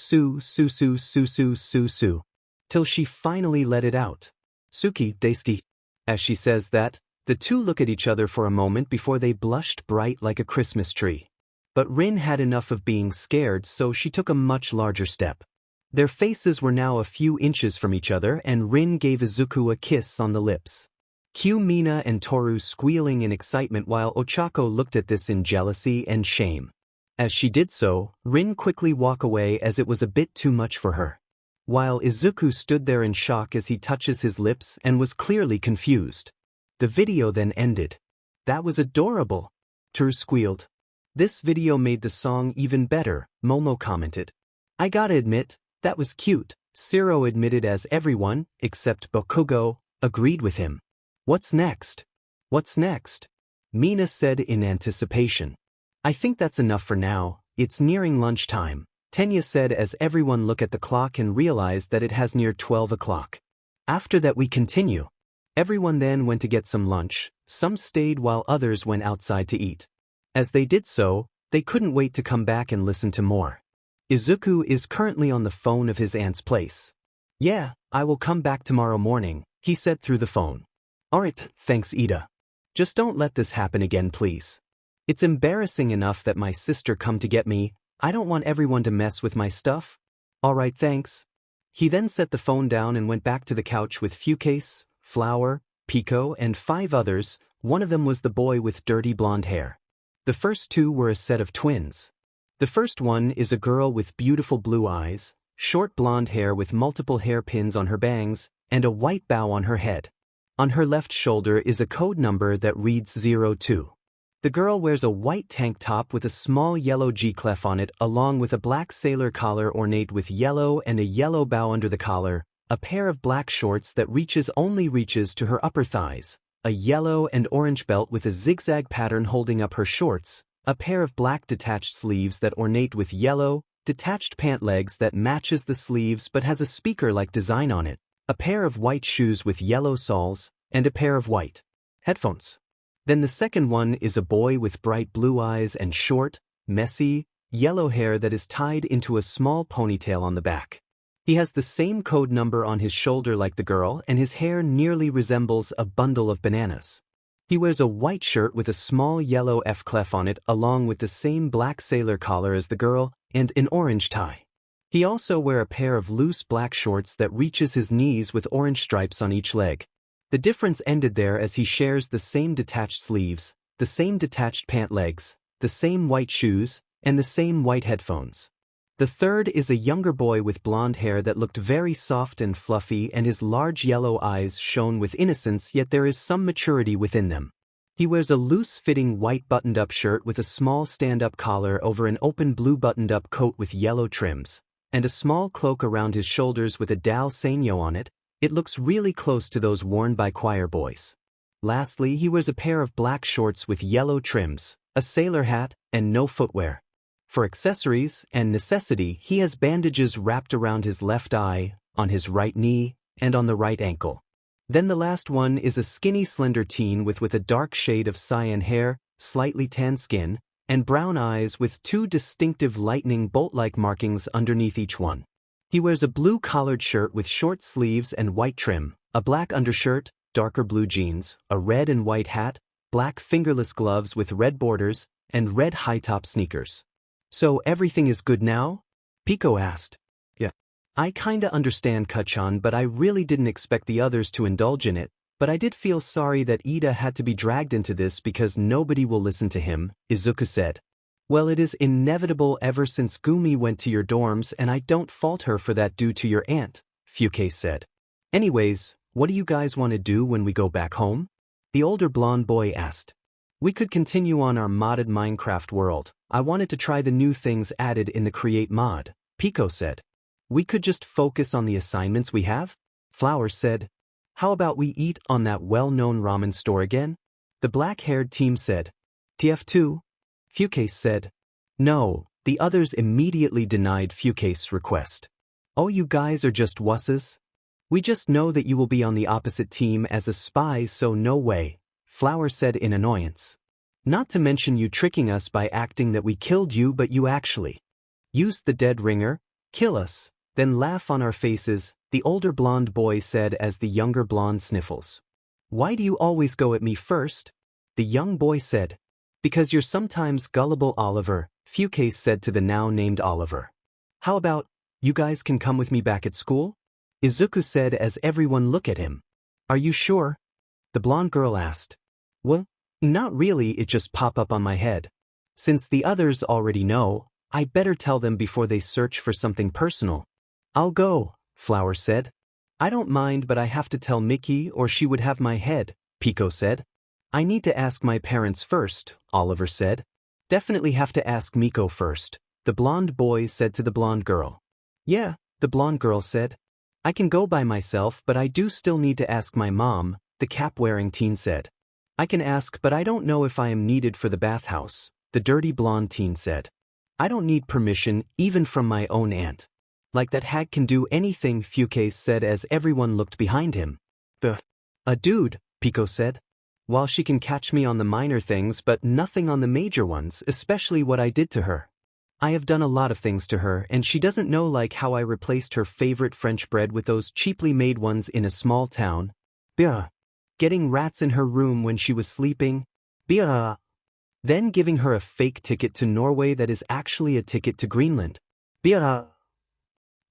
Till she finally let it out. Suki, Daisuke. As she says that, the two look at each other for a moment before they blushed bright like a Christmas tree. But Rin had enough of being scared, so she took a much larger step. Their faces were now a few inches from each other, and Rin gave Izuku a kiss on the lips. Cue Mina and Toru squealing in excitement while Ochako looked at this in jealousy and shame. As she did so, Rin quickly walked away as it was a bit too much for her. While Izuku stood there in shock as he touches his lips and was clearly confused. The video then ended. That was adorable, Toru squealed. This video made the song even better, Momo commented. I gotta admit, that was cute, Shiro admitted as everyone, except Bakugo, agreed with him. What's next? What's next? Mina said in anticipation. I think that's enough for now, it's nearing lunchtime, Tenya said as everyone looked at the clock and realized that it has near 12 o'clock. After that we continue. Everyone then went to get some lunch, some stayed while others went outside to eat. As they did so, they couldn't wait to come back and listen to more. Izuku is currently on the phone of his aunt's place. Yeah, I will come back tomorrow morning, he said through the phone. Alright, thanks Ida. Just don't let this happen again please. It's embarrassing enough that my sister come to get me, I don't want everyone to mess with my stuff. Alright thanks. He then set the phone down and went back to the couch with Fukase, Flower, Pico and 5 others, one of them was the boy with dirty blonde hair. The first two were a set of twins. The first one is a girl with beautiful blue eyes, short blonde hair with multiple hairpins on her bangs, and a white bow on her head. On her left shoulder is a code number that reads 02. The girl wears a white tank top with a small yellow G-clef on it along with a black sailor collar ornate with yellow and a yellow bow under the collar, a pair of black shorts that only reaches to her upper thighs, a yellow and orange belt with a zigzag pattern holding up her shorts, a pair of black detached sleeves that ornate with yellow, detached pant legs that matches the sleeves but has a speaker-like design on it, a pair of white shoes with yellow soles, and a pair of white headphones. Then the second one is a boy with bright blue eyes and short, messy, yellow hair that is tied into a small ponytail on the back. He has the same code number on his shoulder like the girl and his hair nearly resembles a bundle of bananas. He wears a white shirt with a small yellow F-clef on it along with the same black sailor collar as the girl and an orange tie. He also wears a pair of loose black shorts that reaches his knees with orange stripes on each leg. The difference ended there as he shares the same detached sleeves, the same detached pant legs, the same white shoes, and the same white headphones. The third is a younger boy with blonde hair that looked very soft and fluffy and his large yellow eyes shone with innocence yet there is some maturity within them. He wears a loose-fitting white buttoned-up shirt with a small stand-up collar over an open blue buttoned-up coat with yellow trims, and a small cloak around his shoulders with a Dal Sanyo on it. It looks really close to those worn by choir boys. Lastly, he wears a pair of black shorts with yellow trims, a sailor hat, and no footwear. For accessories and necessity, he has bandages wrapped around his left eye, on his right knee, and on the right ankle. Then the last one is a skinny slender teen with a dark shade of cyan hair, slightly tan skin, and brown eyes with 2 distinctive lightning bolt-like markings underneath each one. He wears a blue collared shirt with short sleeves and white trim, a black undershirt, darker blue jeans, a red and white hat, black fingerless gloves with red borders, and red high-top sneakers. So everything is good now? Pico asked. Yeah. I kinda understand Kachan but I really didn't expect the others to indulge in it, but I did feel sorry that Ida had to be dragged into this because nobody will listen to him, Izuku said. Well it is inevitable ever since Gumi went to your dorms and I don't fault her for that due to your aunt, Fukase said. Anyways, what do you guys want to do when we go back home? The older blonde boy asked. We could continue on our modded Minecraft world. I wanted to try the new things added in the Create mod, Pico said. We could just focus on the assignments we have? Flower said. How about we eat on that well-known ramen store again? The black-haired team said. TF2? Fukase said. No, the others immediately denied Fukase's request. Oh, you guys are just wusses? We just know that you will be on the opposite team as a spy, so no way, Flower said in annoyance. Not to mention you tricking us by acting that we killed you, but you actually used the dead ringer, kill us, then laugh on our faces, the older blonde boy said as the younger blonde sniffles. Why do you always go at me first? The young boy said. Because you're sometimes gullible, Oliver, Fukase said to the now named Oliver. How about, you guys can come with me back at school? Izuku said as everyone looked at him. Are you sure? The blonde girl asked. Well, not really, it just popped up on my head. Since the others already know, I better tell them before they search for something personal. I'll go, Flower said. I don't mind, but I have to tell Mickey or she would have my head, Pico said. I need to ask my parents first, Oliver said. Definitely have to ask Miko first, the blonde boy said to the blonde girl. Yeah, the blonde girl said. I can go by myself, but I do still need to ask my mom, the cap-wearing teen said. I can ask, but I don't know if I am needed for the bathhouse, the dirty blonde teen said. I don't need permission, even from my own aunt. Like that hag can do anything, Fukase said as everyone looked behind him. A dude, Pico said. While she can catch me on the minor things but nothing on the major ones, especially what I did to her. I have done a lot of things to her and she doesn't know, like how I replaced her favorite French bread with those cheaply made ones in a small town. Getting rats in her room when she was sleeping. Then giving her a fake ticket to Norway that is actually a ticket to Greenland.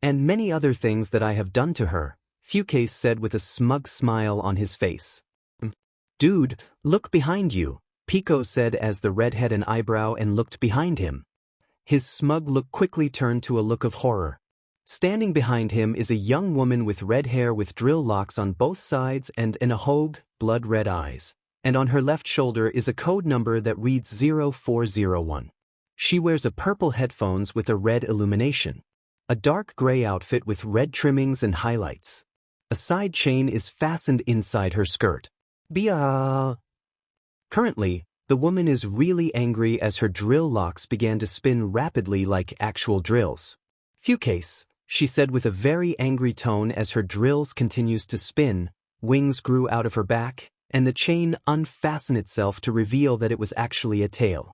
And many other things that I have done to her, Fukase said with a smug smile on his face. Dude, look behind you, Pico said as the redhead an eyebrow and looked behind him. His smug look quickly turned to a look of horror. Standing behind him is a young woman with red hair with drill locks on both sides and in a hogue, blood-red eyes. And on her left shoulder is a code number that reads 0401. She wears a purple headphones with a red illumination. A dark gray outfit with red trimmings and highlights. A side chain is fastened inside her skirt. Currently, the woman is really angry as her drill locks began to spin rapidly like actual drills. Fukase, she said with a very angry tone as her drills continues to spin, wings grew out of her back, and the chain unfastened itself to reveal that it was actually a tail.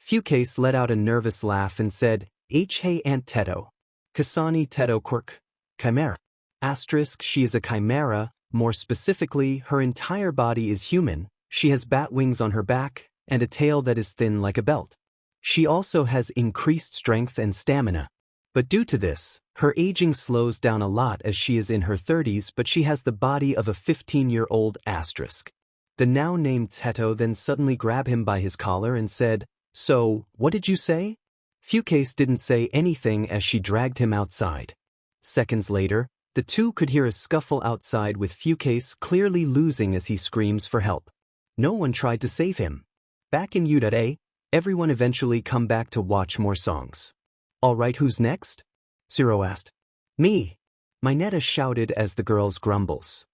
Fukase let out a nervous laugh and said, Hey Aunt Teto. Kasani Teto Quirk. Chimera. Asterisk, she is a chimera, more specifically, her entire body is human, she has bat wings on her back, and a tail that is thin like a belt. She also has increased strength and stamina. But due to this, her aging slows down a lot as she is in her 30s, but she has the body of a 15-year-old asterisk. The now named Teto then suddenly grabbed him by his collar and said, So, what did you say? Fukase didn't say anything as she dragged him outside. Seconds later, the two could hear a scuffle outside with Fukase clearly losing as he screams for help. No one tried to save him. Back in U.A., everyone eventually come back to watch more songs. Alright, who's next? Zero asked. Me. Mineta shouted as the girls grumbles.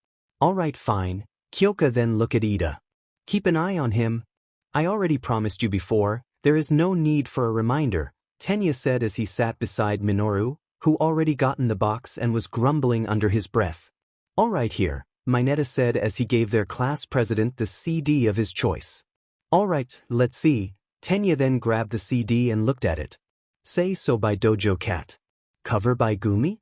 Alright, fine. Kyoka then look at Ida. Keep an eye on him. I already promised you before, there is no need for a reminder, Tenya said as he sat beside Minoru, who already gotten the box and was grumbling under his breath. All right here, Mineta said as he gave their class president the CD of his choice. All right, let's see. Tenya then grabbed the CD and looked at it. Say So by Dojo Cat. Cover by Gumi?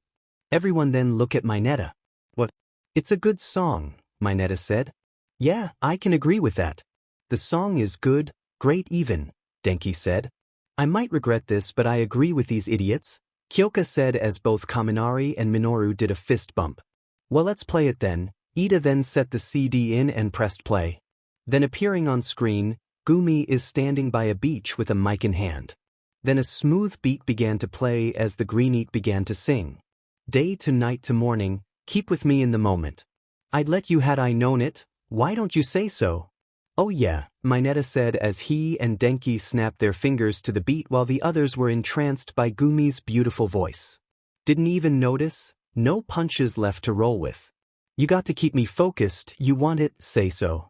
Everyone then look at Mineta. What? It's a good song, Mineta said. Yeah, I can agree with that. The song is good, great even, Denki said. I might regret this, but I agree with these idiots, Kyoka said as both Kaminari and Minoru did a fist bump. Well, let's play it then. Ida then set the CD in and pressed play. Then appearing on screen, Gumi is standing by a beach with a mic in hand. Then a smooth beat began to play as the Greenite began to sing. Day to night to morning, keep with me in the moment. I'd let you had I known it, why don't you say so? Oh yeah, Mineta said as he and Denki snapped their fingers to the beat while the others were entranced by Gumi's beautiful voice. Didn't even notice? No punches left to roll with. You got to keep me focused, you want it, say so.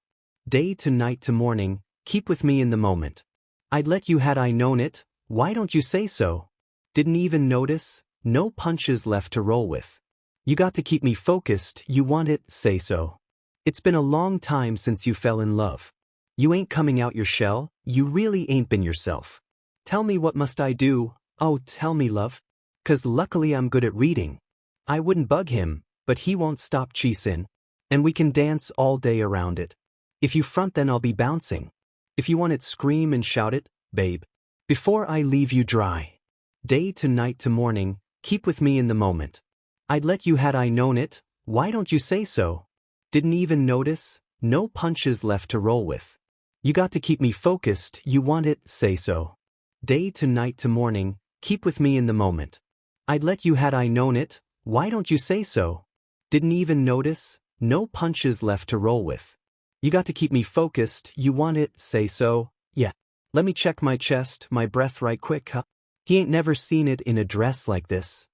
Day to night to morning, keep with me in the moment. I'd let you had I known it, why don't you say so? Didn't even notice, no punches left to roll with. You got to keep me focused, you want it, say so. It's been a long time since you fell in love. You ain't coming out your shell, you really ain't been yourself. Tell me what must I do, oh tell me love. 'Cause luckily I'm good at reading. I wouldn't bug him, but he won't stop cheesin'. And we can dance all day around it. If you front then I'll be bouncing. If you want it scream and shout it, babe. Before I leave you dry. Day to night to morning, keep with me in the moment. I'd let you had I known it, why don't you say so? Didn't even notice, no punches left to roll with. You got to keep me focused, you want it, say so. Day to night to morning, keep with me in the moment. I'd let you had I known it, why don't you say so? Didn't even notice, no punches left to roll with. You got to keep me focused, you want it, say so, yeah. Let me check my chest, my breath right quick, huh? He ain't never seen it in a dress like this.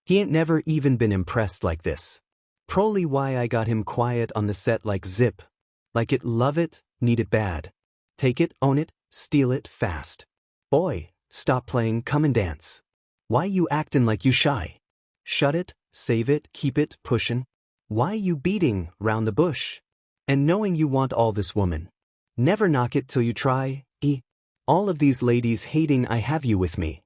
He ain't never even been impressed like this. Probably why I got him quiet on the set like zip. Like it, love it, need it bad. Take it, own it, steal it, fast. Boy, stop playing, come and dance. Why you actin' like you shy? Shut it, save it, keep it, pushin'. Why you beating round the bush? And knowing you want all this woman. Never knock it till you try, All of these ladies hating I have you with me.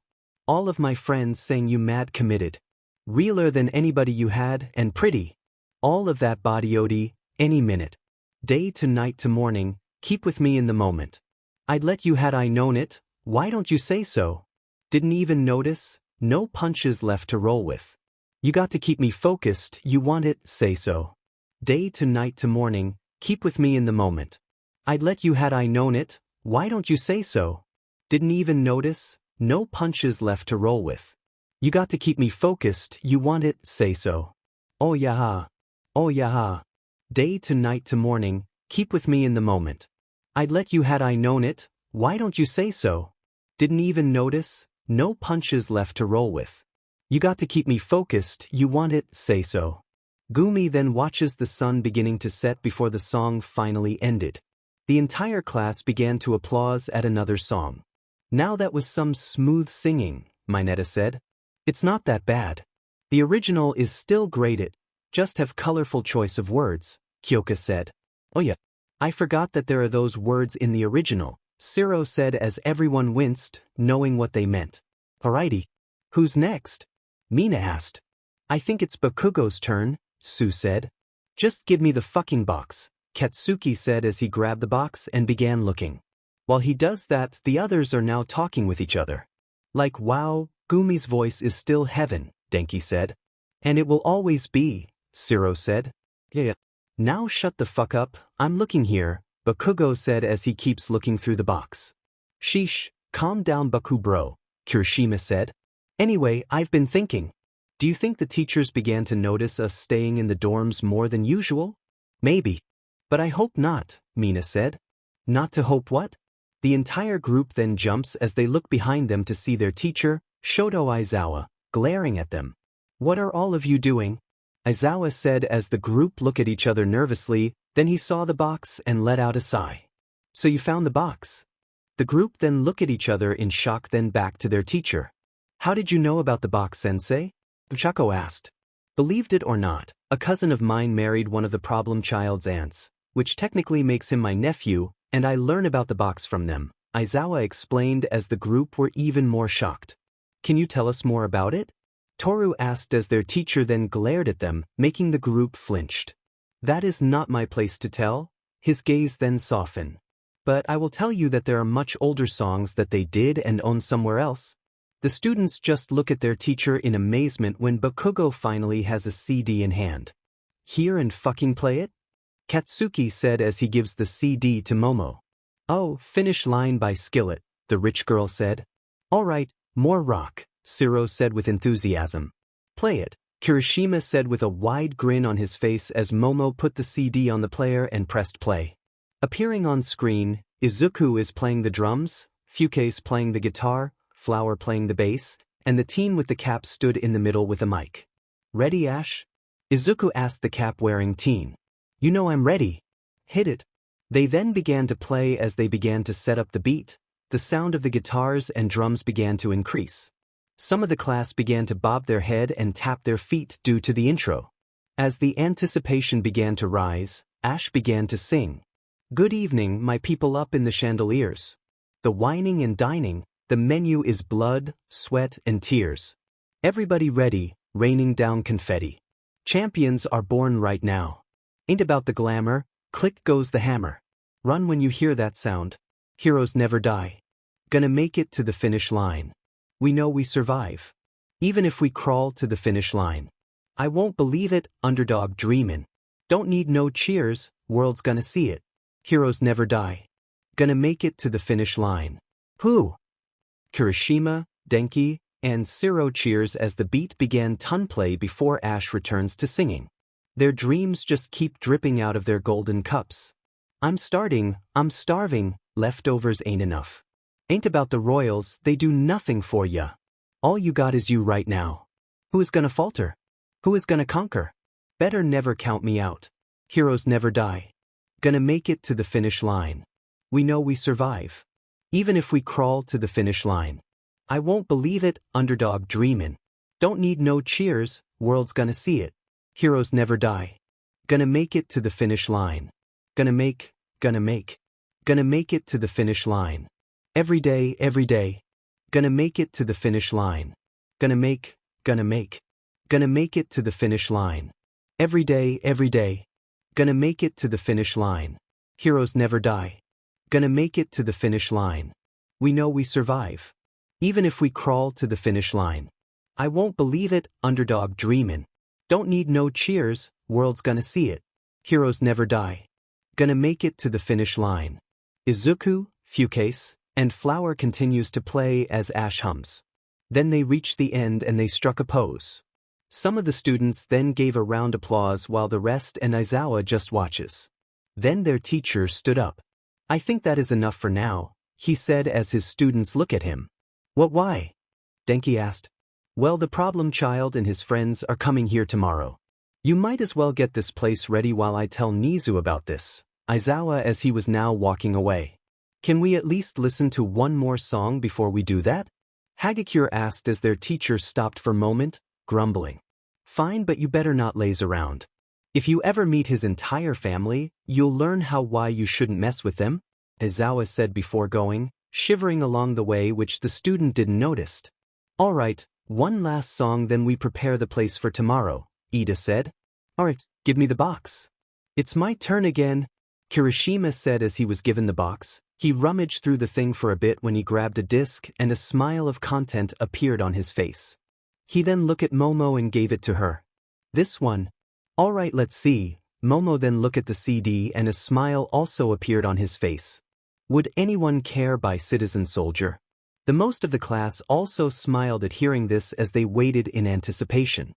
All of my friends saying you mad committed. Realer than anybody you had, and pretty. All of that body ody, any minute. Day to night to morning, keep with me in the moment. I'd let you had I known it, why don't you say so? Didn't even notice, no punches left to roll with. You got to keep me focused, you want it, say so. Day to night to morning, keep with me in the moment. I'd let you had I known it, why don't you say so? Didn't even notice, no punches left to roll with. You got to keep me focused, you want it, say so. Oh yeah. Oh yeah. Day to night to morning, keep with me in the moment. I'd let you had I known it, why don't you say so? Didn't even notice, no punches left to roll with. You got to keep me focused, you want it, say so. Gumi then watches the sun beginning to set before the song finally ended. The entire class began to applause at another song. Now that was some smooth singing, Mineta said. It's not that bad. The original is still great, it just have colorful choice of words, Kyoka said. Oh yeah, I forgot that there are those words in the original, Siro said as everyone winced, knowing what they meant. Alrighty. Who's next? Mina asked. I think it's Bakugo's turn, Sue said. Just give me the fucking box, Katsuki said as he grabbed the box and began looking. While he does that, the others are now talking with each other. Like wow, Gumi's voice is still heaven, Denki said. And it will always be, Siro said. Yeah. Now shut the fuck up, I'm looking here, Bakugo said as he keeps looking through the box. Sheesh, calm down Baku bro, Kirishima said. Anyway, I've been thinking. Do you think the teachers began to notice us staying in the dorms more than usual? Maybe. But I hope not, Mina said. Not to hope what? The entire group then jumps as they look behind them to see their teacher, Shoto Aizawa, glaring at them. What are all of you doing? Aizawa said as the group looked at each other nervously, then he saw the box and let out a sigh. So you found the box? The group then looked at each other in shock then back to their teacher. How did you know about the box, sensei? Chako asked. Believed it or not, a cousin of mine married one of the problem child's aunts, which technically makes him my nephew, and I learn about the box from them, Aizawa explained as the group were even more shocked. Can you tell us more about it? Toru asked as their teacher then glared at them, making the group flinched. That is not my place to tell, his gaze then softened. But I will tell you that there are much older songs that they did and own somewhere else. The students just look at their teacher in amazement when Bakugo finally has a CD in hand. Hear and fucking play it? Katsuki said as he gives the CD to Momo. Oh, finish line by Skillet, the rich girl said. Alright, more rock, Siro said with enthusiasm. Play it, Kirishima said with a wide grin on his face as Momo put the CD on the player and pressed play. Appearing on screen, Izuku is playing the drums, Fuke's playing the guitar, Flower playing the bass, and the teen with the cap stood in the middle with a mic. Ready, Ash? Izuku asked the cap-wearing teen. You know I'm ready. Hit it. They then began to play as they began to set up the beat. The the sound of the guitars and drums began to increase. Some of the class began to bob their head and tap their feet due to the intro. As the anticipation began to rise, Ash began to sing. Good evening, my people up in the chandeliers. The whining and dining, the menu is blood, sweat, and tears. Everybody ready, raining down confetti. Champions are born right now. Ain't about the glamour, click goes the hammer. Run when you hear that sound. Heroes never die. Gonna make it to the finish line. We know we survive. Even if we crawl to the finish line. I won't believe it, underdog dreamin'. Don't need no cheers, world's gonna see it. Heroes never die. Gonna make it to the finish line. Who? Kirishima, Denki, and Siro cheers as the beat began tonplay before Ash returns to singing. Their dreams just keep dripping out of their golden cups. I'm starving, leftovers ain't enough. Ain't about the royals, they do nothing for ya. All you got is you right now. Who is gonna falter? Who is gonna conquer? Better never count me out. Heroes never die. Gonna make it to the finish line. We know we survive. Even if we crawl to the finish line. I won't believe it, underdog dreamin'. Don't need no cheers, world's gonna see it. Heroes never die. Gonna make it to the finish line. Gonna make it to the finish line. Every day. Gonna make it to the finish line. Gonna make it to the finish line. Every day. Gonna make it to the finish line. Heroes never die. Gonna make it to the finish line. We know we survive. Even if we crawl to the finish line. I won't believe it, underdog dreamin'. Don't need no cheers, world's gonna see it. Heroes never die. Gonna make it to the finish line. Izuku, Fukase, and Flower continues to play as Ash hums. Then they reached the end and they struck a pose. Some of the students then gave a round applause while the rest and Aizawa just watches. Then their teacher stood up. I think that is enough for now, he said as his students look at him. What why? Denki asked. Well, the problem child and his friends are coming here tomorrow. You might as well get this place ready while I tell Nizu about this, Aizawa as he was now walking away. Can we at least listen to one more song before we do that? Hagakure asked as their teacher stopped for a moment, grumbling. Fine, but you better not laze around. If you ever meet his entire family, you'll learn why you shouldn't mess with them, Aizawa said before going, shivering along the way which the student didn't notice. All right, one last song then we prepare the place for tomorrow, Ida said. All right, give me the box. It's my turn again, Kirishima said as he was given the box. He rummaged through the thing for a bit when he grabbed a disc and a smile of content appeared on his face. He then looked at Momo and gave it to her. This one. All right, let's see. Momo then looked at the CD and a smile also appeared on his face. Would Anyone Care by Citizen Soldier? The most of the class also smiled at hearing this as they waited in anticipation.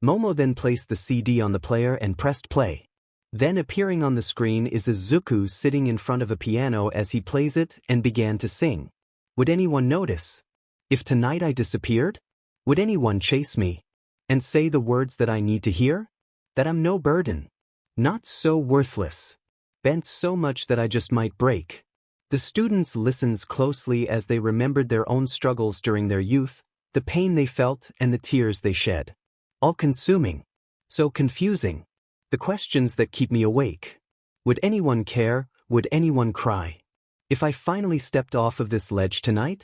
Momo then placed the CD on the player and pressed play. Then appearing on the screen is Izuku sitting in front of a piano as he plays it and began to sing. Would anyone notice? If tonight I disappeared? Would anyone chase me? And say the words that I need to hear? That I'm no burden. Not so worthless. Bent so much that I just might break. The students listened closely as they remembered their own struggles during their youth, the pain they felt and the tears they shed. All-consuming. So confusing. The questions that keep me awake. Would anyone care? Would anyone cry? If I finally stepped off of this ledge tonight?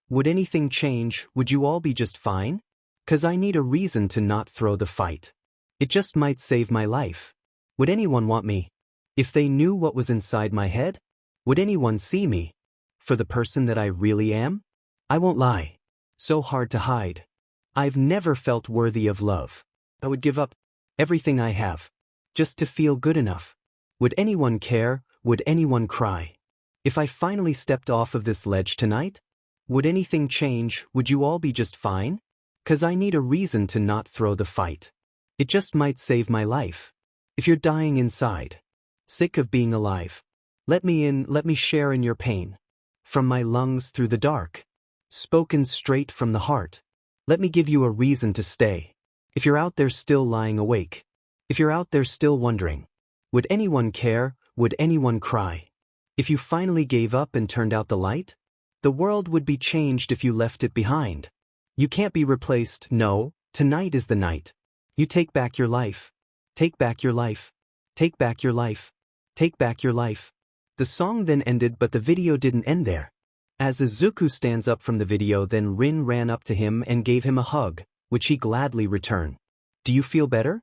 Would anything change? Would you all be just fine? 'Cause I need a reason to not throw the fight. It just might save my life. Would anyone want me? If they knew what was inside my head? Would anyone see me? For the person that I really am? I won't lie. So hard to hide. I've never felt worthy of love. I would give up everything I have. Just to feel good enough. Would anyone care? Would anyone cry? If I finally stepped off of this ledge tonight? Would anything change? Would you all be just fine? 'Cause I need a reason to not throw the fight. It just might save my life. If you're dying inside, sick of being alive, let me in, let me share in your pain. From my lungs through the dark, spoken straight from the heart. Let me give you a reason to stay. If you're out there still lying awake, if you're out there still wondering, would anyone care? Would anyone cry? If you finally gave up and turned out the light? The world would be changed if you left it behind. You can't be replaced, no, tonight is the night. You take back your life. Take back your life. Take back your life. Take back your life. The song then ended, but the video didn't end there. As Izuku stands up from the video, then Rin ran up to him and gave him a hug, which he gladly returned. Do you feel better?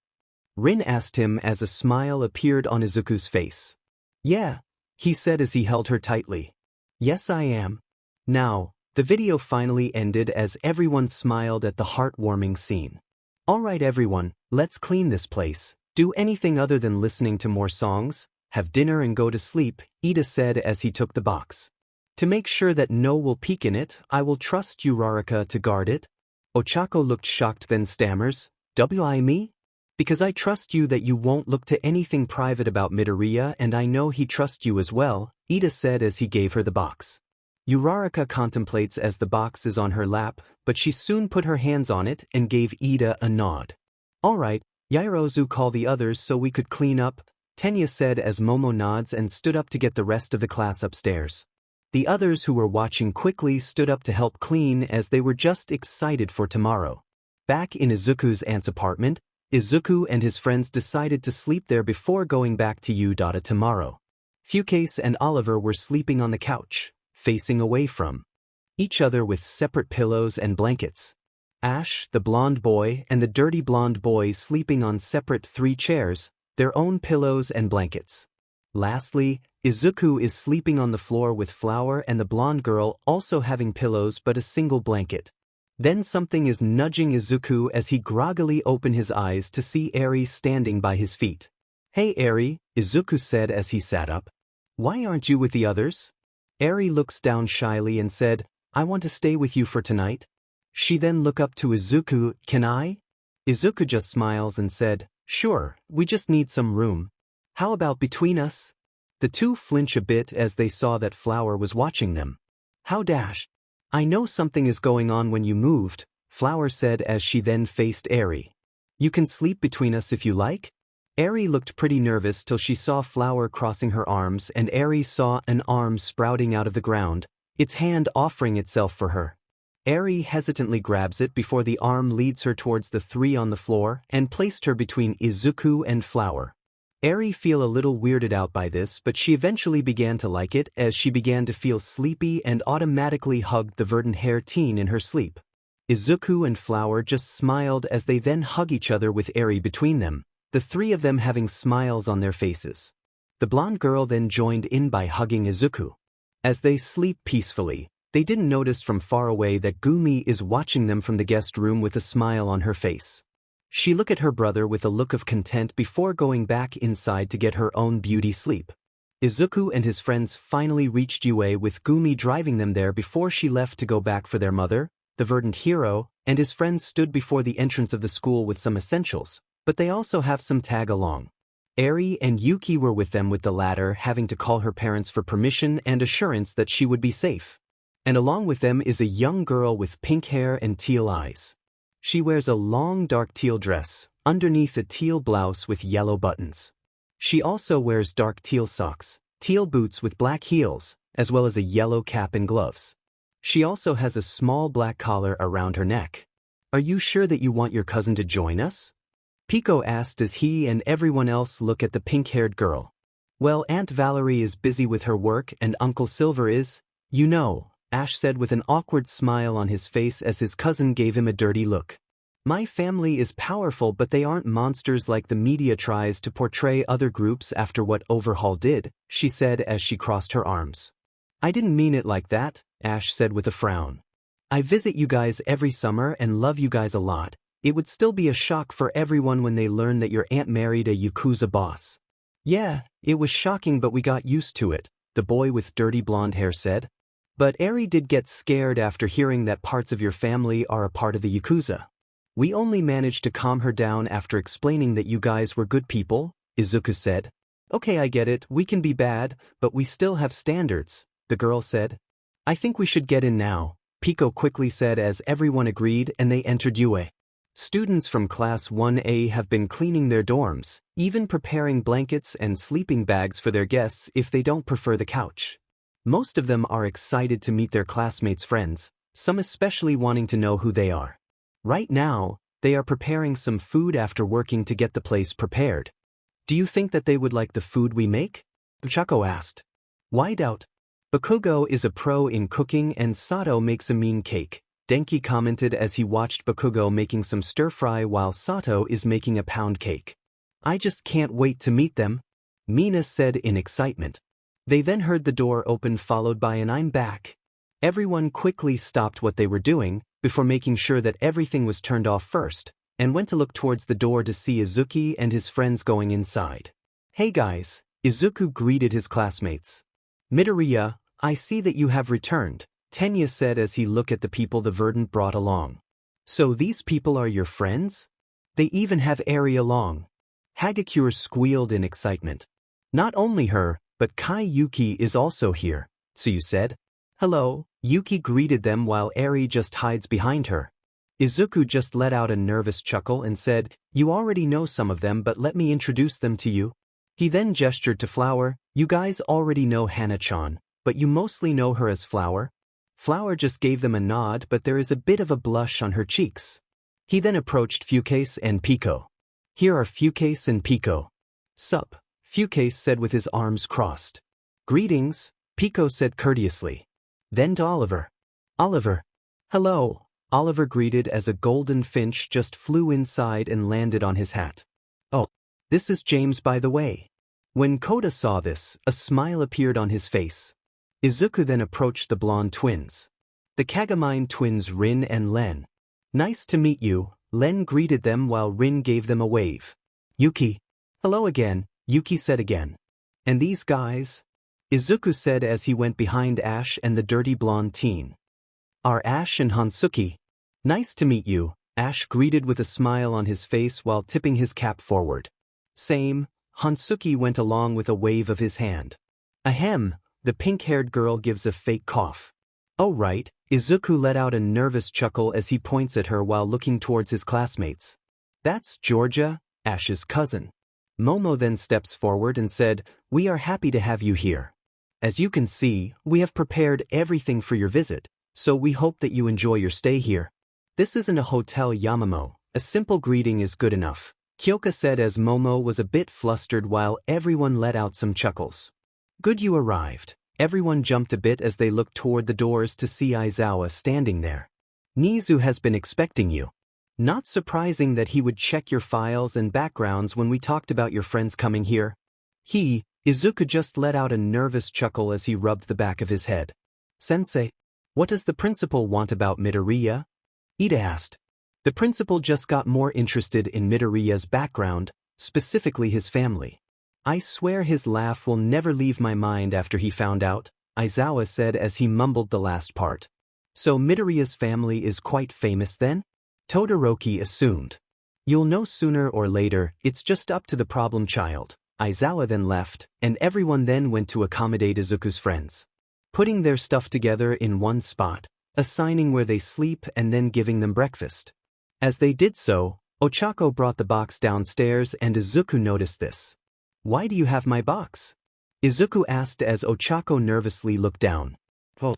Rin asked him as a smile appeared on Izuku's face. Yeah, he said as he held her tightly. Yes, I am. Now, the video finally ended as everyone smiled at the heartwarming scene. Alright everyone, let's clean this place. Do anything other than listening to more songs, have dinner and go to sleep, Ida said as he took the box. To make sure that no one will peek in it, I will trust you Rarika to guard it. Ochako looked shocked then stammers, "Why me? Because I trust you that you won't look to anything private about Midoriya and I know he trusts you as well," Ida said as he gave her the box. Uraraka contemplates as the box is on her lap, but she soon put her hands on it and gave Ida a nod. Alright, Yairozu call the others so we could clean up, Tenya said as Momo nods and stood up to get the rest of the class upstairs. The others who were watching quickly stood up to help clean as they were just excited for tomorrow. Back in Izuku's aunt's apartment, Izuku and his friends decided to sleep there before going back to Udata tomorrow. Fukase and Oliver were sleeping on the couch, facing away from each other with separate pillows and blankets. Ash, the blonde boy, and the dirty blonde boy sleeping on separate 3 chairs, their own pillows and blankets. Lastly, Izuku is sleeping on the floor with Flower and the blonde girl also having pillows but a single blanket. Then something is nudging Izuku as he groggily opens his eyes to see Eri standing by his feet. Hey Eri, Izuku said as he sat up. Why aren't you with the others? Eri looks down shyly and said, I want to stay with you for tonight. She then looked up to Izuku, can I? Izuku just smiles and said, sure, we just need some room. How about between us? The two flinch a bit as they saw that Flower was watching them. How dash? I know something is going on when you moved, Flower said as she then faced Eri. You can sleep between us if you like? Eri looked pretty nervous till she saw Flower crossing her arms and Eri saw an arm sprouting out of the ground, its hand offering itself for her. Eri hesitantly grabs it before the arm leads her towards the 3 on the floor and placed her between Izuku and Flower. Eri feel a little weirded out by this, but she eventually began to like it as she began to feel sleepy and automatically hugged the verdant-haired teen in her sleep. Izuku and Flower just smiled as they then hug each other with Eri between them, the 3 of them having smiles on their faces. The blonde girl then joined in by hugging Izuku. As they sleep peacefully, they didn't notice from far away that Gumi is watching them from the guest room with a smile on her face. She looked at her brother with a look of content before going back inside to get her own beauty sleep. Izuku and his friends finally reached UA with Gumi driving them there before she left to go back for their mother, the verdant hero, and his friends stood before the entrance of the school with some essentials, but they also have some tag along. Eri and Yuki were with them with the latter having to call her parents for permission and assurance that she would be safe. And along with them is a young girl with pink hair and teal eyes. She wears a long dark teal dress, underneath a teal blouse with yellow buttons. She also wears dark teal socks, teal boots with black heels, as well as a yellow cap and gloves. She also has a small black collar around her neck. Are you sure that you want your cousin to join us? Pico asked as he and everyone else look at the pink-haired girl. Well, Aunt Valerie is busy with her work and Uncle Silver is, you know, Ash said with an awkward smile on his face as his cousin gave him a dirty look. My family is powerful, but they aren't monsters like the media tries to portray other groups after what Overhaul did, she said as she crossed her arms. I didn't mean it like that, Ash said with a frown. I visit you guys every summer and love you guys a lot. It would still be a shock for everyone when they learn that your aunt married a Yakuza boss. Yeah, it was shocking, but we got used to it, the boy with dirty blonde hair said. But Eri did get scared after hearing that parts of your family are a part of the Yakuza. We only managed to calm her down after explaining that you guys were good people, Izuku said. Okay, I get it, we can be bad, but we still have standards, the girl said. I think we should get in now, Pico quickly said as everyone agreed and they entered UA. Students from Class 1A have been cleaning their dorms, even preparing blankets and sleeping bags for their guests if they don't prefer the couch. Most of them are excited to meet their classmates' friends, some especially wanting to know who they are. Right now, they are preparing some food after working to get the place prepared. Do you think that they would like the food we make? Ochako asked. Why doubt? Bakugo is a pro in cooking and Sato makes a mean cake, Denki commented as he watched Bakugo making some stir-fry while Sato is making a pound cake. I just can't wait to meet them, Mina said in excitement. They then heard the door open followed by an "I'm back." Everyone quickly stopped what they were doing, before making sure that everything was turned off first, and went to look towards the door to see Izuku and his friends going inside. Hey guys, Izuku greeted his classmates. Midoriya, I see that you have returned, Tenya said as he looked at the people the Verdant brought along. So these people are your friends? They even have Eri along. Hagakure squealed in excitement. Not only her, but Kai Yuki is also here, Tsuyu said. Hello, Yuki greeted them while Eri just hides behind her. Izuku just let out a nervous chuckle and said, You already know some of them but let me introduce them to you. He then gestured to Flower, You guys already know Hana-chan, but you mostly know her as Flower. Flower just gave them a nod but there is a bit of a blush on her cheeks. He then approached Fukase and Pico. Here are Fukase and Pico. Sup, Fukase said with his arms crossed. Greetings, Pico said courteously. Then to Oliver. Oliver. Hello, Oliver greeted as a golden finch just flew inside and landed on his hat. Oh, this is James by the way. When Koda saw this, a smile appeared on his face. Izuku then approached the blonde twins. The Kagomine twins Rin and Len. Nice to meet you, Len greeted them while Rin gave them a wave. Yuki. Hello again, Yuki said again. And these guys? Izuku said as he went behind Ash and the dirty blonde teen. Are Ash and Hansuki. Nice to meet you, Ash greeted with a smile on his face while tipping his cap forward. Same, Hansuki went along with a wave of his hand. Ahem, the pink-haired girl gives a fake cough. Oh right, Izuku let out a nervous chuckle as he points at her while looking towards his classmates. That's Georgia, Ash's cousin. Momo then steps forward and said, We are happy to have you here. As you can see, we have prepared everything for your visit, so we hope that you enjoy your stay here. This isn't a hotel Yamamo, a simple greeting is good enough, Kyoka said as Momo was a bit flustered while everyone let out some chuckles. Good you arrived. Everyone jumped a bit as they looked toward the doors to see Aizawa standing there. Nizu has been expecting you. Not surprising that he would check your files and backgrounds when we talked about your friends coming here. Izuku just let out a nervous chuckle as he rubbed the back of his head. Sensei, what does the principal want about Midoriya? Ida asked. The principal just got more interested in Midoriya's background, specifically his family. I swear his laugh will never leave my mind after he found out, Aizawa said as he mumbled the last part. So Midoriya's family is quite famous then? Todoroki assumed. You'll know sooner or later, it's just up to the problem child. Aizawa then left, and everyone then went to accommodate Izuku's friends. Putting their stuff together in one spot, assigning where they sleep and then giving them breakfast. As they did so, Ochako brought the box downstairs and Izuku noticed this. Why do you have my box? Izuku asked as Ochako nervously looked down. Well,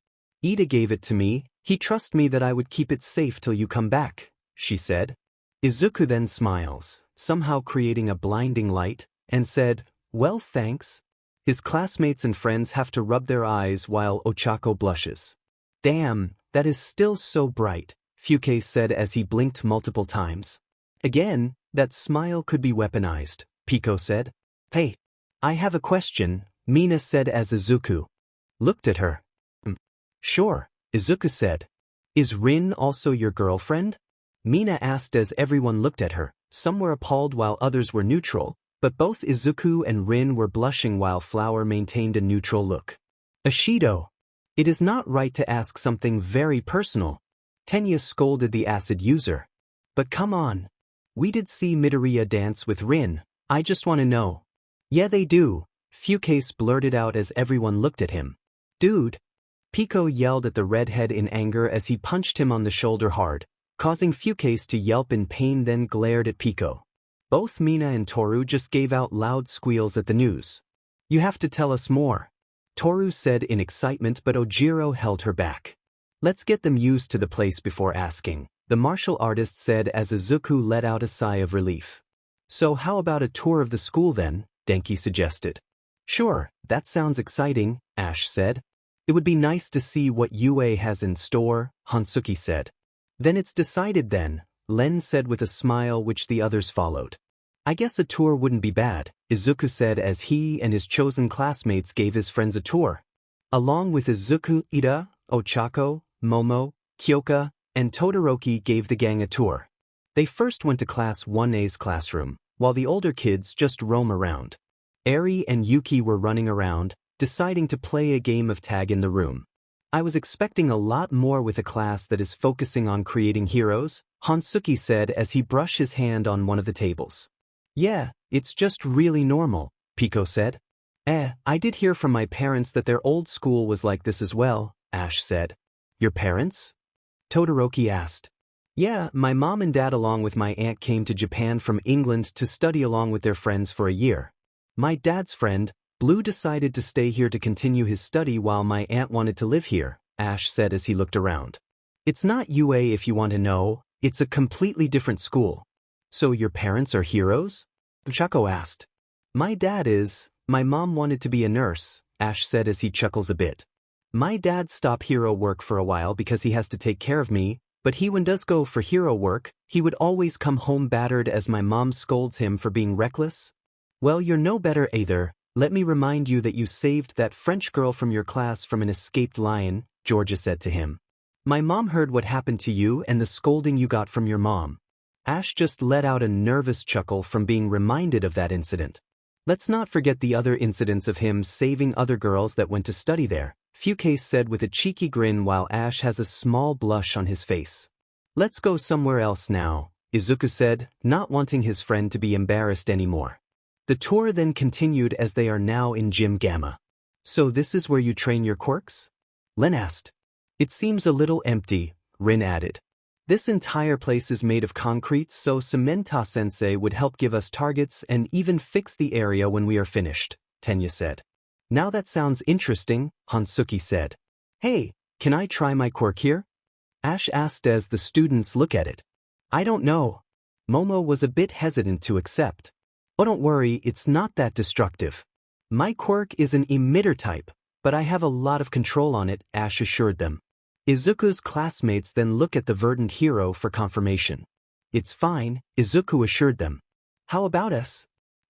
Ida gave it to me, he trusts me that I would keep it safe till you come back, she said. Izuku then smiles, somehow creating a blinding light, and said, Well thanks. His classmates and friends have to rub their eyes while Ochako blushes. Damn, that is still so bright, Fukase said as he blinked multiple times. Again, that smile could be weaponized, Pico said. Hey, I have a question, Mina said as Izuku looked at her. Sure, Izuku said. Is Rin also your girlfriend? Mina asked as everyone looked at her, some were appalled while others were neutral, but both Izuku and Rin were blushing while Flower maintained a neutral look. Ashido. It is not right to ask something very personal. Tenya scolded the acid user. But come on. We did see Midoriya dance with Rin, I just want to know. Yeah they do, Fukase blurted out as everyone looked at him. Dude. Pico yelled at the redhead in anger as he punched him on the shoulder hard, causing Fukase to yelp in pain then glared at Pico. Both Mina and Toru just gave out loud squeals at the news. You have to tell us more. Toru said in excitement, but Ojiro held her back. Let's get them used to the place before asking, the martial artist said as Izuku let out a sigh of relief. So how about a tour of the school then? Denki suggested. Sure, that sounds exciting, Ash said. It would be nice to see what UA has in store, Hansuki said. Then it's decided then, Len said with a smile which the others followed. I guess a tour wouldn't be bad, Izuku said as he and his chosen classmates gave his friends a tour. Along with Izuku, Ida, Ochako, Momo, Kyoka, and Todoroki gave the gang a tour. They first went to Class 1A's classroom, while the older kids just roam around. Eri and Yuki were running around, deciding to play a game of tag in the room. I was expecting a lot more with a class that is focusing on creating heroes, Hansuki said as he brushed his hand on one of the tables. Yeah, it's just really normal, Pico said. I did hear from my parents that their old school was like this as well, Ash said. Your parents? Todoroki asked. Yeah, my mom and dad along with my aunt came to Japan from England to study along with their friends for a year. My dad's friend, Blue, decided to stay here to continue his study while my aunt wanted to live here, Ash said as he looked around. It's not UA if you want to know, it's a completely different school. So your parents are heroes? Chaco asked. My dad is. My mom wanted to be a nurse, Ash said as he chuckles a bit. My dad stopped hero work for a while because he has to take care of me, but when does go for hero work, he would always come home battered as my mom scolds him for being reckless. Well, you're no better either. Let me remind you that you saved that French girl from your class from an escaped lion, Georgia said to him. My mom heard what happened to you and the scolding you got from your mom. Ash just let out a nervous chuckle from being reminded of that incident. Let's not forget the other incidents of him saving other girls that went to study there, Fukase said with a cheeky grin while Ash has a small blush on his face. Let's go somewhere else now, Izuku said, not wanting his friend to be embarrassed anymore. The tour then continued as they are now in Gym Gamma. So this is where you train your quirks? Len asked. It seems a little empty, Rin added. This entire place is made of concrete, so Samenta-sensei would help give us targets and even fix the area when we are finished, Tenya said. Now that sounds interesting, Hansuki said. Hey, can I try my quirk here? Ash asked as the students look at it. I don't know. Momo was a bit hesitant to accept. Oh, don't worry, it's not that destructive. My quirk is an emitter type, but I have a lot of control on it, Ash assured them. Izuku's classmates then look at the Verdant hero for confirmation. It's fine, Izuku assured them. How about us?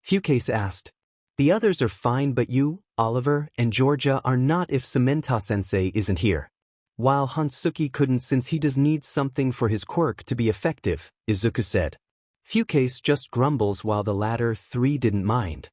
Fukase asked. The others are fine, but you, Oliver, and Georgia are not if Samenta-sensei isn't here. While Hansuki couldn't since he does need something for his quirk to be effective, Izuku said. Fukase just grumbles while the latter three didn't mind.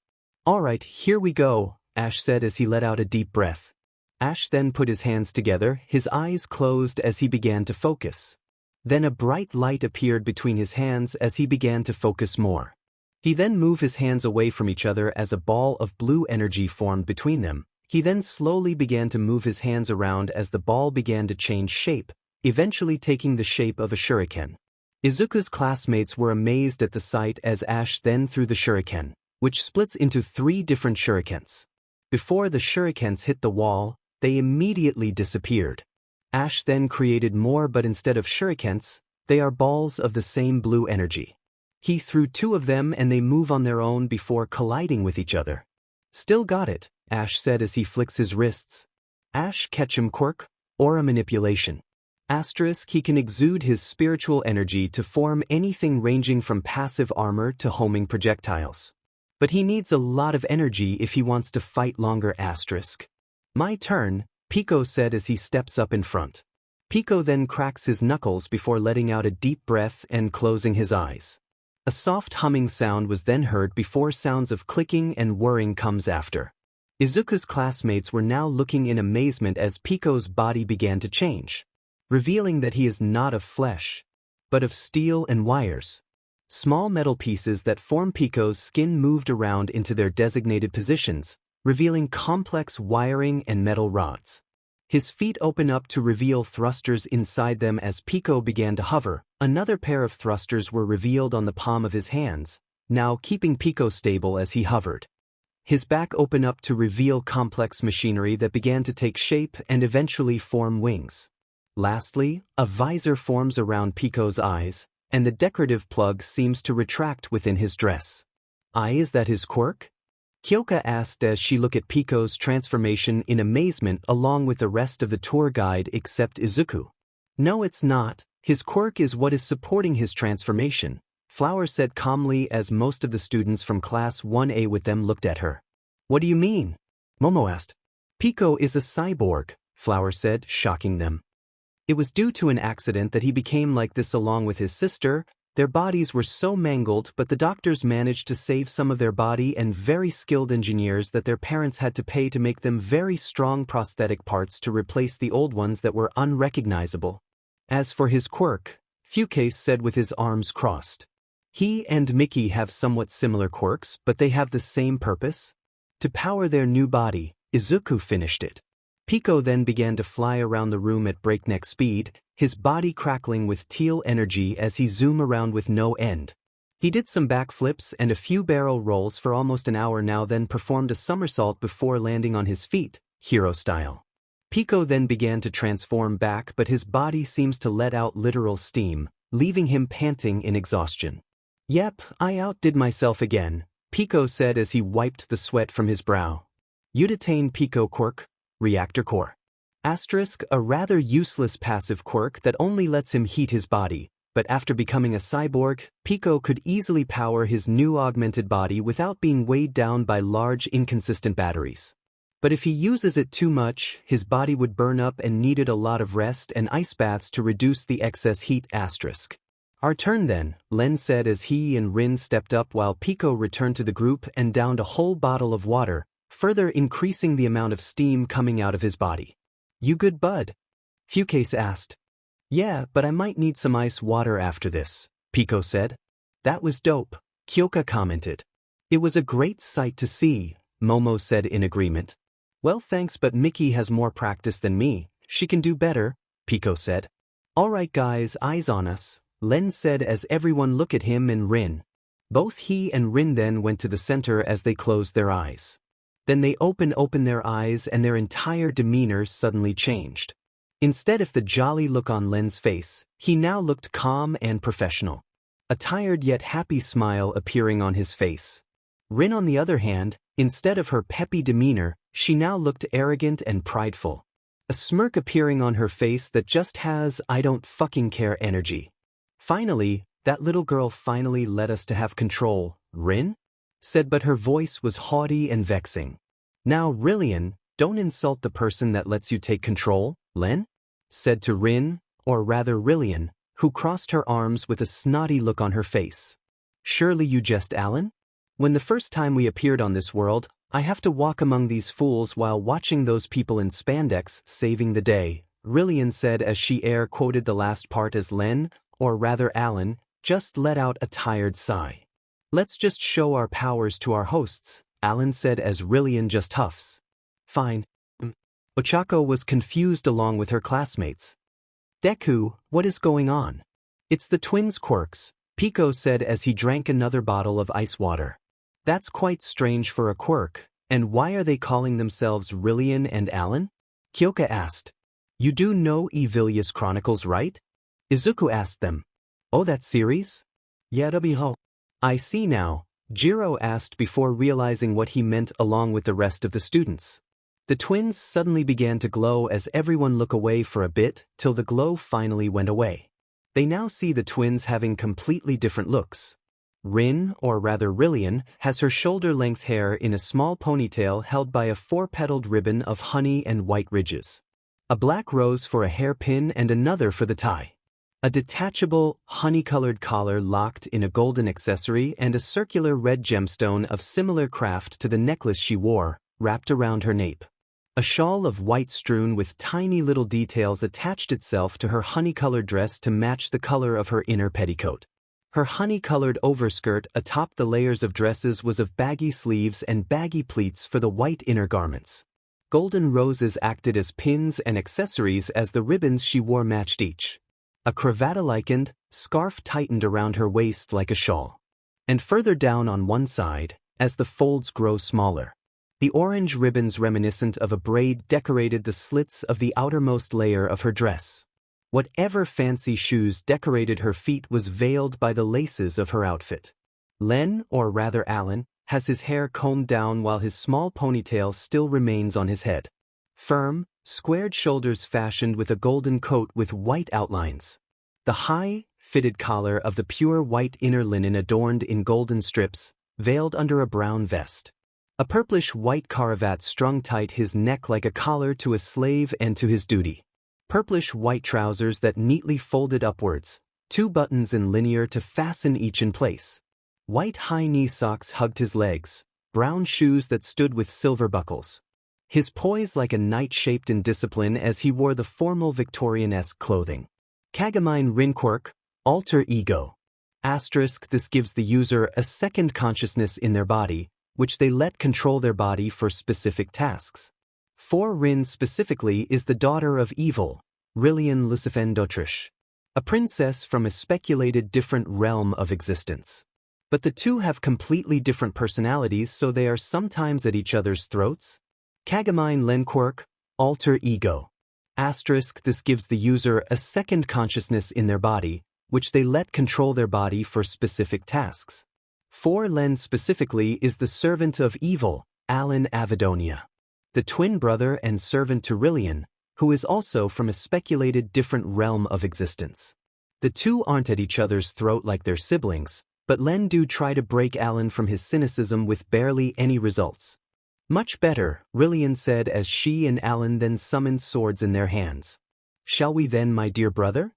Alright, here we go, Ash said as he let out a deep breath. Ash then put his hands together, his eyes closed as he began to focus. Then a bright light appeared between his hands as he began to focus more. He then moved his hands away from each other as a ball of blue energy formed between them. He then slowly began to move his hands around as the ball began to change shape, eventually taking the shape of a shuriken. Izuku's classmates were amazed at the sight as Ash then threw the shuriken, which splits into 3 different shurikens. Before the shurikens hit the wall, they immediately disappeared. Ash then created more, but instead of shurikens, they are balls of the same blue energy. He threw 2 of them and they move on their own before colliding with each other. Still got it, Ash said as he flicks his wrists. Ash Ketchum quirk, aura manipulation. Asterisk, he can exude his spiritual energy to form anything ranging from passive armor to homing projectiles. But he needs a lot of energy if he wants to fight longer asterisk. My turn, Pico said as he steps up in front. Pico then cracks his knuckles before letting out a deep breath and closing his eyes. A soft humming sound was then heard before sounds of clicking and whirring comes after. Izuku's classmates were now looking in amazement as Pico's body began to change, revealing that he is not of flesh, but of steel and wires. Small metal pieces that form Pico's skin moved around into their designated positions, revealing complex wiring and metal rods. His feet open up to reveal thrusters inside them as Pico began to hover. Another pair of thrusters were revealed on the palm of his hands, now keeping Pico stable as he hovered. His back opened up to reveal complex machinery that began to take shape and eventually form wings. Lastly, a visor forms around Pico's eyes, and the decorative plug seems to retract within his dress. Is that his quirk? Kyoka asked as she looked at Pico's transformation in amazement along with the rest of the tour guide except Izuku. No, it's not. His quirk is what is supporting his transformation, Flower said calmly as most of the students from Class 1A with them looked at her. What do you mean? Momo asked. Pico is a cyborg, Flower said, shocking them. It was due to an accident that he became like this along with his sister. Their bodies were so mangled, but the doctors managed to save some of their body and very skilled engineers that their parents had to pay to make them very strong prosthetic parts to replace the old ones that were unrecognizable. As for his quirk, Fukase said with his arms crossed. He and Mickey have somewhat similar quirks, but they have the same purpose. To power their new body, Izuku finished it. Pico then began to fly around the room at breakneck speed, his body crackling with teal energy as he zoomed around with no end. He did some backflips and a few barrel rolls for almost an hour now, then performed a somersault before landing on his feet, hero style. Pico then began to transform back, but his body seems to let out literal steam, leaving him panting in exhaustion. Yep, I outdid myself again, Pico said as he wiped the sweat from his brow. You'd attain Pico quirk, Reactor Core. Asterisk, a rather useless passive quirk that only lets him heat his body, but after becoming a cyborg, Pico could easily power his new augmented body without being weighed down by large inconsistent batteries. But if he uses it too much, his body would burn up and needed a lot of rest and ice baths to reduce the excess heat. Asterisk. Our turn then, Len said as he and Rin stepped up while Pico returned to the group and downed a whole bottle of water, further increasing the amount of steam coming out of his body. You good, bud? Fukase asked. Yeah, but I might need some ice water after this, Pico said. That was dope, Kyoka commented. It was a great sight to see, Momo said in agreement. Well, thanks, but Mickey has more practice than me. She can do better, Pico said. All right guys, eyes on us, Len said as everyone looked at him and Rin. Both he and Rin then went to the center as they closed their eyes. Then they opened their eyes and their entire demeanor suddenly changed. Instead of the jolly look on Len's face, he now looked calm and professional. A tired yet happy smile appearing on his face. Rin on the other hand, instead of her peppy demeanor, she now looked arrogant and prideful. A smirk appearing on her face that just has I don't fucking care energy. Finally, that little girl finally let us to have control, Rin? Said, but her voice was haughty and vexing. Now Rillian, don't insult the person that lets you take control, Len? Said to Rin, or rather Rillian, who crossed her arms with a snotty look on her face. Surely you jest Alan? When the first time we appeared on this world, I have to walk among these fools while watching those people in spandex saving the day, Rillian said as she air quoted the last part as Len, or rather Alan, just let out a tired sigh. Let's just show our powers to our hosts, Alan said as Rillian just huffs. Fine. Ochako was confused along with her classmates. Deku, what is going on? It's the twins' quirks, Pico said as he drank another bottle of ice water. That's quite strange for a quirk, and why are they calling themselves Rillian and Alan? Kyoka asked. You do know Evilius Chronicles, right? Izuku asked them. Oh, that series? Yeah, I see now, Jiro asked before realizing what he meant along with the rest of the students. The twins suddenly began to glow as everyone looked away for a bit till the glow finally went away. They now see the twins having completely different looks. Rin, or rather Rillian, has her shoulder-length hair in a small ponytail held by a four-petaled ribbon of honey and white ridges. A black rose for a hairpin and another for the tie. A detachable, honey-colored collar locked in a golden accessory and a circular red gemstone of similar craft to the necklace she wore, wrapped around her nape. A shawl of white strewn with tiny little details attached itself to her honey-colored dress to match the color of her inner petticoat. Her honey-colored overskirt atop the layers of dresses was of baggy sleeves and baggy pleats for the white inner garments. Golden roses acted as pins and accessories as the ribbons she wore matched each. A cravat-likened scarf tightened around her waist like a shawl. And further down on one side, as the folds grow smaller, The orange ribbons reminiscent of a braid decorated the slits of the outermost layer of her dress. Whatever fancy shoes decorated her feet was veiled by the laces of her outfit. Len, or rather Alan, has his hair combed down while his small ponytail still remains on his head. Firm, squared shoulders fashioned with a golden coat with white outlines. The high, fitted collar of the pure white inner linen adorned in golden strips, veiled under a brown vest. A purplish-white cravat strung tight his neck like a collar to a slave and to his duty. Purplish-white trousers that neatly folded upwards, 2 buttons in linear to fasten each in place. White high-knee socks hugged his legs, brown shoes that stood with silver buckles. His poise like a knight shaped in discipline as he wore the formal Victorian-esque clothing. Kagomine Rinquirk, alter ego. This gives the user a second consciousness in their body, which they let control their body for specific tasks. 4 Rin specifically is the daughter of evil, Rillian Lucifen d'Autriche, a princess from a speculated different realm of existence. But the two have completely different personalities, so they are sometimes at each other's throats. Kagomine Lenquirk, alter ego. This gives the user a second consciousness in their body, which they let control their body for specific tasks. 4 Len specifically is the servant of evil, Alan Avidonia, the twin brother and servant to Rillian, who is also from a speculated different realm of existence. The two aren't at each other's throat like their siblings, but Len do try to break Alan from his cynicism with barely any results. Much better, Rillian said as she and Alan then summoned swords in their hands. Shall we then, my dear brother?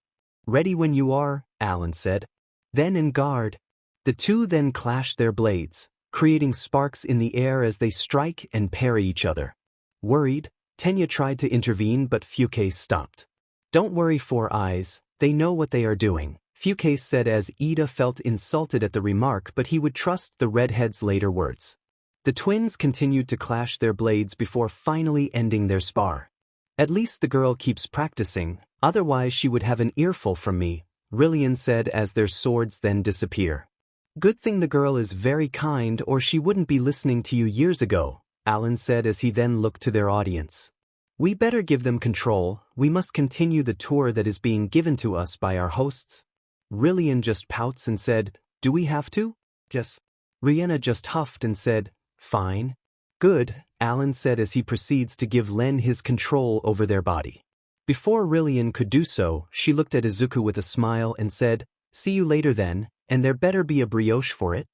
Ready when you are, Alan said. Then in guard. The two then clashed their blades, creating sparks in the air as they strike and parry each other. Worried, Tenya tried to intervene but Fucase stopped. Don't worry, Four Eyes, they know what they are doing, Fucase said as Ida felt insulted at the remark, but he would trust the redhead's later words. The twins continued to clash their blades before finally ending their spar. At least the girl keeps practicing, otherwise she would have an earful from me, Rillian said as their swords then disappear. Good thing the girl is very kind or she wouldn't be listening to you years ago, Alan said as he then looked to their audience. We better give them control, we must continue the tour that is being given to us by our hosts. Rillian just pouts and said, do we have to? Yes. Rihanna just huffed and said, fine. Good, Alan said as he proceeds to give Len his control over their body. Before Rillian could do so, she looked at Izuku with a smile and said, see you later then, and there better be a brioche for it.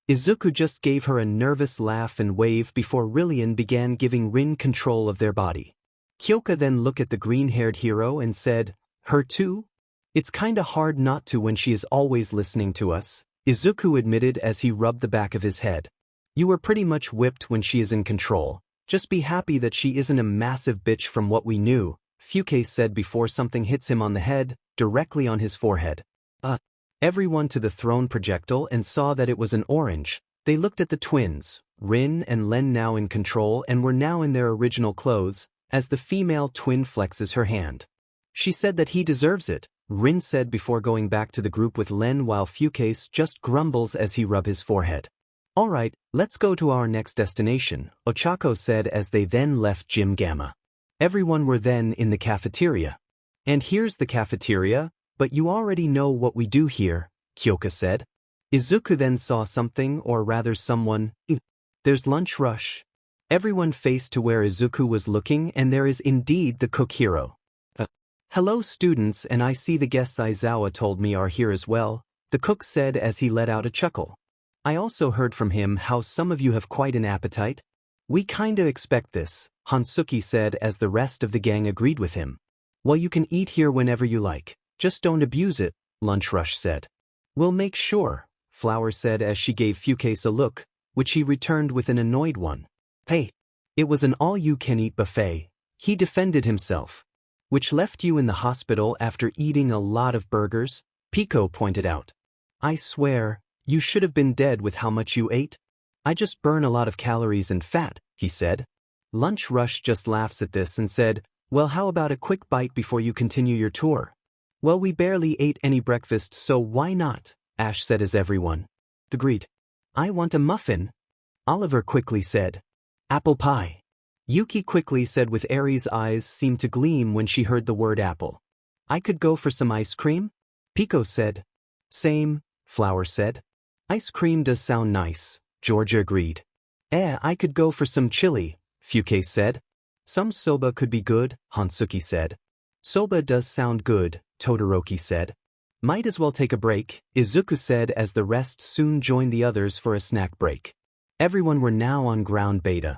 Izuku just gave her a nervous laugh and wave before Rillian began giving Rin control of their body. Kyoka then looked at the green-haired hero and said, her too? It's kinda hard not to when she is always listening to us, Izuku admitted as he rubbed the back of his head. You were pretty much whipped when she is in control, just be happy that she isn't a massive bitch from what we knew, Fucase said before something hits him on the head, directly on his forehead. Everyone to the throne projectile and saw that it was an orange. They looked at the twins, Rin and Len now in control and were now in their original clothes, as the female twin flexes her hand. She said that he deserves it, Rin said before going back to the group with Len while Fucase just grumbles as he rubs his forehead. Alright, let's go to our next destination, Ochako said as they then left Gym Gamma. Everyone were then in the cafeteria. And here's the cafeteria, but you already know what we do here, Kyoka said. Izuku then saw something, or rather someone. There's lunch rush. Everyone faced to where Izuku was looking and there is indeed the cook hero. Hello students, and I see the guests Aizawa told me are here as well, the cook said as he let out a chuckle. I also heard from him how some of you have quite an appetite. We kinda expect this, Hansuki said as the rest of the gang agreed with him. Well, you can eat here whenever you like, just don't abuse it, Lunch Rush said. We'll make sure, Flower said as she gave Fucase a look, which he returned with an annoyed one. Hey, it was an all-you-can-eat buffet, he defended himself. Which left you in the hospital after eating a lot of burgers, Pico pointed out. I swear, you should have been dead with how much you ate. I just burn a lot of calories and fat, he said. Lunch Rush just laughs at this and said, well, how about a quick bite before you continue your tour? Well, we barely ate any breakfast, so why not? Ash said as everyone agreed. I want a muffin, Oliver quickly said. Apple pie. Yuki quickly said with Ari's eyes seemed to gleam when she heard the word apple. I could go for some ice cream? Pico said. Same, Flower said. Ice cream does sound nice, Georgia agreed. I could go for some chili, Fuke said. Some soba could be good, Hansuki said. Soba does sound good, Todoroki said. Might as well take a break, Izuku said as the rest soon joined the others for a snack break. Everyone were now on ground beta.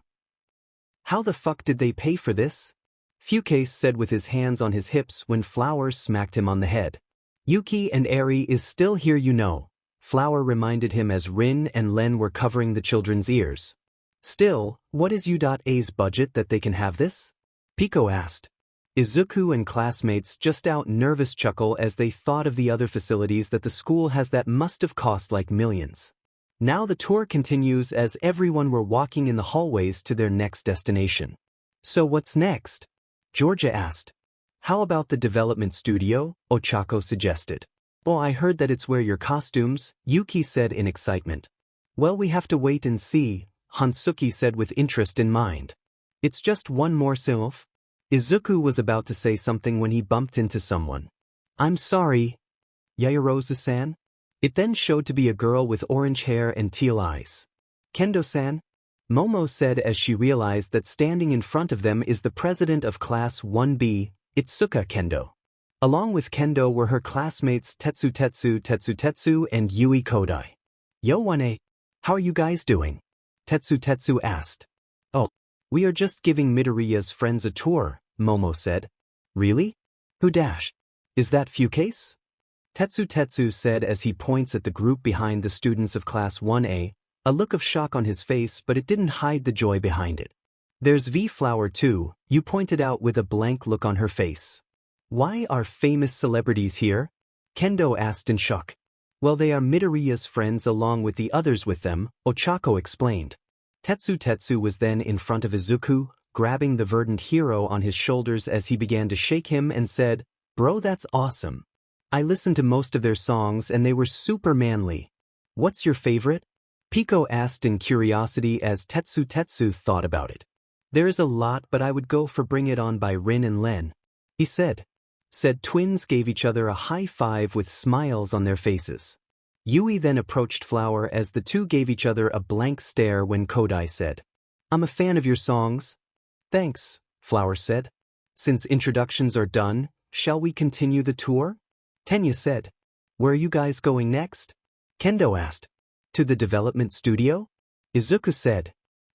How the fuck did they pay for this? Fuke said with his hands on his hips when Flower smacked him on the head. Yuki and Ari is still here you know, Flower reminded him as Rin and Len were covering the children's ears. Still, what is U.A's budget that they can have this? Pico asked. Izuku and classmates just out nervous chuckle as they thought of the other facilities that the school has that must have cost like millions. Now the tour continues as everyone were walking in the hallways to their next destination. So what's next? Georgia asked. How about the development studio? Ochako suggested. Oh, I heard that it's where your costumes, Yuki said in excitement. Well, we have to wait and see, Hansuki said with interest in mind. It's just one more sylph. Izuku was about to say something when he bumped into someone. I'm sorry. Yayarozu-san? It then showed to be a girl with orange hair and teal eyes. Kendo-san? Momo said as she realized that standing in front of them is the president of Class 1B, Itsuka Kendo. Along with Kendo were her classmates Tetsu and Yui Kodai. Yo Wane, how are you guys doing? Tetsu asked. Oh, we are just giving Midoriya's friends a tour, Momo said. Really? Who dash? Is that Fucase? Tetsu said as he points at the group behind the students of Class 1A, a look of shock on his face but it didn't hide the joy behind it. There's V-Flower too, you pointed out with a blank look on her face. Why are famous celebrities here? Kendo asked in shock. Well, they are Midoriya's friends along with the others with them, Ochako explained. Tetsu was then in front of Izuku, grabbing the Verdant hero on his shoulders as he began to shake him and said, Bro, that's awesome. I listened to most of their songs and they were super manly. What's your favorite? Pico asked in curiosity as Tetsu thought about it. There is a lot but I would go for Bring It On by Rin and Len. He said. Said twins gave each other a high five with smiles on their faces. Yui then approached Flower as the two gave each other a blank stare when Kodai said, I'm a fan of your songs. Thanks, Flower said. Since introductions are done, shall we continue the tour? Tenya said. Where are you guys going next? Kendo asked. To the development studio? Izuku said.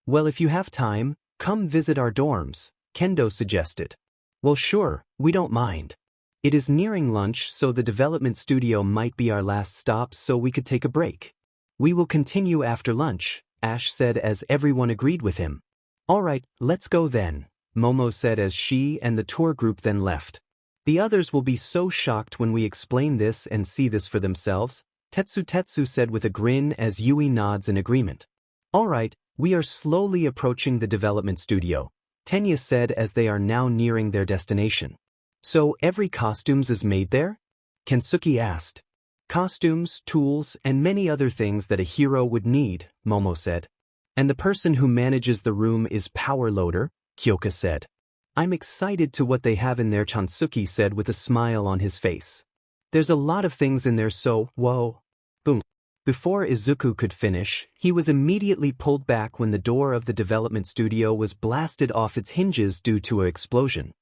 Well, if you have time, come visit our dorms, Kendo suggested. Well, sure, we don't mind. It is nearing lunch, so the development studio might be our last stop so we could take a break. We will continue after lunch, Ash said as everyone agreed with him. All right, let's go then, Momo said as she and the tour group then left. The others will be so shocked when we explain this and see this for themselves, Tetsu said with a grin as Yui nods in agreement. All right, we are slowly approaching the development studio, Tenya said as they are now nearing their destination. So every costumes is made there? Kensuke asked. Costumes, tools, and many other things that a hero would need, Momo said. And the person who manages the room is Power Loader, Kyoka said. I'm excited to what they have in there, Chansuki said with a smile on his face. There's a lot of things in there so, whoa. Boom. Before Izuku could finish, he was immediately pulled back when the door of the development studio was blasted off its hinges due to an explosion.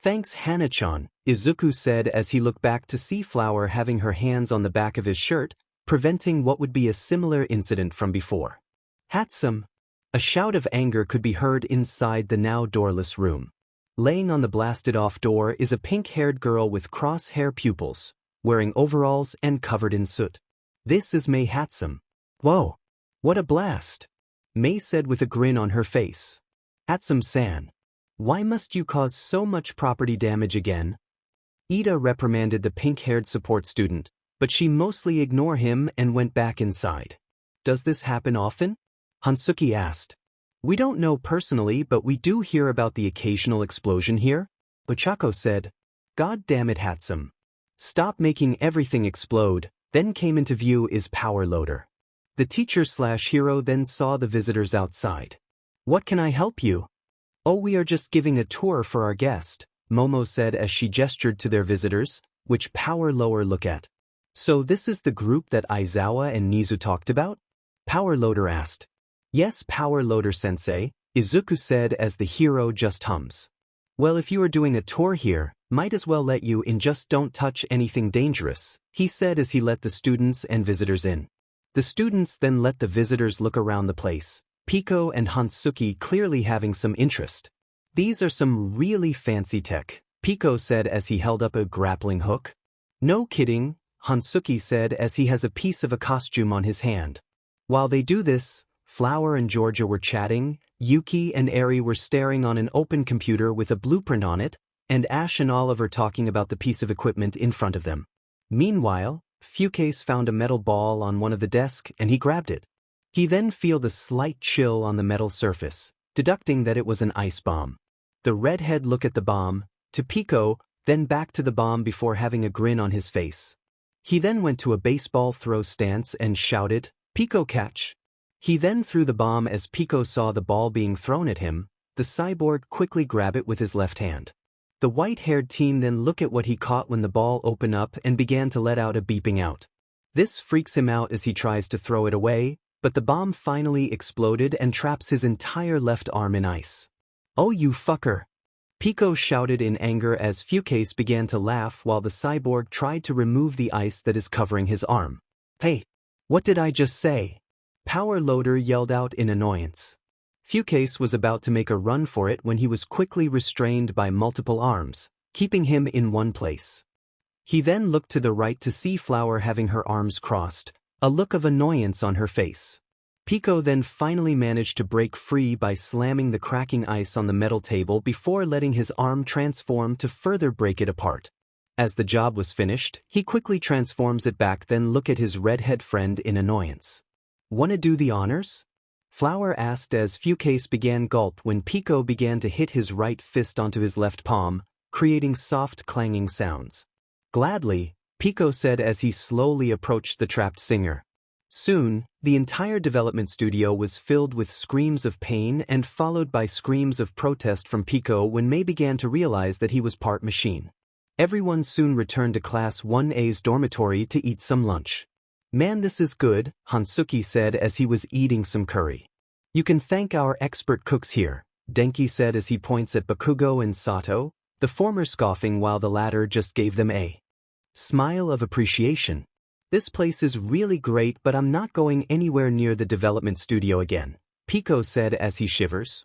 Thanks Hana-chan, Izuku said as he looked back to see Flower having her hands on the back of his shirt, preventing what would be a similar incident from before. Hatsum! A shout of anger could be heard inside the now doorless room. Laying on the blasted-off door is a pink-haired girl with cross-hair pupils, wearing overalls and covered in soot. This is Mei Hatsum. Whoa! What a blast! Mei said with a grin on her face. Hatsum-san. Why must you cause so much property damage again? Ida reprimanded the pink-haired support student, but she mostly ignored him and went back inside. Does this happen often? Hansuki asked. We don't know personally, but we do hear about the occasional explosion here, Ochako said. God damn it, Hatsum. Stop making everything explode. Then came into view is Power Loader. The teacher/hero then saw the visitors outside. What can I help you? Oh, we are just giving a tour for our guest, Momo said as she gestured to their visitors, which Power Lower look at. So this is the group that Aizawa and Nizu talked about? Power Loader asked. Yes, Power Loader sensei, Izuku said as the hero just hums. Well, if you are doing a tour here, might as well let you in, just don't touch anything dangerous, he said as he let the students and visitors in. The students then let the visitors look around the place, Piko and Hansuki clearly having some interest. These are some really fancy tech, Piko said as he held up a grappling hook. No kidding, Hansuki said as he has a piece of a costume on his hand. While they do this, Flower and Georgia were chatting, Yuki and Eri were staring on an open computer with a blueprint on it, and Ash and Oliver talking about the piece of equipment in front of them. Meanwhile, Fukase found a metal ball on one of the desks and he grabbed it. He then felt a slight chill on the metal surface, deducting that it was an ice bomb. The redhead looked at the bomb, to Piko, then back to the bomb before having a grin on his face. He then went to a baseball throw stance and shouted, "Piko catch!" He then threw the bomb. As Piko saw the ball being thrown at him, the cyborg quickly grabbed it with his left hand. The white-haired teen then looked at what he caught when the ball opened up and began to let out a beeping out. This freaks him out as he tries to throw it away, but the bomb finally exploded and traps his entire left arm in ice. "Oh, you fucker!" Piko shouted in anger as Fukase began to laugh while the cyborg tried to remove the ice that is covering his arm. "Hey! What did I just say?" Power Loader yelled out in annoyance. Fukase was about to make a run for it when he was quickly restrained by multiple arms, keeping him in one place. He then looked to the right to see Flower having her arms crossed, a look of annoyance on her face. Piko then finally managed to break free by slamming the cracking ice on the metal table before letting his arm transform to further break it apart. As the job was finished, he quickly transforms it back, then look at his redhead friend in annoyance. "Wanna do the honors?" Flower asked as Fukase began gulp when Piko began to hit his right fist onto his left palm, creating soft clanging sounds. "Gladly," Piko said as he slowly approached the trapped singer. Soon, the entire development studio was filled with screams of pain and followed by screams of protest from Piko when Mei began to realize that he was part machine. Everyone soon returned to Class 1A's dormitory to eat some lunch. "Man, this is good," Hansuki said as he was eating some curry. "You can thank our expert cooks here," Denki said as he points at Bakugo and Sato, the former scoffing while the latter just gave them a smile of appreciation. "This place is really great, but I'm not going anywhere near the development studio again," Piko said as he shivers.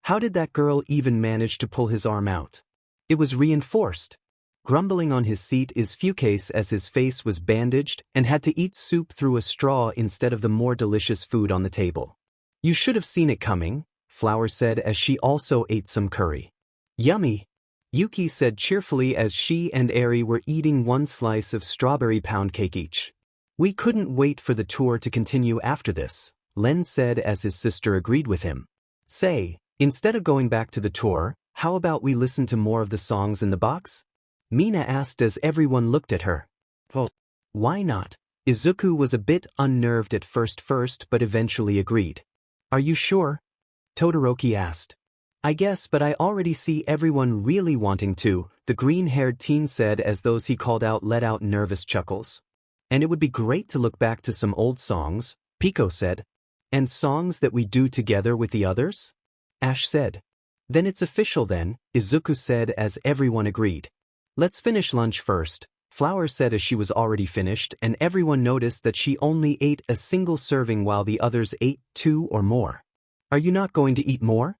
"How did that girl even manage to pull his arm out? It was reinforced." Grumbling on his seat is Fukase as his face was bandaged and had to eat soup through a straw instead of the more delicious food on the table. "You should have seen it coming," Flower said as she also ate some curry. "Yummy," Yuki said cheerfully as she and Eri were eating one slice of strawberry pound cake each. "We couldn't wait for the tour to continue after this," Len said as his sister agreed with him. "Say, instead of going back to the tour, how about we listen to more of the songs in the box?" Mina asked as everyone looked at her. "Oh, why not?" Izuku was a bit unnerved at first but eventually agreed. "Are you sure?" Todoroki asked. "I guess, but I already see everyone really wanting to," the green-haired teen said as those he called out let out nervous chuckles. "And it would be great to look back to some old songs," Piko said. "And songs that we do together with the others?" Ash said. "Then it's official then," Izuku said as everyone agreed. "Let's finish lunch first," Flower said as she was already finished, and everyone noticed that she only ate a single serving while the others ate 2 or more. "Are you not going to eat more?"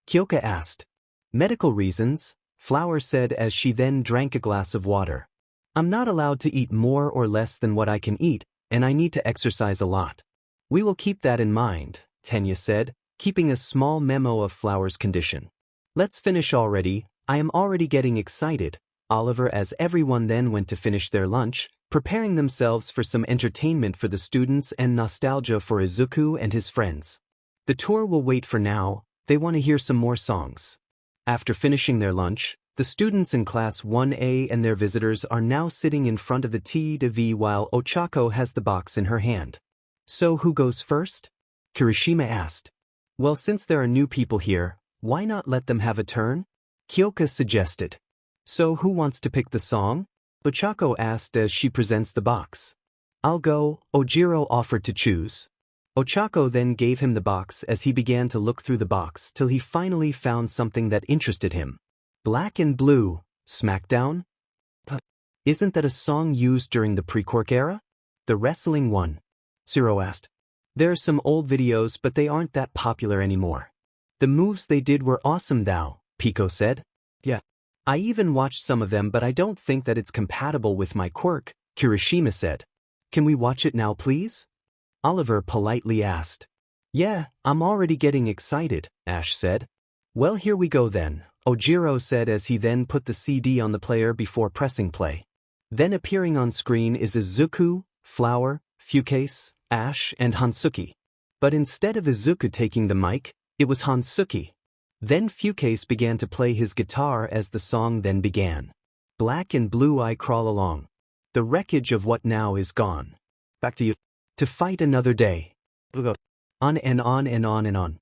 Kyoka asked. "Medical reasons," Flower said as she then drank a glass of water. "I'm not allowed to eat more or less than what I can eat, and I need to exercise a lot." "We will keep that in mind," Tenya said, keeping a small memo of Flower's condition. "Let's finish already, I am already getting excited," Oliver as everyone then went to finish their lunch, preparing themselves for some entertainment for the students and nostalgia for Izuku and his friends. "The tour will wait for now, they want to hear some more songs." After finishing their lunch, the students in Class 1A and their visitors are now sitting in front of the TV while Ochako has the box in her hand. "So who goes first?" Kirishima asked. Well, since there are new people here, why not let them have a turn? Kyoka suggested. So who wants to pick the song? Ochako asked as she presents the box. I'll go, Ojiro offered to choose. Ochako then gave him the box as he began to look through the box till he finally found something that interested him. Black and Blue, Smackdown? Isn't that a song used during the pre-Quirk era? The wrestling one? Zero asked. There's some old videos but they aren't that popular anymore. The moves they did were awesome though, Pico said. Yeah. I even watched some of them but I don't think that it's compatible with my quirk, Kirishima said. Can we watch it now please? Oliver politely asked. Yeah, I'm already getting excited, Ash said. Well, here we go then, Ojiro said as he then put the CD on the player before pressing play. Then appearing on screen is Izuku, Flower, Fukase, Ash and Hansuki. But instead of Izuku taking the mic, it was Hansuki. Then Fukase began to play his guitar as the song then began. Black and Blue I Crawl Along. The wreckage of what now is gone. Back to you. To fight another day. On and on and on and on.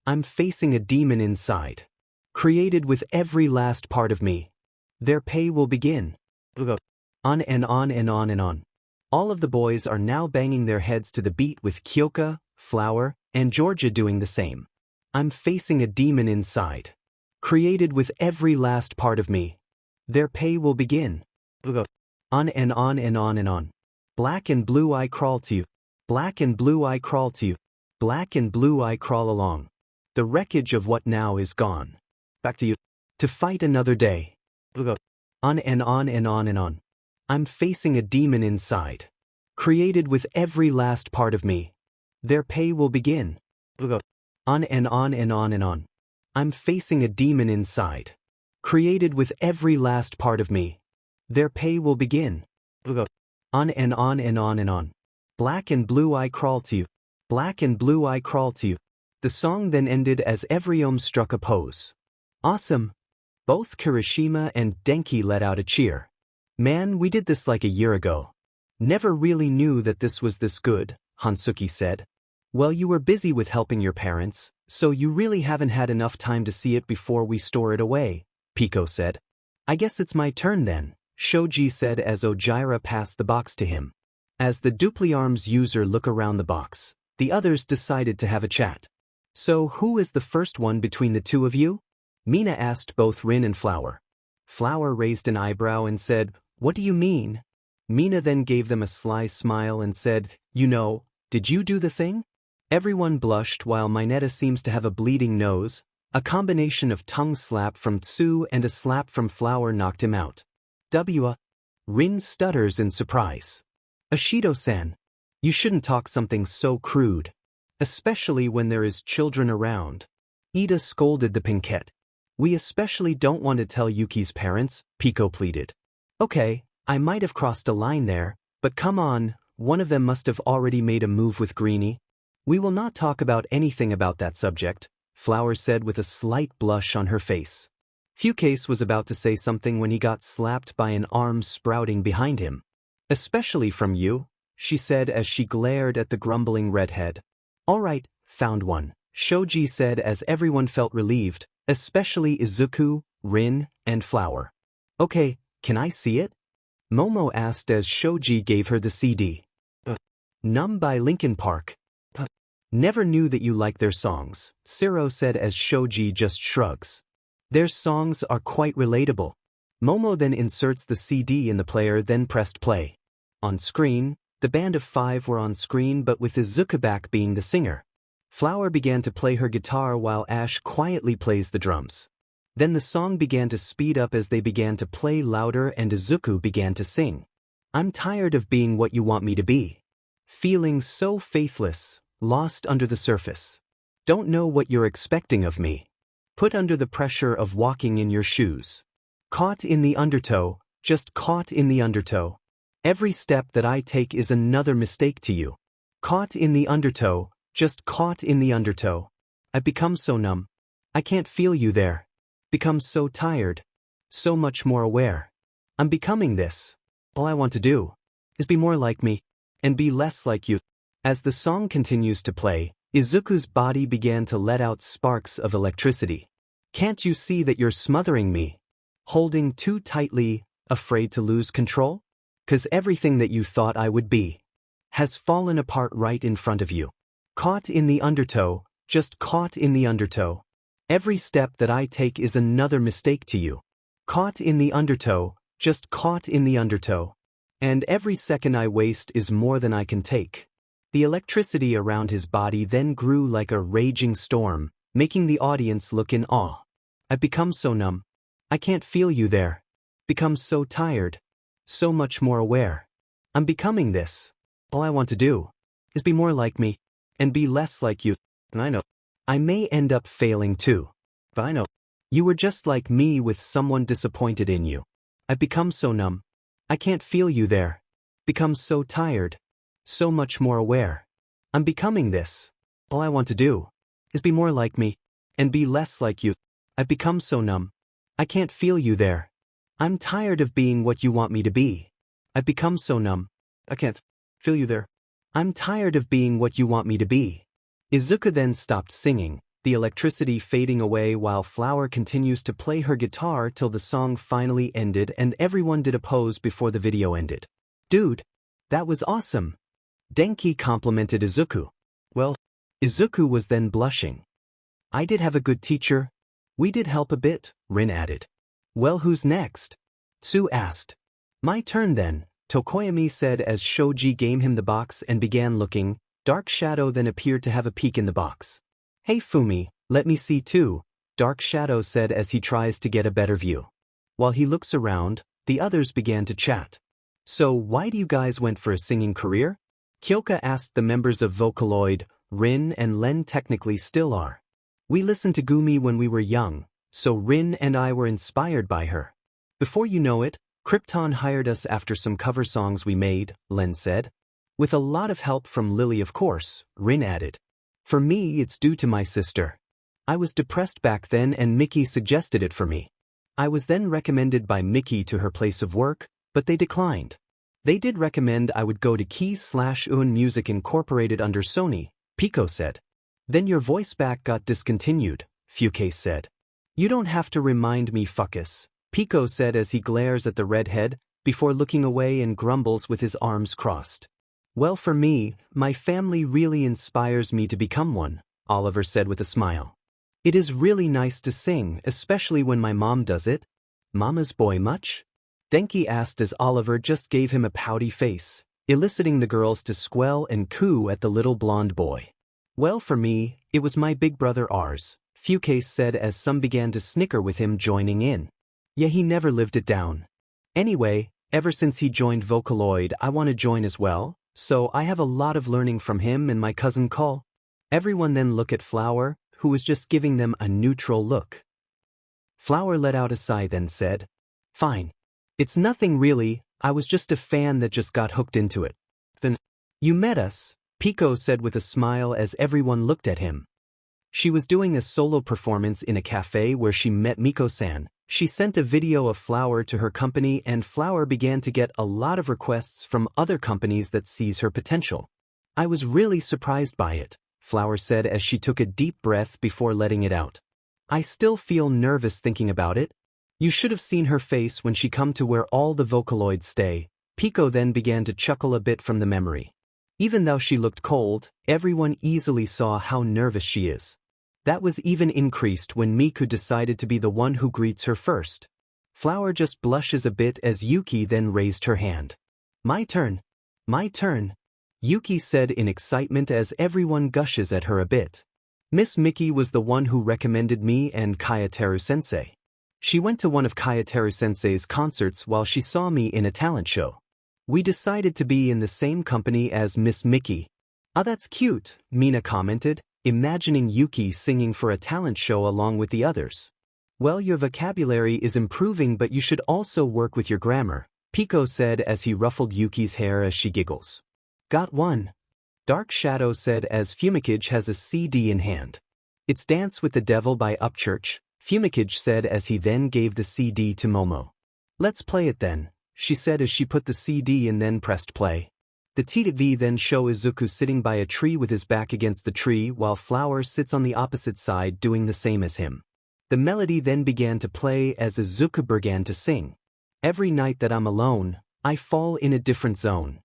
I'm facing a demon inside. Created with every last part of me. Their pay will begin. On and on and on and on. All of the boys are now banging their heads to the beat with Kyoka, Flower, and Georgia doing the same. I'm facing a demon inside. Created with every last part of me. Their pay will begin. On and on and on and on. Black and blue I crawl to you. Black and blue I crawl to you. Black and blue I crawl along. The wreckage of what now is gone. Back to you. To fight another day. On and on and on and on. I'm facing a demon inside. Created with every last part of me. Their pay will begin. On and on and on and on. I'm facing a demon inside. Created with every last part of me. Their pay will begin. On and on and on and on. Black and blue I crawl to you. Black and blue I crawl to you. The song then ended as Everyome struck a pose. Awesome. Both Kirishima and Denki let out a cheer. Man, we did this like a year ago. Never really knew that this was this good, Hansuki said. Well, you were busy with helping your parents, so you really haven't had enough time to see it before we store it away, Pico said. I guess it's my turn then, Shoji said as Ojira passed the box to him. As the DupliArms user looked around the box, the others decided to have a chat. So who is the first one between the two of you? Mina asked both Rin and Flower. Flower raised an eyebrow and said, What do you mean? Mina then gave them a sly smile and said, You know, did you do the thing? Everyone blushed while Mineta seems to have a bleeding nose. A combination of tongue slap from Tsu and a slap from Flower knocked him out. Rin stutters in surprise. Ashido-san, you shouldn't talk something so crude. Especially when there is children around. Ida scolded the Pinkette. We especially don't want to tell Yuki's parents, Pico pleaded. Okay, I might have crossed a line there, but come on, one of them must have already made a move with Greenie. We will not talk about anything about that subject, Flower said with a slight blush on her face. Fukase was about to say something when he got slapped by an arm sprouting behind him. Especially from you, she said as she glared at the grumbling redhead. All right, found one, Shoji said as everyone felt relieved, especially Izuku, Rin, and Flower. Okay, can I see it? Momo asked as Shoji gave her the CD. Numb by Linkin Park. Never knew that you liked their songs, Siro said as Shoji just shrugs. Their songs are quite relatable. Momo then inserts the CD in the player then pressed play. On screen, the band of 5 were on screen but with Izuku back being the singer. Flower began to play her guitar while Ash quietly plays the drums. Then the song began to speed up as they began to play louder and Izuku began to sing. I'm tired of being what you want me to be. Feeling so faithless, lost under the surface. Don't know what you're expecting of me. Put under the pressure of walking in your shoes. Caught in the undertow, just caught in the undertow. Every step that I take is another mistake to you. Caught in the undertow, just caught in the undertow. I've become so numb. I can't feel you there. Become so tired. So much more aware. I'm becoming this. All I want to do is be more like me and be less like you. As the song continues to play, Izuku's body began to let out sparks of electricity. Can't you see that you're smothering me? Holding too tightly, afraid to lose control? 'Cause everything that you thought I would be has fallen apart right in front of you. Caught in the undertow, just caught in the undertow. Every step that I take is another mistake to you. Caught in the undertow, just caught in the undertow. And every second I waste is more than I can take. The electricity around his body then grew like a raging storm, making the audience look in awe. I've become so numb. I can't feel you there. Become so tired. So much more aware. I'm becoming this. All I want to do is be more like me and be less like you. And I know I may end up failing too. But I know you were just like me with someone disappointed in you. I've become so numb. I can't feel you there. Become so tired. So much more aware. I'm becoming this. All I want to do is be more like me and be less like you. I've become so numb. I can't feel you there. I'm tired of being what you want me to be. I've become so numb. I can't feel you there. I'm tired of being what you want me to be. Izuku then stopped singing, the electricity fading away while Flower continues to play her guitar till the song finally ended and everyone did a pose before the video ended. Dude, that was awesome. Denki complimented Izuku. Well, Izuku was then blushing. I did have a good teacher. We did help a bit, Rin added. Well, who's next? Tsu asked. My turn then, Tokoyami said as Shoji gave him the box and began looking. Dark Shadow then appeared to have a peek in the box. Hey Fumi, let me see too, Dark Shadow said as he tries to get a better view. While he looks around, the others began to chat. So why do you guys went for a singing career? Kyoka asked the members of Vocaloid. Rin and Len technically still are. We listened to Gumi when we were young, so Rin and I were inspired by her. Before you know it, Krypton hired us after some cover songs we made, Len said. With a lot of help from Lily of course, Rin added. For me it's due to my sister. I was depressed back then and Mickey suggested it for me. I was then recommended by Mickey to her place of work, but they declined. They did recommend I would go to Key/UN Music Incorporated under Sony, Pico said. Then your voice back got discontinued, Fuke said. You don't have to remind me fuckus, Pico said as he glares at the redhead, before looking away and grumbles with his arms crossed. Well for me, my family really inspires me to become one, Oliver said with a smile. It is really nice to sing, especially when my mom does it. Mama's boy much? Denki asked as Oliver just gave him a pouty face, eliciting the girls to squeal and coo at the little blonde boy. Well for me, it was my big brother ours, Fucase said as some began to snicker with him joining in. Yeah, he never lived it down. Anyway, ever since he joined Vocaloid I want to join as well, so I have a lot of learning from him and my cousin Cole. Everyone then look at Flower, who was just giving them a neutral look. Flower let out a sigh then said, Fine. It's nothing really, I was just a fan that just got hooked into it. Then, you met us, Pico said with a smile as everyone looked at him. She was doing a solo performance in a cafe where she met Miko-san. She sent a video of Flower to her company and Flower began to get a lot of requests from other companies that sees her potential. I was really surprised by it, Flower said as she took a deep breath before letting it out. I still feel nervous thinking about it. You should have seen her face when she come to where all the Vocaloids stay. Pico then began to chuckle a bit from the memory. Even though she looked cold, everyone easily saw how nervous she is. That was even increased when Miku decided to be the one who greets her first. Flower just blushes a bit as Yuki then raised her hand. My turn. My turn. Yuki said in excitement as everyone gushes at her a bit. Miss Mickey was the one who recommended me and Kayateru-sensei. She went to one of Kayateru-sensei's concerts while she saw me in a talent show. We decided to be in the same company as Miss Mickey. Ah, that's cute, Mina commented, imagining Yuki singing for a talent show along with the others. Well, your vocabulary is improving but you should also work with your grammar, Pico said as he ruffled Yuki's hair as she giggles. Got one. Dark Shadow said as Fumikage has a CD in hand. It's Dance with the Devil by Upchurch, Fumikage said as he then gave the CD to Momo. Let's play it then, she said as she put the CD and then pressed play. The TV then show Izuku sitting by a tree with his back against the tree while Flower sits on the opposite side doing the same as him. The melody then began to play as Izuku began to sing. Every night that I'm alone, I fall in a different zone.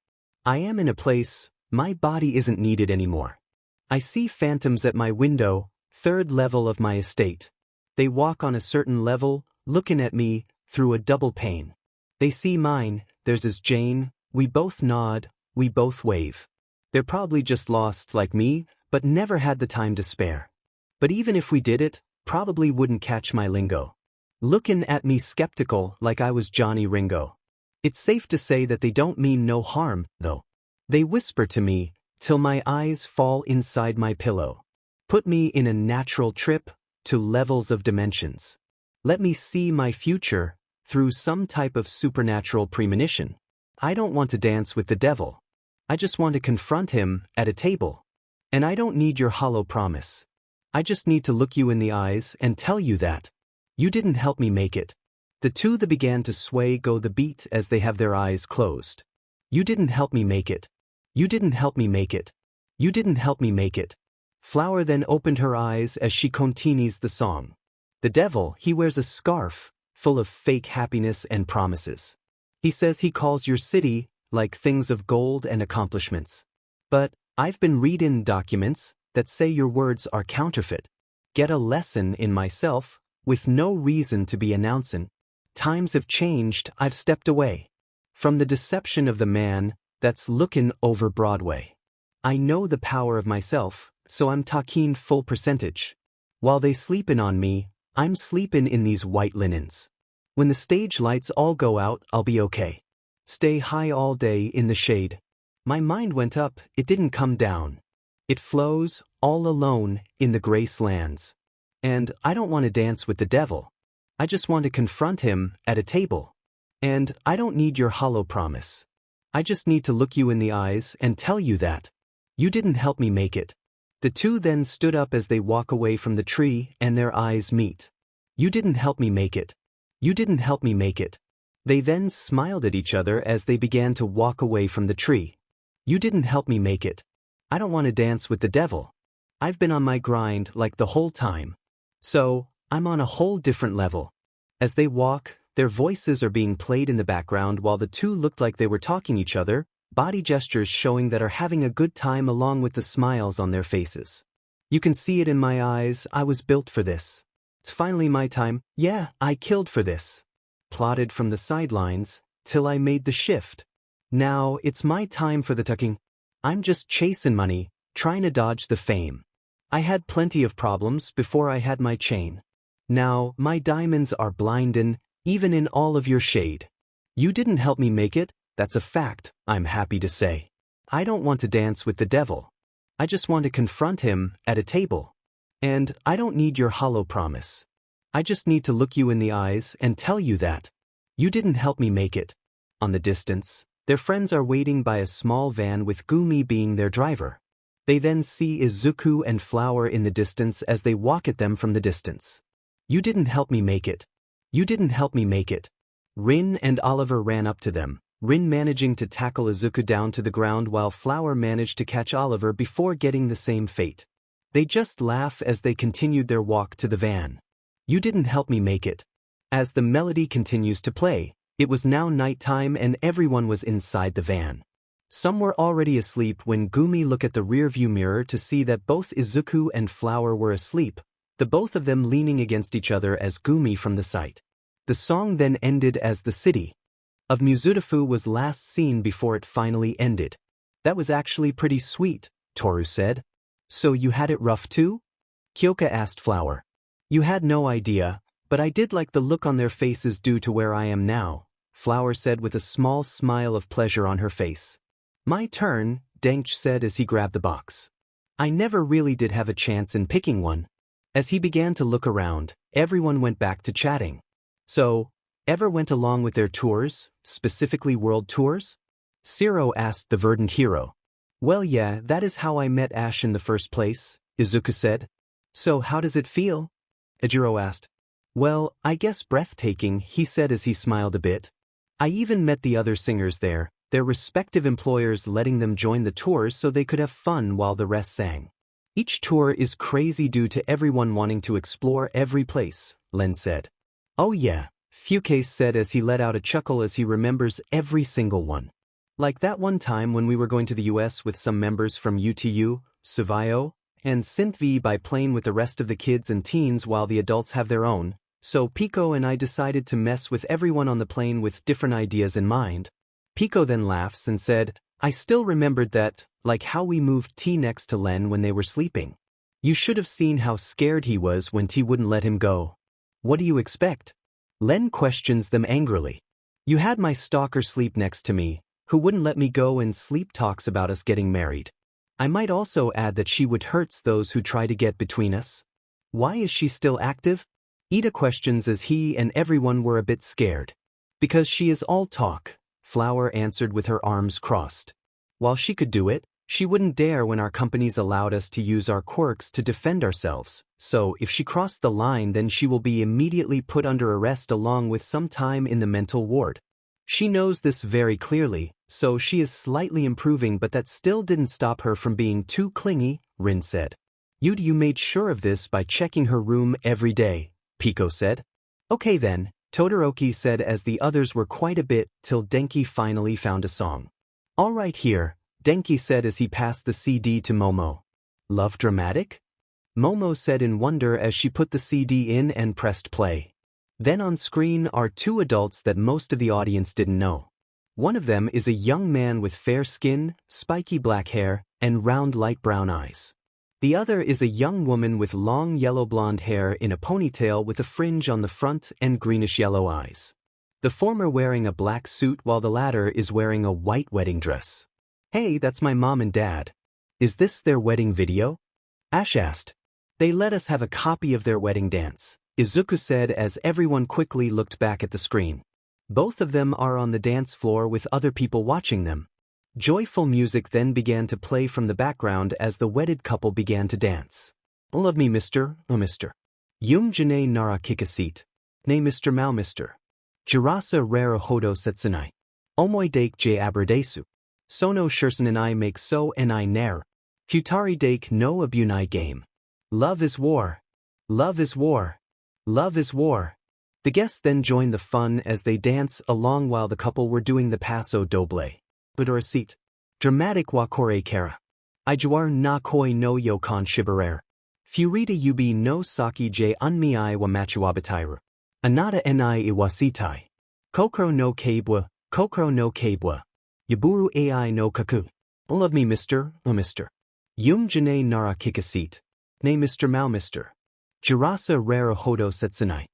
I am in a place, my body isn't needed anymore. I see phantoms at my window, third level of my estate. They walk on a certain level, looking at me, through a double pane. They see mine, theirs is Jane, we both nod, we both wave. They're probably just lost like me, but never had the time to spare. But even if we did it, probably wouldn't catch my lingo. Looking at me skeptical like I was Johnny Ringo. It's safe to say that they don't mean no harm, though. They whisper to me, till my eyes fall inside my pillow. Put me in a natural trip, to levels of dimensions. Let me see my future, through some type of supernatural premonition. I don't want to dance with the devil. I just want to confront him, at a table. And I don't need your hollow promise. I just need to look you in the eyes and tell you that you didn't help me make it. The two that began to sway go the beat as they have their eyes closed. You didn't help me make it. You didn't help me make it. You didn't help me make it. Flower then opened her eyes as she continues the song. The devil, he wears a scarf, full of fake happiness and promises. He says he calls your city, like things of gold and accomplishments. But, I've been reading documents, that say your words are counterfeit. Get a lesson in myself, with no reason to be announcing. Times have changed, I've stepped away. From the deception of the man, that's looking over Broadway. I know the power of myself, so I'm talking full percentage. While they sleepin' on me, I'm sleepin' in these white linens. When the stage lights all go out, I'll be okay. Stay high all day in the shade. My mind went up, it didn't come down. It flows, all alone, in the grace lands. And I don't want to dance with the devil. I just want to confront him, at a table. And I don't need your hollow promise. I just need to look you in the eyes and tell you that you didn't help me make it. The two then stood up as they walk away from the tree and their eyes meet. You didn't help me make it. You didn't help me make it. They then smiled at each other as they began to walk away from the tree. You didn't help me make it. I don't want to dance with the devil. I've been on my grind like the whole time. So, I'm on a whole different level. As they walk, their voices are being played in the background while the two looked like they were talking each other, body gestures showing that are having a good time along with the smiles on their faces. You can see it in my eyes, I was built for this. It's finally my time, yeah, I killed for this. Plotted from the sidelines, till I made the shift. Now, it's my time for the tucking. I'm just chasing money, trying to dodge the fame. I had plenty of problems before I had my chain. Now, my diamonds are blindin', even in all of your shade. You didn't help me make it, that's a fact, I'm happy to say. I don't want to dance with the devil. I just want to confront him, at a table. And I don't need your hollow promise. I just need to look you in the eyes and tell you that you didn't help me make it. On the distance, their friends are waiting by a small van with Gumi being their driver. They then see Izuku and Flower in the distance as they walk at them from the distance. You didn't help me make it. You didn't help me make it. Rin and Oliver ran up to them, Rin managing to tackle Izuku down to the ground while Flower managed to catch Oliver before getting the same fate. They just laugh as they continued their walk to the van. You didn't help me make it. As the melody continues to play, it was now nighttime and everyone was inside the van. Some were already asleep when Gumi looked at the rearview mirror to see that both Izuku and Flower were asleep, the both of them leaning against each other as Gumi from the sight. The song then ended as the city of Muzutafu was last seen before it finally ended. That was actually pretty sweet, Toru said. So you had it rough too? Kyoka asked Flower. You had no idea, but I did like the look on their faces due to where I am now, Flower said with a small smile of pleasure on her face. My turn, Dench said as he grabbed the box. I never really did have a chance in picking one. As he began to look around, everyone went back to chatting. So, ever went along with their tours, specifically world tours? Zero asked the Verdant hero. Well yeah, that is how I met Ash in the first place, Izuku said. So how does it feel? Ejiro asked. Well, I guess breathtaking, he said as he smiled a bit. I even met the other singers there, their respective employers letting them join the tours so they could have fun while the rest sang. Each tour is crazy due to everyone wanting to explore every place, Len said. Oh yeah, Fucase said as he let out a chuckle as he remembers every single one. Like that one time when we were going to the US with some members from UTU, Savio, and Synthv by plane with the rest of the kids and teens while the adults have their own, so Pico and I decided to mess with everyone on the plane with different ideas in mind. Pico then laughs and said, I still remembered that, like how we moved T next to Len when they were sleeping. You should have seen how scared he was when T wouldn't let him go. What do you expect? Len questions them angrily. You had my stalker sleep next to me, who wouldn't let me go and sleep talks about us getting married. I might also add that she would hurts those who try to get between us. Why is she still active? Ida questions as he and everyone were a bit scared. Because she is all talk, Flower answered with her arms crossed. While she could do it, she wouldn't dare when our companies allowed us to use our quirks to defend ourselves, so if she crossed the line then she will be immediately put under arrest along with some time in the mental ward. She knows this very clearly, so she is slightly improving but that still didn't stop her from being too clingy, Rin said. You made sure of this by checking her room every day, Pico said. Okay then, Todoroki said as the others were quite a bit till Denki finally found a song. All right here, Denki said as he passed the CD to Momo. Love dramatic? Momo said in wonder as she put the CD in and pressed play. Then on screen are two adults that most of the audience didn't know. One of them is a young man with fair skin, spiky black hair, and round light brown eyes. The other is a young woman with long yellow blonde hair in a ponytail with a fringe on the front and greenish-yellow eyes. The former wearing a black suit while the latter is wearing a white wedding dress. Hey, that's my mom and dad. Is this their wedding video? Ash asked. They let us have a copy of their wedding dance, Izuku said as everyone quickly looked back at the screen. Both of them are on the dance floor with other people watching them. Joyful music then began to play from the background as the wedded couple began to dance. Love me Mr. Oh Mr. Yum jane nara kikasit. Ne Mr. Mao Mr. Jirasa rara hodo setsunai. Omoi dake j abradesu. Sono shursen and I make so and I nair. Futari dake no abunai game. Love is war. Love is war. Love is war. The guests then joined the fun as they dance along while the couple were doing the paso doble. Budorasit. Dramatic wa kore kara. Ijuar na koi no yokon shibarer. Furita ubi no saki j unmi wa machuabatairu. Anata ni iwasitai. Kokoro no kabwa, kokoro no kabwa. Yaburu ai no kaku. Love me Mr. Oh Mr. Yum jane nara kikasit. Ne Mr. Mao Mr. Jirasa rara hodo setsunai.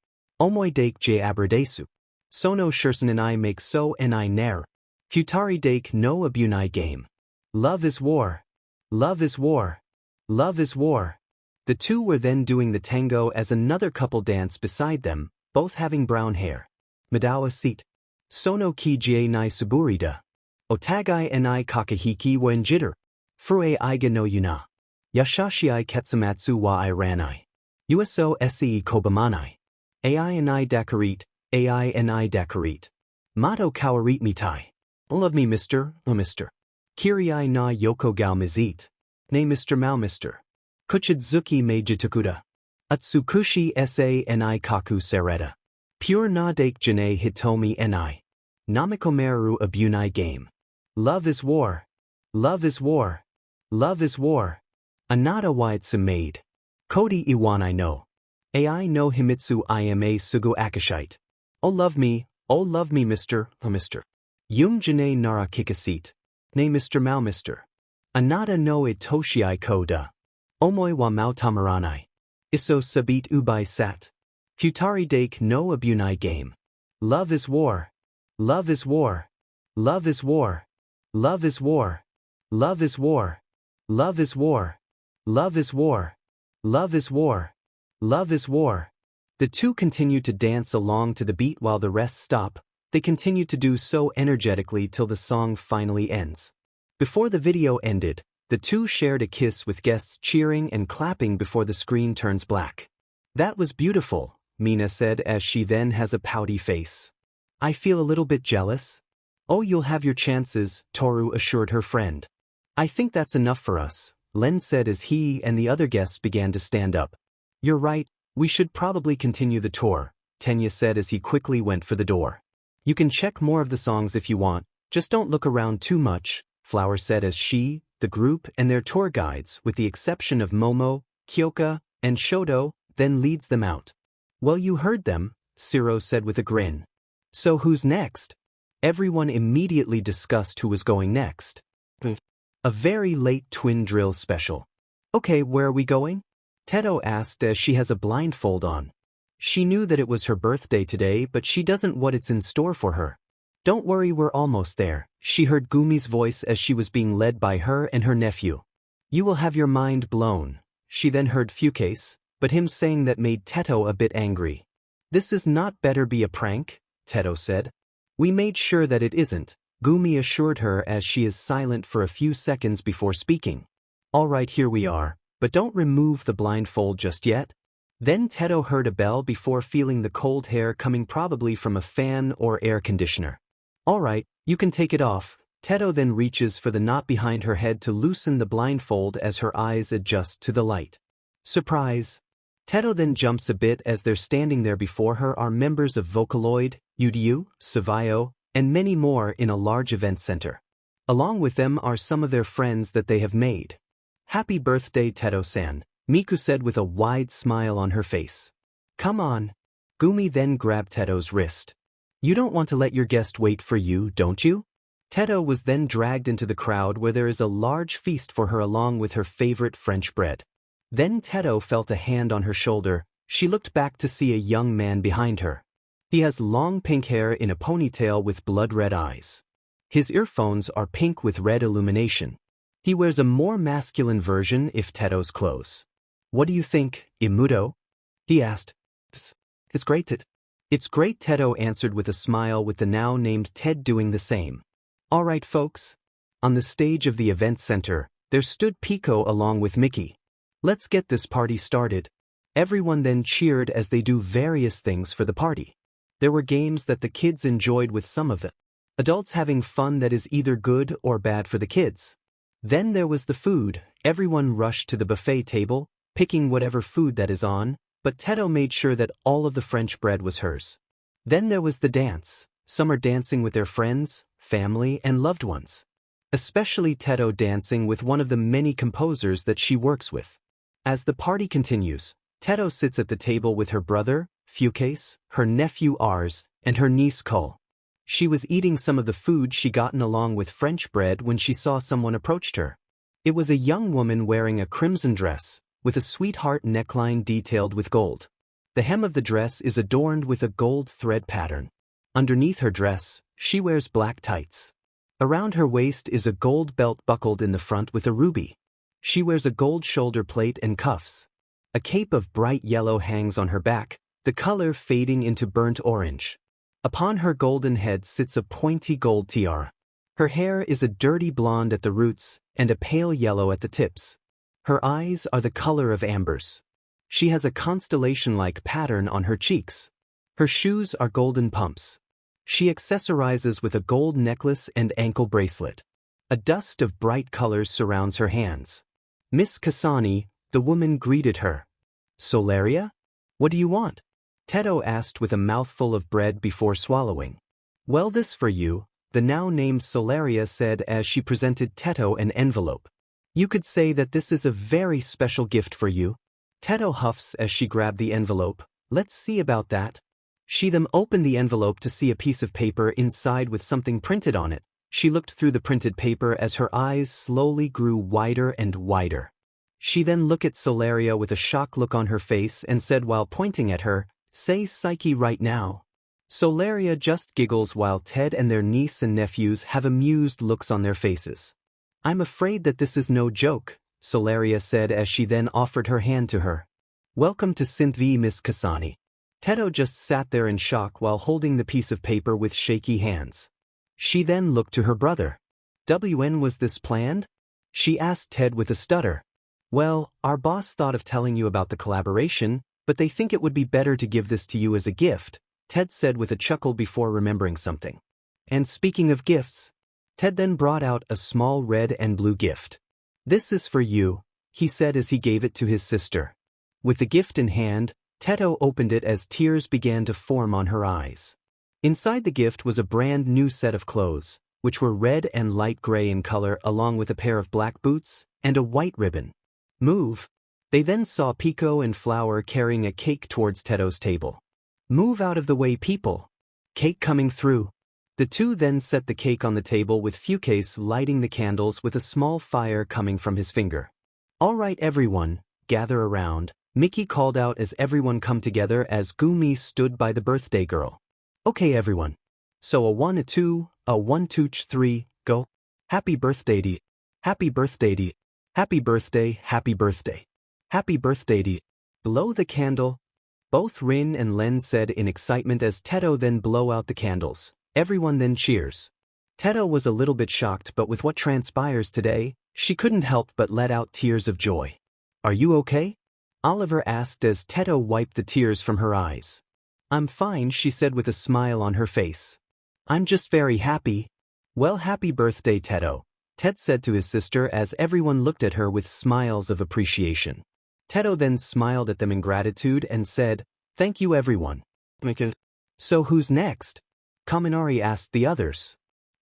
Omoi dake j abradesu. Sono shursen and I make so and I nair. Futari dake no abunai game. Love is war. Love is war. Love is war. The two were then doing the tango as another couple danced beside them, both having brown hair. Madawa seat. Sono ki jie nai suburida. Otagai enai kakahiki wa enjitter. Furue iga no yuna. Yashashiai ketsumatsu wa I ranai. Uso se kobamanai. Ai enai dakarit, ai enai dakarit. Mato kawarit mitai. Love me Mr. Oh Mr. Kirii na yoko gao mizit. Ne Mr. Mao Mr. Kuchidzuki me jitukuda. Atsukushi sa ni kaku sereta. Pure na dake jane hitomi ni. Namikomeru abunai game. Love is war. Love is war. Love is war. Anata waitsu maid. Kodi iwanai no. Ai no himitsu ima sugu akashite. Oh love me Mr. Oh Mr. Yum jane nara kikasit. Ne Mr. Mao Mr. Anata no itoshiai koda. Omoi wa mao tamaranai. Iso sabit ubai sat. Futari dake no abunai game. Love is war. Love is war. Love is war. Love is war. Love is war. Love is war. Love is war. Love is war. Love is war. The two continue to dance along to the beat while the rest stop. They continue to do so energetically till the song finally ends. Before the video ended, the two shared a kiss with guests cheering and clapping before the screen turns black. That was beautiful, Mina said as she then has a pouty face. I feel a little bit jealous. Oh, you'll have your chances, Toru assured her friend. I think that's enough for us, Len said as he and the other guests began to stand up. You're right, we should probably continue the tour, Tenya said as he quickly went for the door. You can check more of the songs if you want, just don't look around too much, Flower said as she, the group, and their tour guides, with the exception of Momo, Kyoka, and Shoto, then leads them out. Well, you heard them, Shiro said with a grin. So who's next? Everyone immediately discussed who was going next. A very late twin drill special. Okay, where are we going? Teto asked as she has a blindfold on. She knew that it was her birthday today, but she doesn't know what it's in store for her. Don't worry, we're almost there, she heard Gumi's voice as she was being led by her and her nephew. You will have your mind blown, she then heard Fukase, but him saying that made Teto a bit angry. This is not better be a prank, Teto said. We made sure that it isn't, Gumi assured her as she is silent for a few seconds before speaking. All right, here we are, but don't remove the blindfold just yet. Then Teto heard a bell before feeling the cold hair coming probably from a fan or air conditioner. All right, you can take it off. Teto then reaches for the knot behind her head to loosen the blindfold as her eyes adjust to the light. Surprise! Teto then jumps a bit as they're standing there before her are members of Vocaloid, Udiu, Savayo, and many more in a large event center. Along with them are some of their friends that they have made. Happy birthday, Teto-san, Miku said with a wide smile on her face. Come on. Gumi then grabbed Teto's wrist. You don't want to let your guest wait for you, don't you? Teto was then dragged into the crowd where there is a large feast for her along with her favorite French bread. Then Teto felt a hand on her shoulder. She looked back to see a young man behind her. He has long pink hair in a ponytail with blood-red eyes. His earphones are pink with red illumination. He wears a more masculine version of Teto's clothes. What do you think, Imuto? He asked. It's great. It's great, Teto answered with a smile with the now named Ted doing the same. All right, folks. On the stage of the event center, there stood Pico along with Mickey. Let's get this party started. Everyone then cheered as they do various things for the party. There were games that the kids enjoyed with some of the adults having fun that is either good or bad for the kids. Then there was the food. Everyone rushed to the buffet table, picking whatever food that is on, but Teto made sure that all of the French bread was hers. Then there was the dance. Some are dancing with their friends, family, and loved ones. Especially Teto dancing with one of the many composers that she works with. As the party continues, Teto sits at the table with her brother, Fukase, her nephew Ars, and her niece Cole. She was eating some of the food she gotten along with French bread when she saw someone approached her. It was a young woman wearing a crimson dress, with a sweetheart neckline detailed with gold. The hem of the dress is adorned with a gold thread pattern. Underneath her dress, she wears black tights. Around her waist is a gold belt buckled in the front with a ruby. She wears a gold shoulder plate and cuffs. A cape of bright yellow hangs on her back, the color fading into burnt orange. Upon her golden head sits a pointy gold tiara. Her hair is a dirty blonde at the roots and a pale yellow at the tips. Her eyes are the color of ambers. She has a constellation-like pattern on her cheeks. Her shoes are golden pumps. She accessorizes with a gold necklace and ankle bracelet. A dust of bright colors surrounds her hands. Miss Kasani, the woman greeted her. Solaria? What do you want? Teto asked with a mouthful of bread before swallowing. Well, this for you, the now named Solaria said as she presented Teto an envelope. You could say that this is a very special gift for you. Teto huffs as she grabbed the envelope. Let's see about that. She then opened the envelope to see a piece of paper inside with something printed on it. She looked through the printed paper as her eyes slowly grew wider and wider. She then looked at Solaria with a shocked look on her face and said while pointing at her, "Say Psyche right now." Solaria just giggles while Ted and their niece and nephews have amused looks on their faces. I'm afraid that this is no joke, Solaria said as she then offered her hand to her. Welcome to Synthv, Miss Kasani. Teto just sat there in shock while holding the piece of paper with shaky hands. She then looked to her brother. "When was this planned?" She asked Ted with a stutter. "Well, our boss thought of telling you about the collaboration, but they think it would be better to give this to you as a gift," Ted said with a chuckle before remembering something. And speaking of gifts, Ted then brought out a small red and blue gift. "This is for you," he said as he gave it to his sister. With the gift in hand, Teto opened it as tears began to form on her eyes. Inside the gift was a brand new set of clothes, which were red and light gray in color along with a pair of black boots and a white ribbon. "Move." They then saw Pico and Flower carrying a cake towards Teto's table. "Move out of the way, people." Cake coming through. The two then set the cake on the table with Fukase lighting the candles with a small fire coming from his finger. "All right everyone, gather around," Mickey called out as everyone come together as Gumi stood by the birthday girl. "Okay everyone. So a 1 a 2, a 1 2 3, go. Happy birthday to you. Happy birthday to you. Happy birthday, happy birthday. Happy birthday to you." "Blow the candle," both Rin and Len said in excitement as Teto then blow out the candles. Everyone then cheers. Teto was a little bit shocked, but with what transpires today, she couldn't help but let out tears of joy. "Are you okay?" Oliver asked as Teto wiped the tears from her eyes. "I'm fine," she said with a smile on her face. "I'm just very happy." "Well, happy birthday, Teto," Ted said to his sister as everyone looked at her with smiles of appreciation. Teto then smiled at them in gratitude and said, "Thank you everyone." "So who's next?" Kaminari asked the others.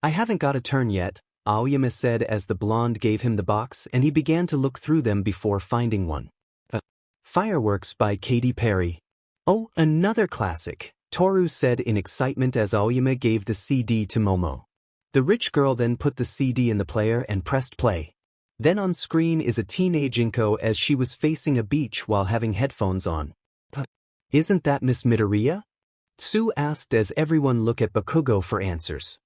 "I haven't got a turn yet," Aoyama said as the blonde gave him the box and he began to look through them before finding one. Fireworks by Katy Perry. "Oh, another classic," Toru said in excitement as Aoyama gave the CD to Momo. The rich girl then put the CD in the player and pressed play. Then on screen is a teenage Inko as she was facing a beach while having headphones on. "Isn't that Miss Midoriya?" Tsu asked as everyone looked at Bakugo for answers.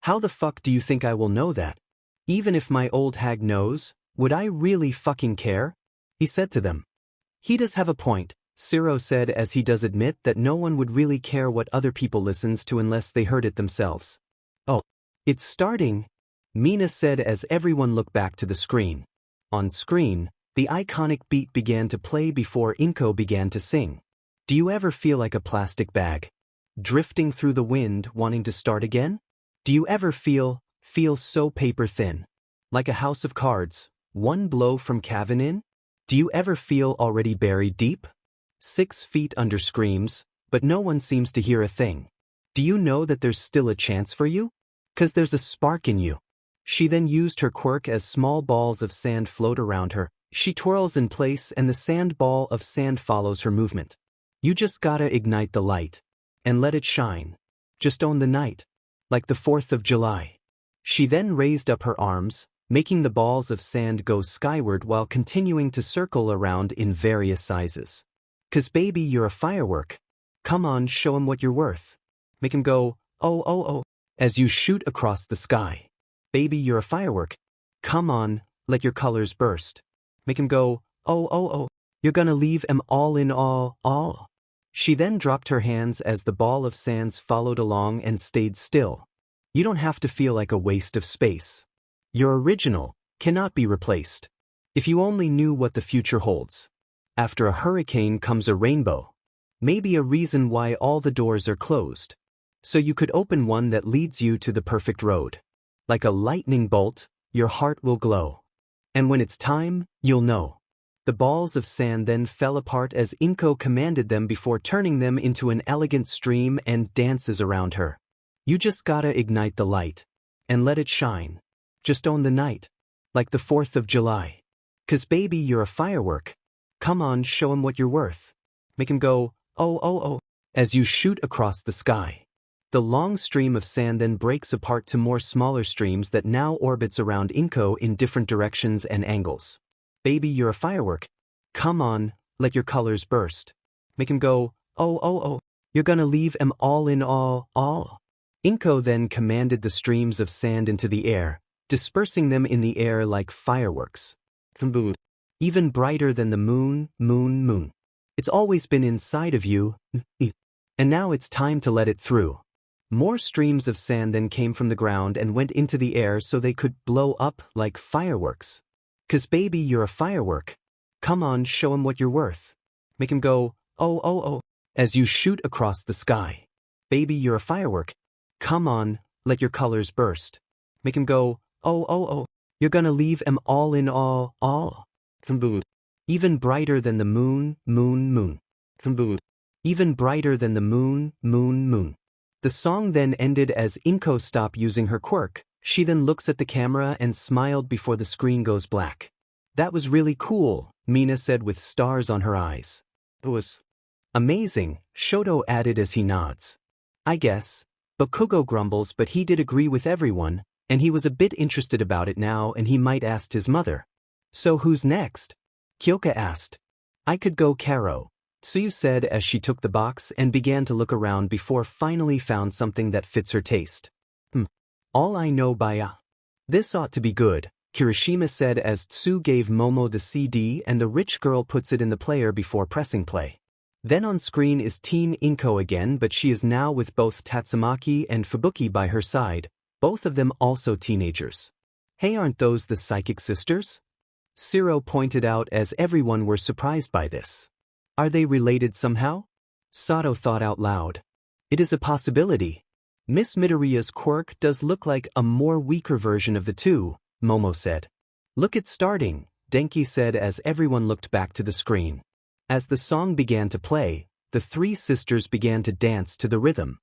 "How the fuck do you think I will know that? Even if my old hag knows, would I really fucking care?" he said to them. "He does have a point," Siro said as he does admit that no one would really care what other people listens to unless they heard it themselves. "Oh, it's starting," Mina said as everyone looked back to the screen. On screen, the iconic beat began to play before Inko began to sing. "Do you ever feel like a plastic bag? Drifting through the wind wanting to start again? Do you ever feel so paper thin? Like a house of cards, one blow from caving in? Do you ever feel already buried deep? 6 feet under screams, but no one seems to hear a thing. Do you know that there's still a chance for you? 'Cause there's a spark in you." She then used her quirk as small balls of sand float around her. She twirls in place and the sand ball of sand follows her movement. "You just gotta ignite the light. And let it shine. Just own the night. Like the 4th of July. She then raised up her arms, making the balls of sand go skyward while continuing to circle around in various sizes. "'Cause baby, you're a firework. Come on, show 'em what you're worth. Make 'em go, oh oh oh, as you shoot across the sky. Baby, you're a firework. Come on, let your colors burst. Make 'em go, oh oh oh, you're gonna leave 'em all in all." She then dropped her hands as the ball of sands followed along and stayed still. "You don't have to feel like a waste of space. Your original cannot be replaced. If you only knew what the future holds. After a hurricane comes a rainbow. Maybe a reason why all the doors are closed. So you could open one that leads you to the perfect road. Like a lightning bolt, your heart will glow. And when it's time, you'll know." The balls of sand then fell apart as Inko commanded them before turning them into an elegant stream and dances around her. "You just gotta ignite the light. And let it shine. Just own the night. Like the 4th of July. 'Cause baby, you're a firework. Come on, show 'em what you're worth. Make 'em go, oh oh oh, as you shoot across the sky." The long stream of sand then breaks apart to more smaller streams that now orbits around Inko in different directions and angles. "Baby, you're a firework. Come on, let your colors burst. Make 'em go, oh oh oh, you're gonna leave 'em all in all." Inko then commanded the streams of sand into the air, dispersing them in the air like fireworks. Even brighter than the moon. It's always been inside of you, and now it's time to let it through. More streams of sand then came from the ground and went into the air so they could blow up like fireworks. "'Cause baby, you're a firework. Come on, show 'em what you're worth. Make 'em go, oh oh oh, as you shoot across the sky. Baby, you're a firework. Come on, Let your colors burst. Make 'em go, oh oh oh. You're gonna leave 'em all in all. Even brighter than the moon, moon, moon. Even brighter than the moon, moon, moon. The song then ended as Inko stopped using her quirk. She then looks at the camera and smiled before the screen goes black. That was really cool, Mina said with stars on her eyes. It was amazing, Shoto added as he nods. I guess. Bakugo grumbles, but he did agree with everyone, and he was a bit interested about it now and he might ask his mother. So who's next? Kyoka asked. I could go Karo, Tsuyu said as she took the box and began to look around before finally found something that fits her taste. All I know by This ought to be good, Kirishima said as Tsu gave Momo the CD and the rich girl puts it in the player before pressing play. Then on screen is Teen Inko again, but she is now with both Tatsumaki and Fubuki by her side, both of them also teenagers. Hey, aren't those the psychic sisters? Shiro pointed out as everyone were surprised by this. Are they related somehow? Sato thought out loud. It is a possibility. Miss Midoriya's quirk does look like a more weaker version of the two, Momo said. Look at starting, Denki said as everyone looked back to the screen. As the song began to play, the three sisters began to dance to the rhythm.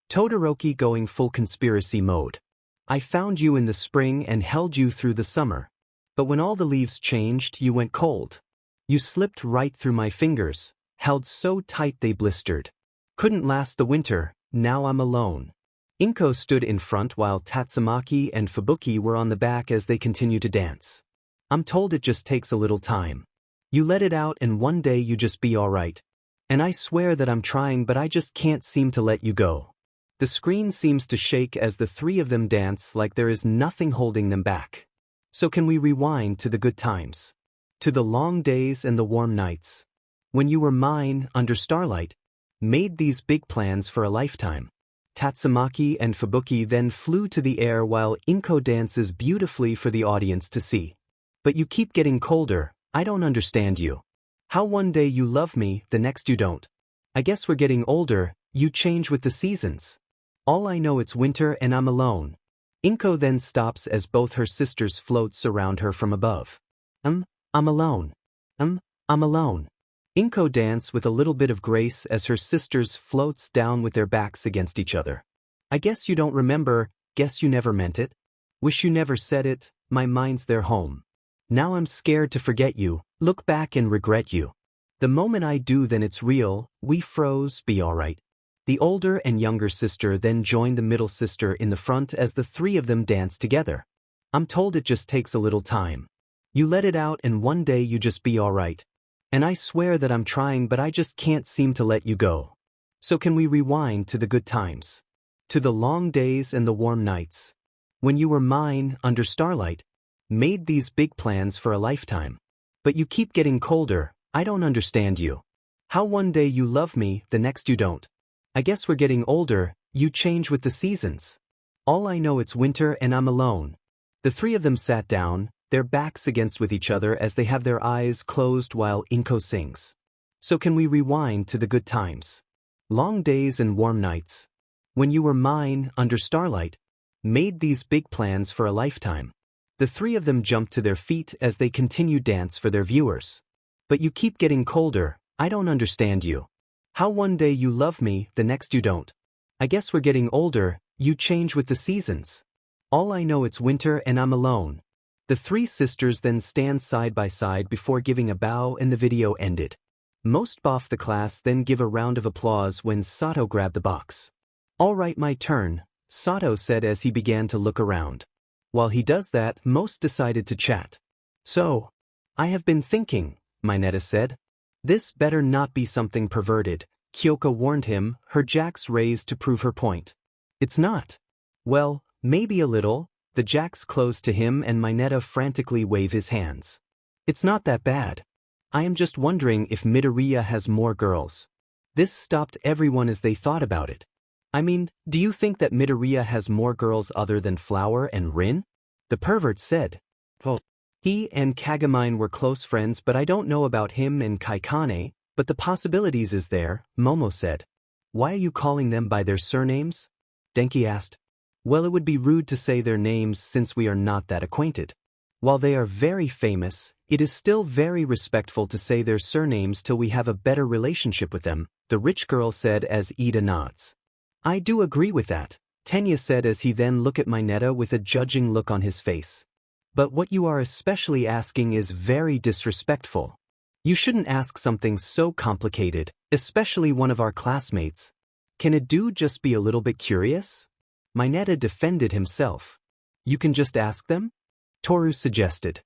Todoroki going full conspiracy mode. I found you in the spring and held you through the summer. But when all the leaves changed, you went cold. You slipped right through my fingers, held so tight they blistered. Couldn't last the winter, now I'm alone. Inko stood in front while Tatsumaki and Fubuki were on the back as they continued to dance. I'm told it just takes a little time. You let it out and one day you just be alright. And I swear that I'm trying but I just can't seem to let you go. The screen seems to shake as the three of them dance like there is nothing holding them back. So can we rewind to the good times? To the long days and the warm nights. When you were mine, under starlight. Made these big plans for a lifetime. Tatsumaki and Fubuki then flew to the air while Inko dances beautifully for the audience to see. But you keep getting colder, I don't understand you. How one day you love me, the next you don't. I guess we're getting older, you change with the seasons. All I know it's winter and I'm alone. Inko then stops as both her sisters floats around her from above. I'm alone. I'm alone. Inko dance with a little bit of grace as her sisters floats down with their backs against each other. I guess you don't remember, guess you never meant it. Wish you never said it, my mind's their home. Now I'm scared to forget you, look back and regret you. The moment I do then it's real, we froze, be alright. The older and younger sister then joined the middle sister in the front as the three of them dance together. I'm told it just takes a little time. You let it out and one day you just be alright. And I swear that I'm trying but I just can't seem to let you go. So can we rewind to the good times? To the long days and the warm nights. When you were mine, under starlight. Made these big plans for a lifetime. But you keep getting colder, I don't understand you. How one day you love me, the next you don't. I guess we're getting older, you change with the seasons. All I know it's winter and I'm alone. The three of them sat down, their backs against with each other as they have their eyes closed while Inko sings. So can we rewind to the good times? Long days and warm nights. When you were mine, under starlight. Made these big plans for a lifetime. The three of them jumped to their feet as they continue dance for their viewers. But you keep getting colder, I don't understand you. How one day you love me, the next you don't. I guess we're getting older, you change with the seasons. All I know it's winter and I'm alone. The three sisters then stand side by side before giving a bow and the video ended. Most of the class then give a round of applause when Sato grabbed the box. Alright, my turn, Sato said as he began to look around. While he does that, most decided to chat. So, I have been thinking, Mineta said. This better not be something perverted, Kyoko warned him, her jacks raised to prove her point. It's not. Well, maybe a little, the jacks close to him and Mineta frantically wave his hands. It's not that bad. I am just wondering if Midoriya has more girls. This stopped everyone as they thought about it. I mean, do you think that Midoriya has more girls other than Flower and Rin? The pervert said. Well, he and Kagami were close friends but I don't know about him and Kaikane, but the possibilities is there, Momo said. Why are you calling them by their surnames? Denki asked. Well, it would be rude to say their names since we are not that acquainted. While they are very famous, it is still very respectful to say their surnames till we have a better relationship with them, the rich girl said as Ida nods. I do agree with that, Tenya said as he then looked at Mineta with a judging look on his face. But what you are especially asking is very disrespectful. You shouldn't ask something so complicated, especially one of our classmates. Can a dude just be a little bit curious? Mineta defended himself. You can just ask them? Toru suggested.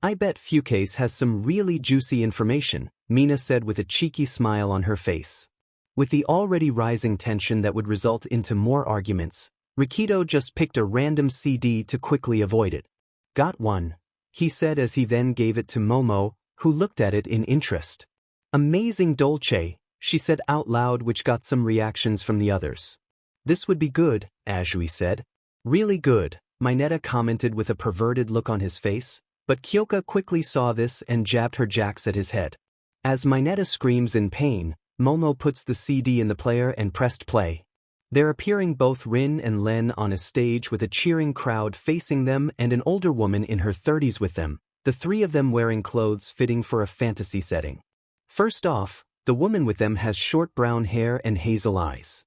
I bet Fukase has some really juicy information, Mina said with a cheeky smile on her face. With the already rising tension that would result into more arguments, Rikito just picked a random CD to quickly avoid it. Got one, he said as he then gave it to Momo, who looked at it in interest. Amazing dolce, she said out loud, which got some reactions from the others. This would be good, Azui said. Really good, Mineta commented with a perverted look on his face, but Kyoka quickly saw this and jabbed her jacks at his head. As Mineta screams in pain, Momo puts the CD in the player and pressed play. They're appearing both Rin and Len on a stage with a cheering crowd facing them and an older woman in her 30s with them, the three of them wearing clothes fitting for a fantasy setting. First off, the woman with them has short brown hair and hazel eyes.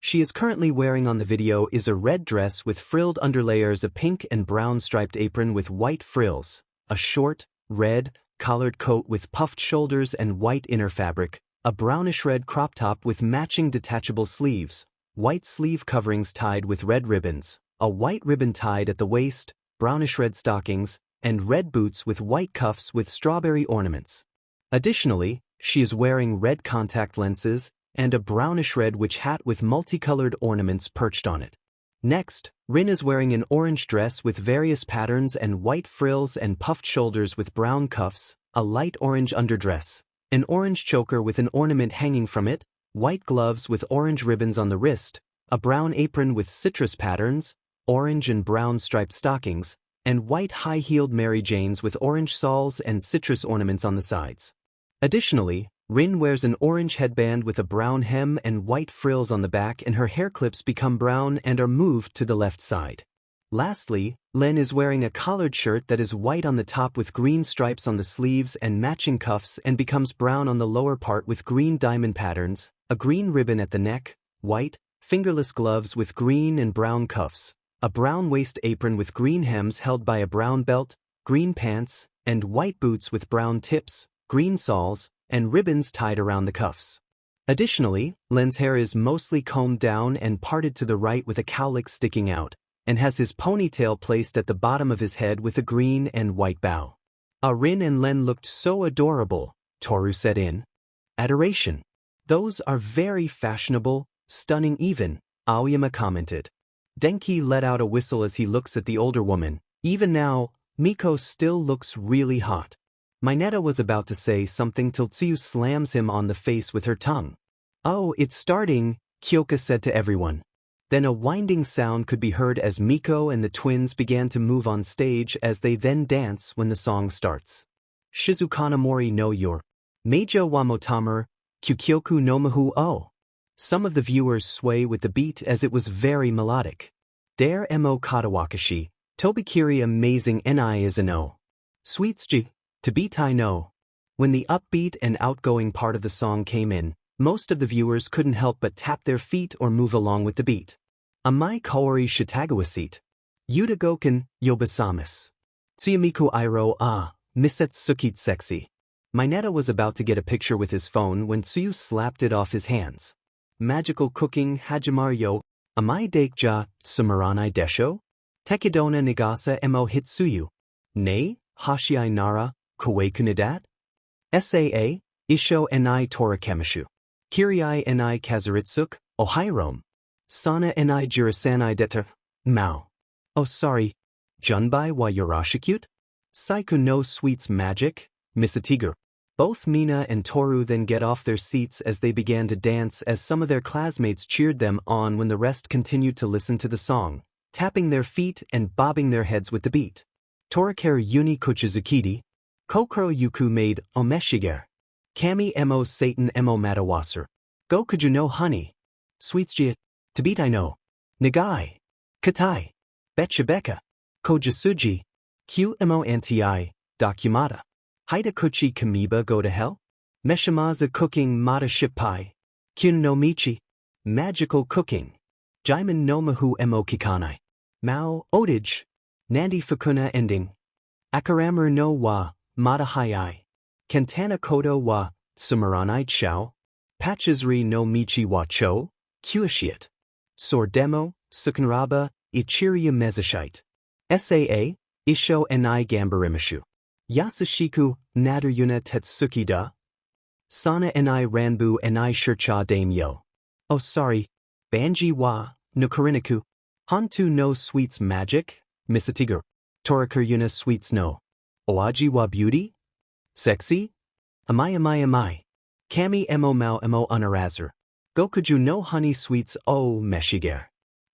She is currently wearing on the video is a red dress with frilled underlayers, a pink and brown striped apron with white frills, a short, red, collared coat with puffed shoulders and white inner fabric, a brownish red crop top with matching detachable sleeves, white sleeve coverings tied with red ribbons, a white ribbon tied at the waist, brownish red stockings, and red boots with white cuffs with strawberry ornaments. Additionally, she is wearing red contact lenses and a brownish-red witch hat with multicolored ornaments perched on it. Next, Rin is wearing an orange dress with various patterns and white frills and puffed shoulders with brown cuffs, a light orange underdress, an orange choker with an ornament hanging from it, white gloves with orange ribbons on the wrist, a brown apron with citrus patterns, orange and brown striped stockings, and white high-heeled Mary Janes with orange soles and citrus ornaments on the sides. Additionally, Rin wears an orange headband with a brown hem and white frills on the back, and her hair clips become brown and are moved to the left side. Lastly, Len is wearing a collared shirt that is white on the top with green stripes on the sleeves and matching cuffs and becomes brown on the lower part with green diamond patterns, a green ribbon at the neck, white, fingerless gloves with green and brown cuffs, a brown waist apron with green hems held by a brown belt, green pants, and white boots with brown tips, green soles, and ribbons tied around the cuffs. Additionally, Len's hair is mostly combed down and parted to the right with a cowlick sticking out, and has his ponytail placed at the bottom of his head with a green and white bow. Rin and Len looked so adorable, Toru said in adoration. Those are very fashionable, stunning even, Aoyama commented. Denki let out a whistle as he looks at the older woman. Even now, Miko still looks really hot. Mineta was about to say something till Tsuyu slams him on the face with her tongue. Oh, it's starting, Kyoka said to everyone. Then a winding sound could be heard as Miko and the twins began to move on stage as they then dance when the song starts. Shizukana mori no yor. Meijo wa motamer, kyukyoku no mahu o. Some of the viewers sway with the beat as it was very melodic. Dare mo katawakashi, tobikiri amazing ni is an o. Sweetsji. Tabitai no. When the upbeat and outgoing part of the song came in, most of the viewers couldn't help but tap their feet or move along with the beat. Amai kaori shitagawasit. Yuta goken, yobasamas. Tsuyamiku iro misetsukit sexy. Mineta was about to get a picture with his phone when Tsuyu slapped it off his hands. Magical cooking hajimar yo. Amai daikja, sumuranai desho? Tekidona nigasa mo hitsuyu. Nei, hashiai nara. Kawei kunidat? Saa, Isho ni torakemishu. Kiriai ni kazuritsuk, ohairom. Sana ni jirasanai deta, mao. Oh sorry, junbai wa yorashikute? Saiku no sweets magic, misatiger. Both Mina and Toru then get off their seats as they began to dance as some of their classmates cheered them on when the rest continued to listen to the song, tapping their feet and bobbing their heads with the beat. Torikeru uni kuchizukidi. Kokoro yuku made omeshiger. Kami mo satan mo matawaser. Go kuju no honey. Sweetsjia. Tabitai no. Nagai. Katai. Betchabeka. Kojasuji. Qmo anti. Dokumata. Hidakuchi kamiba go to hell? Meshimaza cooking mata shippai. Kyun no michi. Magical cooking. Jaimin no mahu mo kikanai. Mao, otage. Nandi fakuna ending. Akaramur no wa, mata hayai. Kantana kodo wa, sumaranai chao. Pachizri no michi wa cho, kuashiat. Sordemo, sukanraba, ichiryu mezashite. Saa, isho enai gambarimishu. Yasashiku, nadaruna tetsuki da. Sana enai ranbu enai shircha daimyo. Oh sorry. Banji wa, nukarinaku. Hantu no sweets magic, misatigur. Torakuryuna sweets no. Oaji wa beauty? Sexy? Amai. Kami mo mao mo unarazer. Gokuju no honey sweets o meshiger.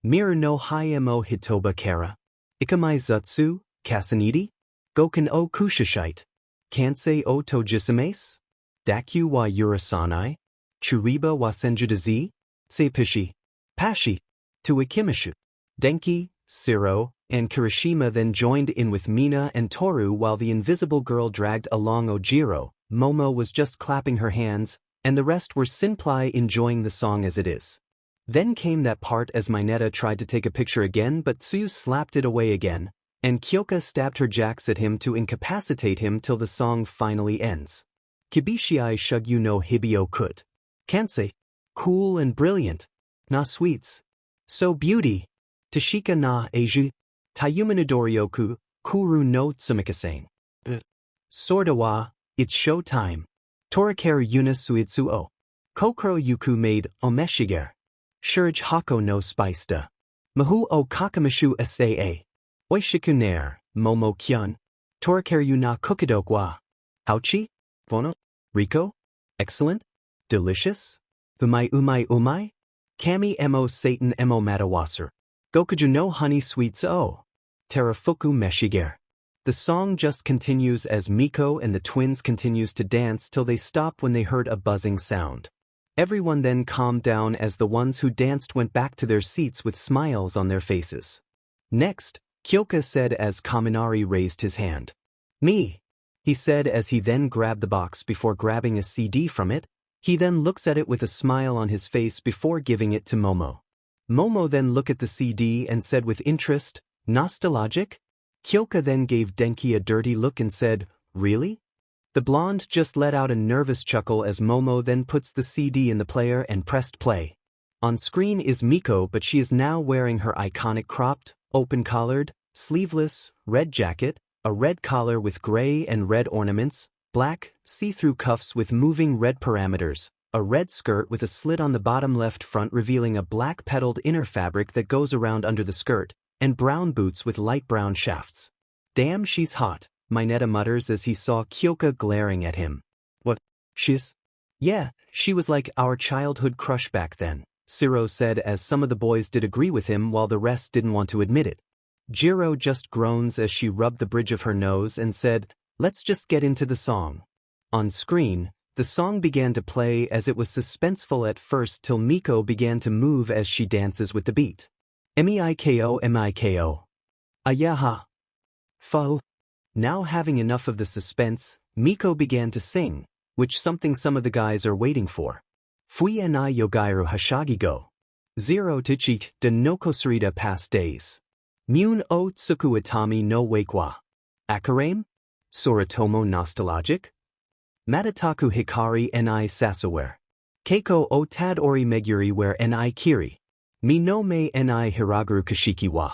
Mirror no hai mo hitoba kara. Ikamai zutsu, kasanidi? Goken o kushishite. Kansei o tojisames? Dakyu wa urasanai? Churiba wa senjudazi? Seipishi. Pashi. Tuikimishu. Denki, Siro, and Kirishima then joined in with Mina and Toru while the invisible girl dragged along Ojiro. Momo was just clapping her hands, and the rest were Sinplai enjoying the song as it is. Then came that part as Mineta tried to take a picture again but Tsuyu slapped it away again, and Kyoka stabbed her jacks at him to incapacitate him till the song finally ends. Kibishii shugyu no hibio kut. Kansei. Cool and brilliant. Na sweets. So beauty. Tashika na eiju. Tayumanidoryoku, kuru no tsumikasane. Sorda wa, it's show time. Torikaru yuna suitsu o. Kokoro yuku made omeshiger. Shurj hako no spiceda. Mahu o kakamishu saa. Oishiku nair, momo kyun. Torikaru na kukidok wa. Hauchi? Bono? Riko? Excellent? Delicious? Umai? Kami mo Satan mo matawaser. Gokuju no honey sweets o. Terafuku meshiger. The song just continues as Miko and the twins continues to dance till they stop when they heard a buzzing sound. Everyone then calmed down as the ones who danced went back to their seats with smiles on their faces. Next, Kyoka said as Kaminari raised his hand. Me, he said as he then grabbed the box before grabbing a CD from it. He then looks at it with a smile on his face before giving it to Momo. Momo then looked at the CD and said with interest, nostalgic? Kyoka then gave Denki a dirty look and said, really? The blonde just let out a nervous chuckle as Momo then puts the CD in the player and pressed play. On screen is Miko, but she is now wearing her iconic cropped, open-collared, sleeveless, red jacket, a red collar with gray and red ornaments, black, see-through cuffs with moving red parameters, a red skirt with a slit on the bottom left front revealing a black petaled inner fabric that goes around under the skirt, and brown boots with light brown shafts. Damn, she's hot, Mineta mutters as he saw Kyoka glaring at him. What? She's? Yeah, she was like our childhood crush back then, Siro said as some of the boys did agree with him while the rest didn't want to admit it. Jiro just groans as she rubbed the bridge of her nose and said, let's just get into the song. On screen, the song began to play as it was suspenseful at first till Miko began to move as she dances with the beat. Meiko. Ayaha. Fo. Now having enough of the suspense, Miko began to sing, which something some of the guys are waiting for. Fui enai yogairu hashagigo. Zero tichi de nokosurita past days. Mun o tsuku itami no wakwa. Akarame? Soratomo nostalgic? Matataku hikari enai sasaware. Keiko o tad ori meguri where enai kiri. Mi no me enai hiraguru kashiki wa.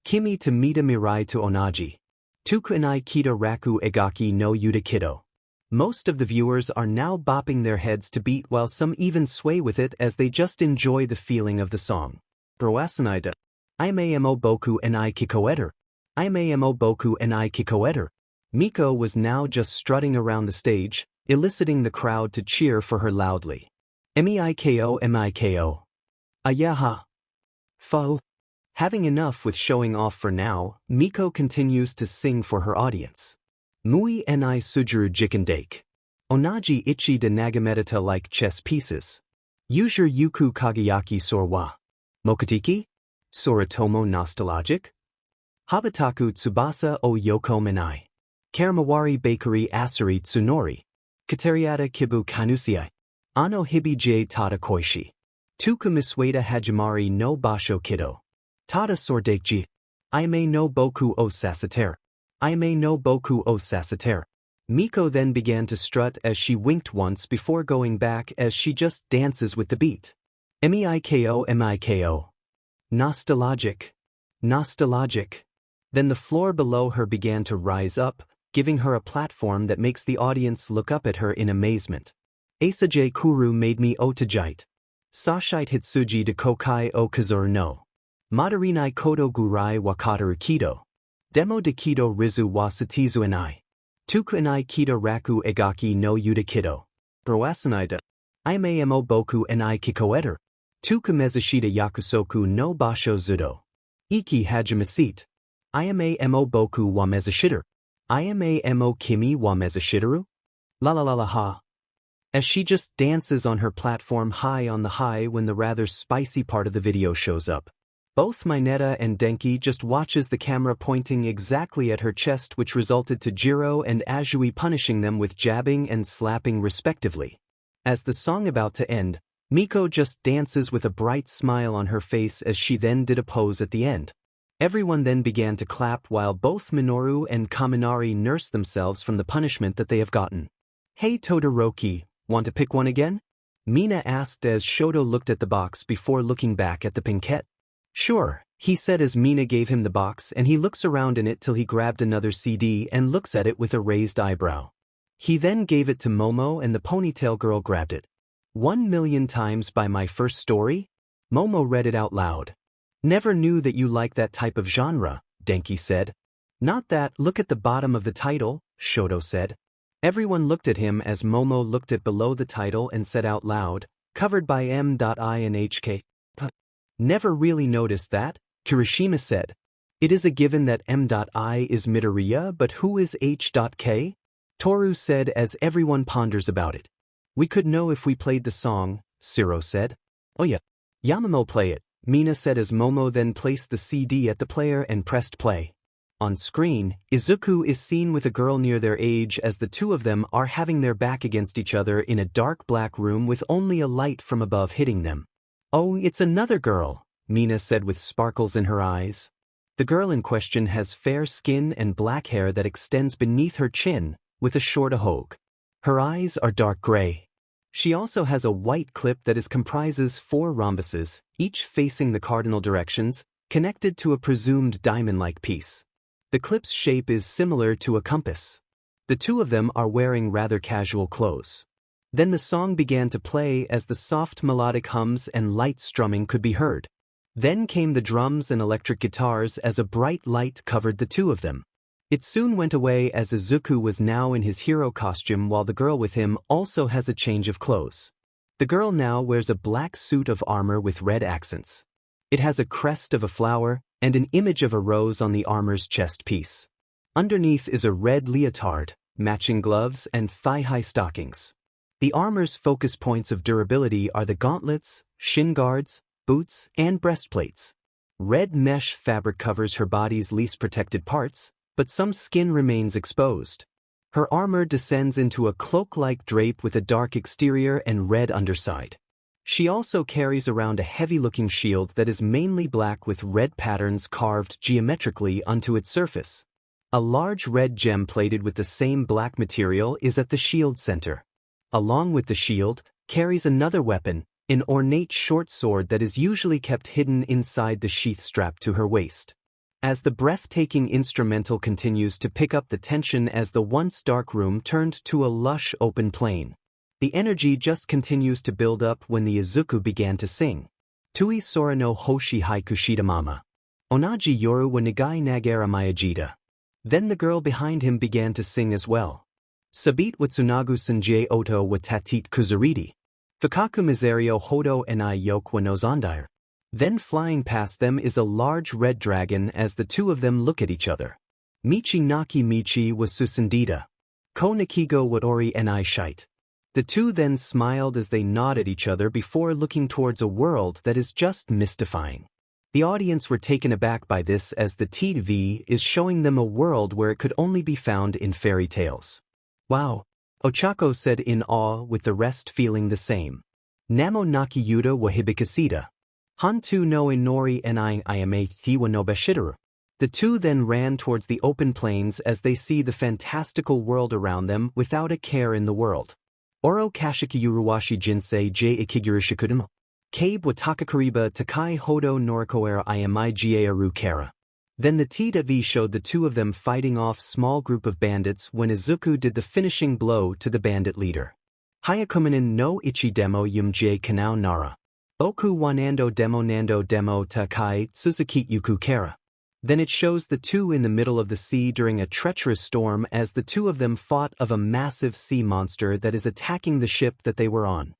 Kimi to mita mirai to onaji. Tuku enai kita raku egaki no yuta kido. Most of the viewers are now bopping their heads to beat while some even sway with it as they just enjoy the feeling of the song. Broasanaida. Imamo boku enai kikoeter. Imamo boku enai kikoeter. Miko was now just strutting around the stage, eliciting the crowd to cheer for her loudly. Meiko. Ayaha. Fo. Having enough with showing off for now, Miko continues to sing for her audience. Mui enai sujuru jikandake. Onaji ichi de nagamedita like chess pieces. Usure yuku kagayaki sorwa. Mokatiki? Soratomo nostalgic? Habataku Tsubasa o Yoko Manai. Karamawari Bakery Asari Tsunori. Kateriata Kibu Kanusiai. Ano Hibijie Tada Koishi. Tuku Miswada Hajimari no Basho Kido. Tada Sordakeji. Aime no Boku o Sasater. Aime no Boku o Sasater. Miko then began to strut as she winked once before going back as she just dances with the beat. Miko. Nostalgic. Nostalgic. Then the floor below her began to rise up, giving her a platform that makes the audience look up at her in amazement. Asaj Kuru made me otajite. Sashite Hitsuji de Kokai o Kazuru no. Madarinai Kodo Gurai Wakataru Kido. Demo de Kido Rizu wa Satizu enai. Tuku enai Kido Raku Egaki no Yuda Kido. Broasanaida. Aime mo Boku enai Kikoeter. Tuku Mezashita Yakusoku no Basho Zudo. Iki Hajimisit. Iame mo Boku wa Mezashiter. Iame mo Kimi wa Mezashiteru? La la la la ha. As she just dances on her platform high on the high when the rather spicy part of the video shows up. Both Mineta and Denki just watches the camera pointing exactly at her chest, which resulted to Jiro and Azui punishing them with jabbing and slapping respectively. As the song about to end, Miko just dances with a bright smile on her face as she then did a pose at the end. Everyone then began to clap while both Minoru and Kaminari nursed themselves from the punishment that they have gotten. Hey Todoroki, want to pick one again? Mina asked as Shoto looked at the box before looking back at the pinkette. Sure, he said as Mina gave him the box and he looks around in it till he grabbed another CD and looks at it with a raised eyebrow. He then gave it to Momo and the ponytail girl grabbed it. 1,000,000 times by my first story? Momo read it out loud. Never knew that you like that type of genre, Denki said. Not that, look at the bottom of the title, Shoto said. Everyone looked at him as Momo looked at below the title and said out loud, covered by M.I and HK. Never really noticed that, Kirishima said. It is a given that M.I is Midoriya, but who is H.K? Toru said as everyone ponders about it. We could know if we played the song, Siro said. Oh yeah. Yamamo play it, Mina said as Momo then placed the CD at the player and pressed play. On screen, Izuku is seen with a girl near their age as the two of them are having their back against each other in a dark black room with only a light from above hitting them. Oh, it's another girl, Mina said with sparkles in her eyes. The girl in question has fair skin and black hair that extends beneath her chin, with a short ahogue. Her eyes are dark gray. She also has a white clip that comprises 4 rhombuses, each facing the cardinal directions, connected to a presumed diamond-like piece. The clip's shape is similar to a compass. The two of them are wearing rather casual clothes. Then the song began to play as the soft melodic hums and light strumming could be heard. Then came the drums and electric guitars as a bright light covered the two of them. It soon went away as Izuku was now in his hero costume while the girl with him also has a change of clothes. The girl now wears a black suit of armor with red accents. It has a crest of a flower and an image of a rose on the armor's chest piece. Underneath is a red leotard, matching gloves and thigh-high stockings. The armor's focus points of durability are the gauntlets, shin guards, boots, and breastplates. Red mesh fabric covers her body's least protected parts, but some skin remains exposed. Her armor descends into a cloak-like drape with a dark exterior and red underside. She also carries around a heavy-looking shield that is mainly black with red patterns carved geometrically onto its surface. A large red gem plated with the same black material is at the shield center. Along with the shield, carries another weapon, an ornate short sword that is usually kept hidden inside the sheath strapped to her waist. As the breathtaking instrumental continues to pick up the tension as the once dark room turned to a lush open plain. The energy just continues to build up when the Izuku began to sing. Tui sora no hoshi haiku shita mama. Onaji yoru wa nagai nagara mayajita. Then the girl behind him began to sing as well. Sabit watsunagu sanjay oto wa tatit kuzuriti. Fukaku miserio hodo enai yoke wa nozandair. Then flying past them is a large red dragon as the two of them look at each other. Michi naki michi wa susundita. Ko nakigo wa ori enai shite. The two then smiled as they nod at each other before looking towards a world that is just mystifying. The audience were taken aback by this as the TV is showing them a world where it could only be found in fairy tales. Wow! Ochako said in awe, with the rest feeling the same. Namo naki yuta wa hibikasita. Hantu no inori ni iame wa no bashitaru. The two then ran towards the open plains as they see the fantastical world around them without a care in the world. Oro kashiki yuruwashi jinsei j ikiguru shikudamo. Kabe wa takakariba takai hodo norikoera imiga aru kara. Then the TV showed the two of them fighting off small group of bandits when Izuku did the finishing blow to the bandit leader. Hayakumanin no ichi demo yumj kanao nara. Oku wanando demo takai Suzuki yuku kara. Then it shows the two in the middle of the sea during a treacherous storm as the two of them fought of a massive sea monster that is attacking the ship that they were on.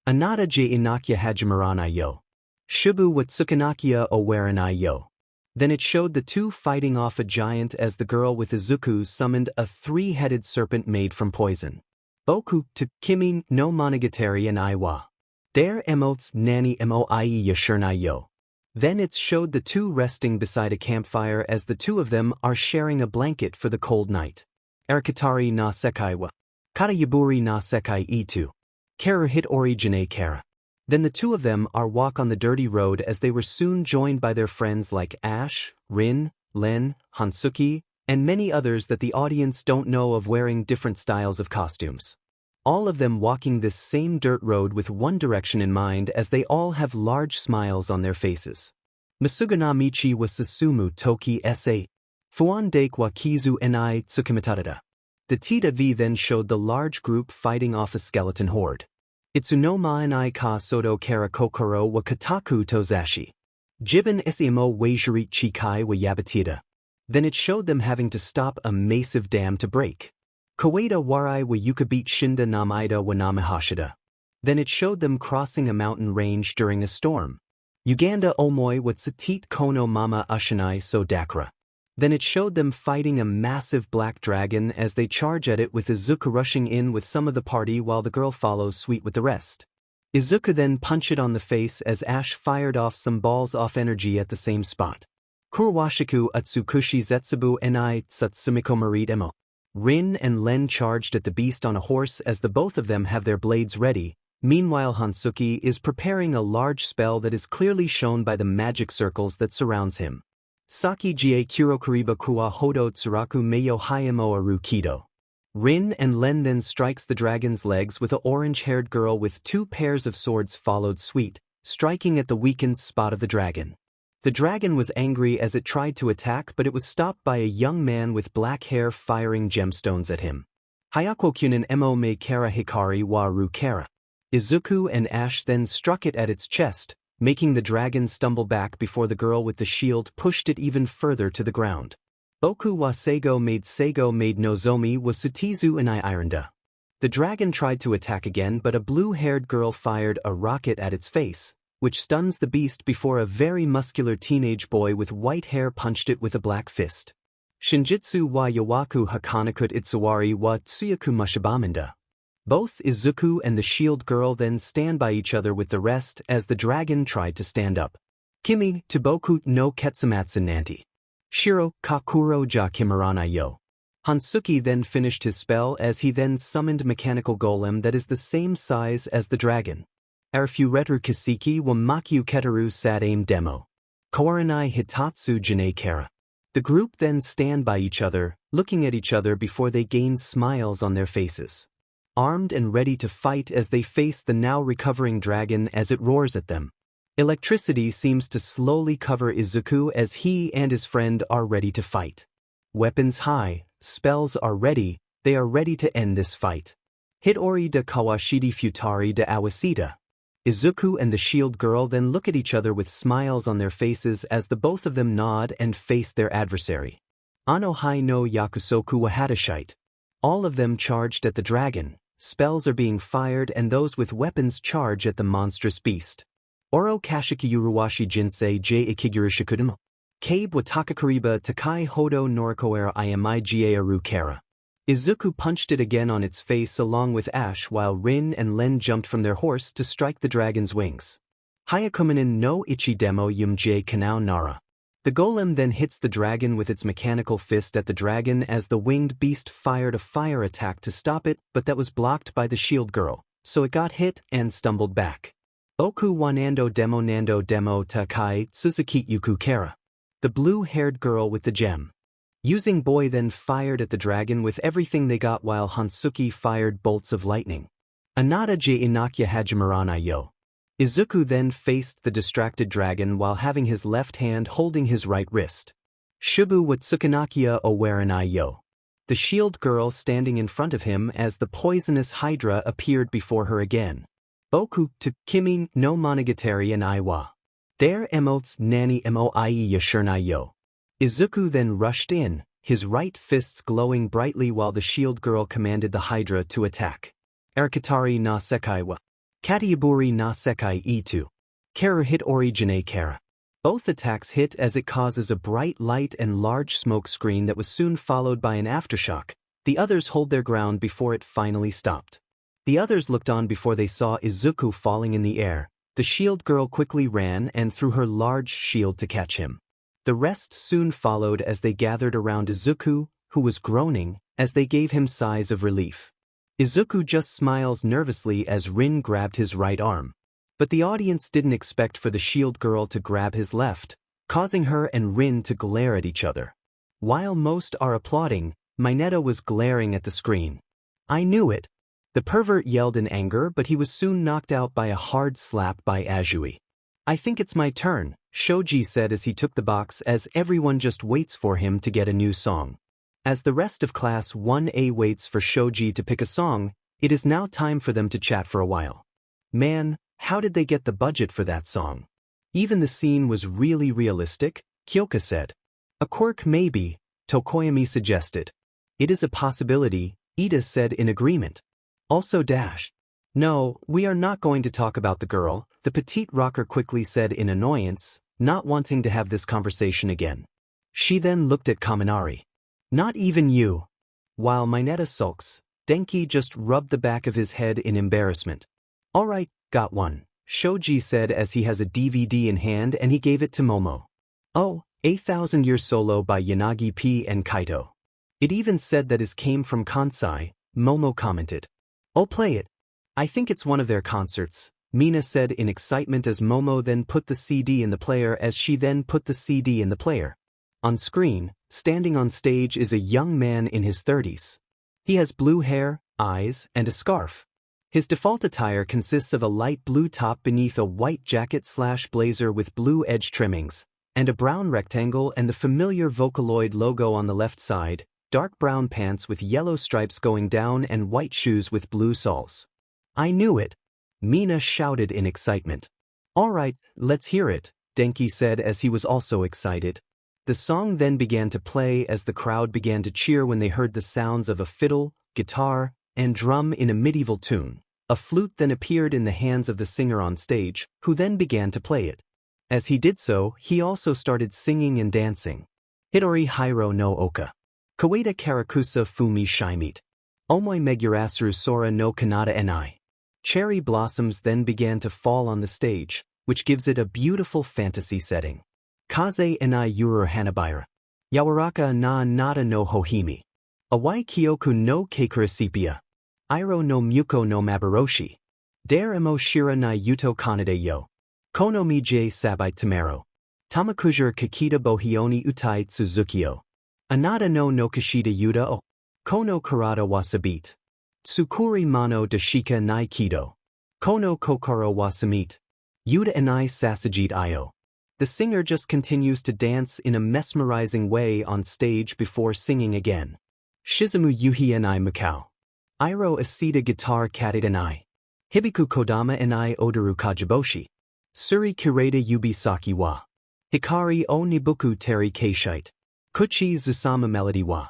Anata je inakya hajimarana yo. Shibu wa tsukanakia owaranai yo. Then it showed the two fighting off a giant as the girl with Izuku summoned a three-headed serpent made from poison. Boku to kimi no monogatari and iwa. Dare emo nani moi yashurnai yo. Then it showed the two resting beside a campfire as the two of them are sharing a blanket for the cold night. Arikatari na sekai wa. Kata yaburi na sekai itu. Kara hit origine kara. Then the two of them are walk on the dirty road as they were soon joined by their friends like Ash, Rin, Len, Hansuki, and many others that the audience don't know of wearing different styles of costumes. All of them walking this same dirt road with one direction in mind as they all have large smiles on their faces. Masugana michi wa susumu toki sa. Fuan dake wa kizu ni tsukimatada. The TV then showed the large group fighting off a skeleton horde. Itsuno ma'anai ka soto kara kokoro wa kataku tozashi. Jibin esimo waijiri chikai wa yabatida. Then it showed them having to stop a massive dam to break. Kawaida warai wa yukabit shinda namaida wa namahashida. Then it showed them crossing a mountain range during a storm. Uganda omoi wa tsatit kono mama ashinai so dakra. Then it showed them fighting a massive black dragon as they charge at it with Izuku rushing in with some of the party while the girl follows suite with the rest. Izuku then punched it on the face as Ash fired off some balls off energy at the same spot. Kurawashiku Atsukushi Zetsubu ni Tsutsumiko Marid emo. Rin and Len charged at the beast on a horse as the both of them have their blades ready. Meanwhile Hansuki is preparing a large spell that is clearly shown by the magic circles that surrounds him. Saki jie kurokariba kuwa hodo tsuraku meyo hayamo aru kido. Rin and Len then strikes the dragon's legs with a orange-haired girl with two pairs of swords followed suite, striking at the weakened spot of the dragon. The dragon was angry as it tried to attack but it was stopped by a young man with black hair firing gemstones at him. Hayakokunin mo me kara hikari wa ru kara. Izuku and Ash then struck it at its chest, making the dragon stumble back before the girl with the shield pushed it even further to the ground. Boku wa Seigo made Nozomi wa Sutizu inai Iranda. The dragon tried to attack again but a blue-haired girl fired a rocket at its face, which stuns the beast before a very muscular teenage boy with white hair punched it with a black fist. Shinjitsu wa Yawaku Hakanakut Itsuwari wa Tsuyaku Mashibaminda. Both Izuku and the shield girl then stand by each other with the rest as the dragon tried to stand up. Kimi, Tuboku no Ketsumatsu Nanti. Shiro, Kakuro ja Kimarana yo. Hansuki then finished his spell as he then summoned mechanical golem that is the same size as the dragon. Arfuretru Kasiki wa Makyu Ketaru sad aim demo. Koaranai Hitatsu Jine Kara. The group then stand by each other, looking at each other before they gain smiles on their faces. Armed and ready to fight as they face the now recovering dragon as it roars at them. Electricity seems to slowly cover Izuku as he and his friend are ready to fight. Weapons high, spells are ready, they are ready to end this fight. Hitori de Kawashidi Futari de Awasita. Izuku and the shield girl then look at each other with smiles on their faces as the both of them nod and face their adversary. Ano hai no yakusoku wa hadashite. All of them charged at the dragon. Spells are being fired and those with weapons charge at the monstrous beast. Oro kashiki yuruwashi jinsei j ikiguru shikudamo. Kabe wa takakariba takai hodo norikoera imiga aru kara. Izuku punched it again on its face along with Ash while Rin and Len jumped from their horse to strike the dragon's wings. Hyakumanin no ichi demo yumjie kanao nara. The golem then hits the dragon with its mechanical fist at the dragon as the winged beast fired a fire attack to stop it, but that was blocked by the shield girl, so it got hit and stumbled back. Oku wa nando demo takai Suzuki yuku kara. The blue-haired girl with the gem. Using boy then fired at the dragon with everything they got while Hansuki fired bolts of lightning. Anata je inakya hajimarana yo. Izuku then faced the distracted dragon while having his left hand holding his right wrist. Shubu wa tsukanakia owaranai yo. The shield girl standing in front of him as the poisonous hydra appeared before her again. Oku to kimi no monogatari and iwa. Dare emotes nani moi yashurnai yo. Izuku then rushed in, his right fists glowing brightly while the shield girl commanded the hydra to attack. Arikatari na sekai wa. Katiaburi na sekai itu. Kara hit origine kara. Both attacks hit as it causes a bright light and large smoke screen that was soon followed by an aftershock. The others hold their ground before it finally stopped. The others looked on before they saw Izuku falling in the air. The shield girl quickly ran and threw her large shield to catch him. The rest soon followed as they gathered around Izuku, who was groaning, as they gave him sighs of relief. Izuku just smiles nervously as Rin grabbed his right arm. But the audience didn't expect for the shield girl to grab his left, causing her and Rin to glare at each other. While most are applauding, Mineta was glaring at the screen. I knew it. The pervert yelled in anger, but he was soon knocked out by a hard slap by Azui. I think it's my turn, Shoji said as he took the box as everyone just waits for him to get a new song. As the rest of Class 1A waits for Shoji to pick a song, it is now time for them to chat for a while. Man, how did they get the budget for that song? Even the scene was really realistic, Kyoka said. A quirk maybe, Tokoyami suggested. It is a possibility, Ida said in agreement. Also dash. No, we are not going to talk about the girl, the petite rocker quickly said in annoyance, not wanting to have this conversation again. She then looked at Kaminari. Not even you. While Mineta sulks, Denki just rubbed the back of his head in embarrassment. Alright, got one, Shoji said as he has a DVD in hand and he gave it to Momo. Oh, 8,000 Year Solo by Yanagi P and Kaito. It even said that it came from Kansai, Momo commented. Oh, play it. I think it's one of their concerts, Mina said in excitement as Momo then put the CD in the player as she then put the CD in the player. On screen, standing on stage is a young man in his 30s. He has blue hair, eyes, and a scarf. His default attire consists of a light blue top beneath a white jacket/blazer with blue edge trimmings, and a brown rectangle and the familiar Vocaloid logo on the left side, dark brown pants with yellow stripes going down and white shoes with blue soles. I knew it! Mina shouted in excitement. Alright, let's hear it, Denki said as he was also excited. The song then began to play as the crowd began to cheer when they heard the sounds of a fiddle, guitar, and drum in a medieval tune. A flute then appeared in the hands of the singer on stage, who then began to play it. As he did so, he also started singing and dancing. Hitori Hiro no Oka. Kawaita Karakusa Fumi Shaimite. Omoi Megurasuru Sora no Kanata Enai. Cherry blossoms then began to fall on the stage, which gives it a beautiful fantasy setting. Kaze enai yurur hanabira. Yawaraka na nata no hohimi. Awai kyoku no kekurasipia. Iro no muko no mabaroshi. Dare emo shira na yuto kanade yo. Kono mi j sabai tamaro. Tamakujur kakita bohioni utai tsuzukio. Anata no kashida yuda o. Kono karada wasabit. Tsukuri mano dashika nai kido. Kono kokoro wasamit. Yuda enai sasajit io. The singer just continues to dance in a mesmerizing way on stage before singing again. Shizumu yuhi enai makau. Iro asita guitar kated enai. Hibiku kodama enai odoru kajiboshi. Suri kireda yubi saki wa. Hikari o nibuku teri keishite. Kuchi zusama melody wa.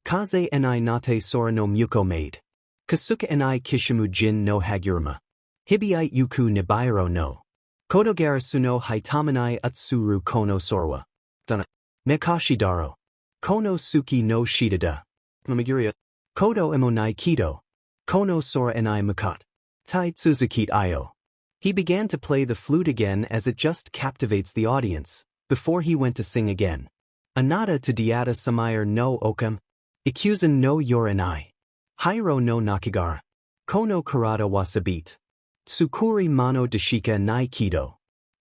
Kaze enai nate sora no muko made. Kasuka enai kishimu jin no haguruma. Hibiite yuku nibairo no. Kodogarasu no Haitamanai Utsuru Kono Sorwa. Dana. Mekashidaro. Kono Suki no Shidada. Mamiguria. Kodo Emonai Kido. Kono Sora Enai Makat. Tai Tsuzukit Io. He began to play the flute again as it just captivates the audience, before he went to sing again. Anata to diata samayer no okam. Ikuzen no yorenai. Hiro no nakigara. Kono karada wasabit. Tsukuri mano dashika nai kido.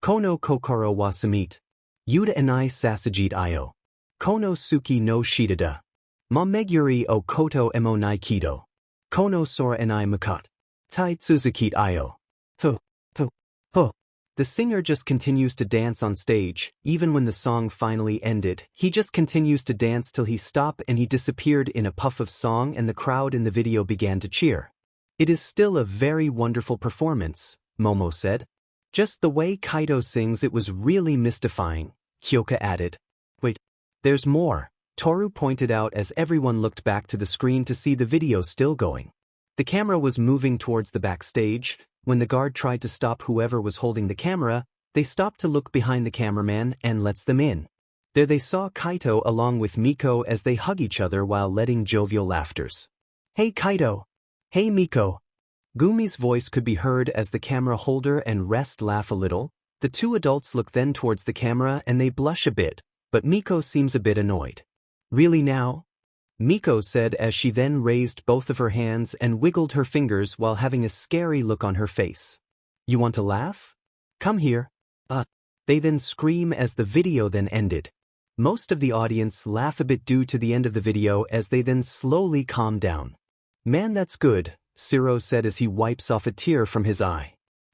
Kono kokoro wasamit. Yuda enai sasajit io. Kono suki no shidada. Mamegyuri o koto emo nai kido. Kono sora enai makat. Tai tsuzakit io. Thu. The singer just continues to dance on stage. Even when the song finally ended, he just continues to dance till he stopped and he disappeared in a puff of song and the crowd in the video began to cheer. It is still a very wonderful performance, Momo said. Just the way Kaito sings, it was really mystifying, Hyoka added. Wait, there's more, Toru pointed out as everyone looked back to the screen to see the video still going. The camera was moving towards the backstage. When the guard tried to stop whoever was holding the camera, they stopped to look behind the cameraman and lets them in. There they saw Kaito along with Miko as they hug each other while letting jovial laughters. Hey Kaito! Hey Miko! Gumi's voice could be heard as the camera holder and rest laugh a little. The two adults look then towards the camera and they blush a bit, but Miko seems a bit annoyed. Really now? Miko said as she then raised both of her hands and wiggled her fingers while having a scary look on her face. You want to laugh? Come here. They then scream as the video then ended. Most of the audience laugh a bit due to the end of the video as they then slowly calm down. Man, that's good, Siro said as he wipes off a tear from his eye.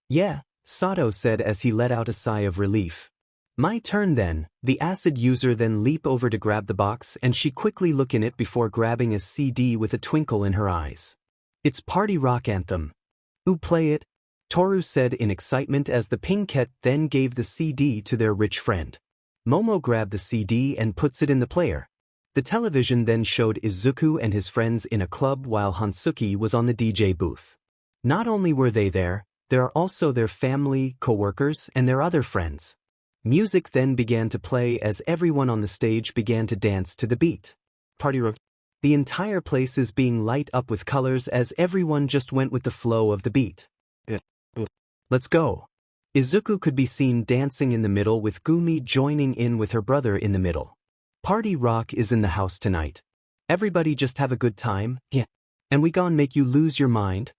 Yeah, Sato said as he let out a sigh of relief. My turn then. The acid user then leap over to grab the box and she quickly look in it before grabbing a CD with a twinkle in her eyes. It's Party Rock Anthem. Ooh, play it, Toru said in excitement as the Pinkette then gave the CD to their rich friend. Momo grabbed the CD and puts it in the player. The television then showed Izuku and his friends in a club while Hansuki was on the DJ booth. Not only were they there are also their family, co-workers, and their other friends. Music then began to play as everyone on the stage began to dance to the beat. Party Rock. The entire place is being lit up with colors as everyone just went with the flow of the beat. Let's go. Izuku could be seen dancing in the middle with Gumi joining in with her brother in the middle. Party Rock is in the house tonight. Everybody just have a good time, yeah. And we gon' make you lose your mind.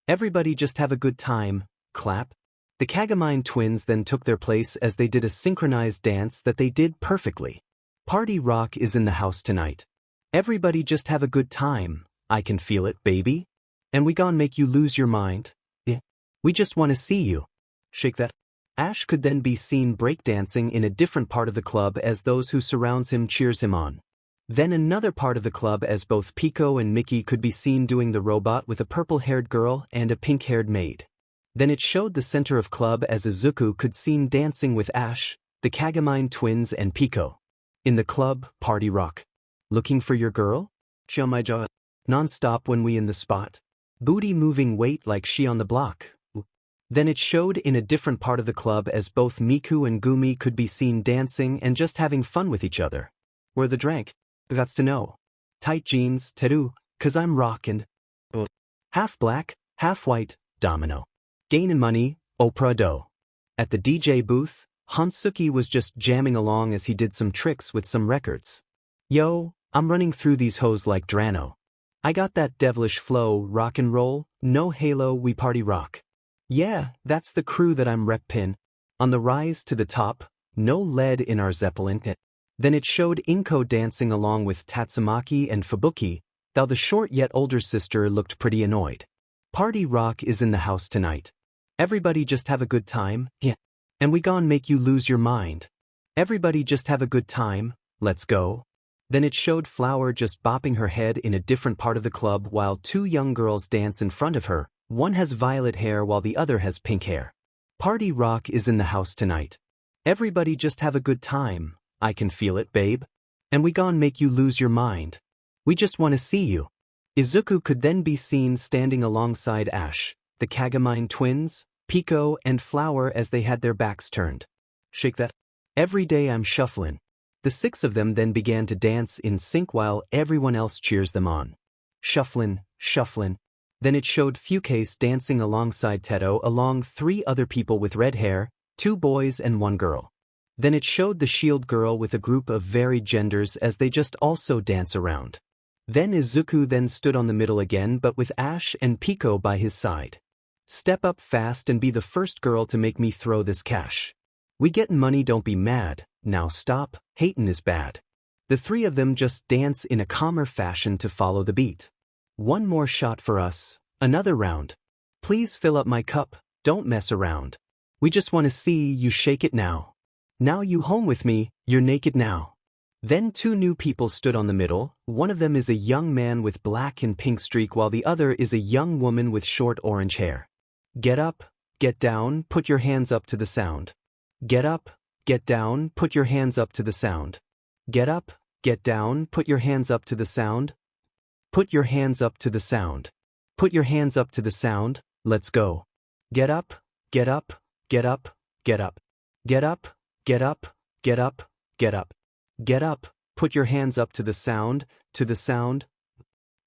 Everybody just have a good time, clap. The Kagami twins then took their place as they did a synchronized dance that they did perfectly. Party Rock is in the house tonight. Everybody just have a good time, I can feel it, baby. And we gon' make you lose your mind, yeah. We just wanna see you. Shake that. Ash could then be seen breakdancing in a different part of the club as those who surrounds him cheers him on. Then another part of the club as both Pico and Mickey could be seen doing the robot with a purple-haired girl and a pink-haired maid. Then it showed the center of club as Izuku could seen dancing with Ash, the Kagami twins and Pico. In the club, Party Rock. Looking for your girl? She on my jaw. Non-stop when we in the spot. Booty moving weight like she on the block. Then it showed in a different part of the club as both Miku and Gumi could be seen dancing and just having fun with each other. Where the drank? That's to know. Tight jeans, Teru, 'cause I'm rockin'. Half black, half white, domino. Gainin' money, Oprah do. At the DJ booth, Hansuki was just jamming along as he did some tricks with some records. Yo, I'm running through these hoes like Drano. I got that devilish flow, rock and roll, no halo, we party rock. Yeah, that's the crew that I'm reppin'. On the rise to the top, no lead in our Zeppelin. Then it showed Inko dancing along with Tatsumaki and Fubuki, though the short yet older sister looked pretty annoyed. Party Rock is in the house tonight. Everybody just have a good time, yeah. And we gon' make you lose your mind. Everybody just have a good time, let's go. Then it showed Flower just bopping her head in a different part of the club while two young girls dance in front of her. One has violet hair while the other has pink hair. Party Rock is in the house tonight. Everybody just have a good time, I can feel it, babe. And we gon' make you lose your mind. We just wanna see you. Izuku could then be seen standing alongside Ash, the Kagami twins, Pico and Flower as they had their backs turned. Shake that. Every day I'm shufflin'. The six of them then began to dance in sync while everyone else cheers them on. Shufflin', shufflin'. Then it showed Fukase dancing alongside Teto along 3 other people with red hair, 2 boys and 1 girl. Then it showed the shield girl with a group of varied genders as they just also dance around. Then Izuku then stood on the middle again but with Ash and Pico by his side. Step up fast and be the first girl to make me throw this cash. We gettin' money, don't be mad, now stop, hatin' is bad. The 3 of them just dance in a calmer fashion to follow the beat. One more shot for us, another round. Please fill up my cup, don't mess around. We just wanna see you shake it now. Now you home with me, you're naked now. Then 2 new people stood on the middle, one of them is a young man with black and pink streak while the other is a young woman with short orange hair. Get up, get down, put your hands up to the sound. Get up, get down, put your hands up to the sound. Get up, get down, put your hands up to the sound. Put your hands up to the sound. Put your hands up to the sound, let's go. Get up, get up, get up, get up. Get up, get up, get up, get up. Get up, put your hands up to the sound, to the sound.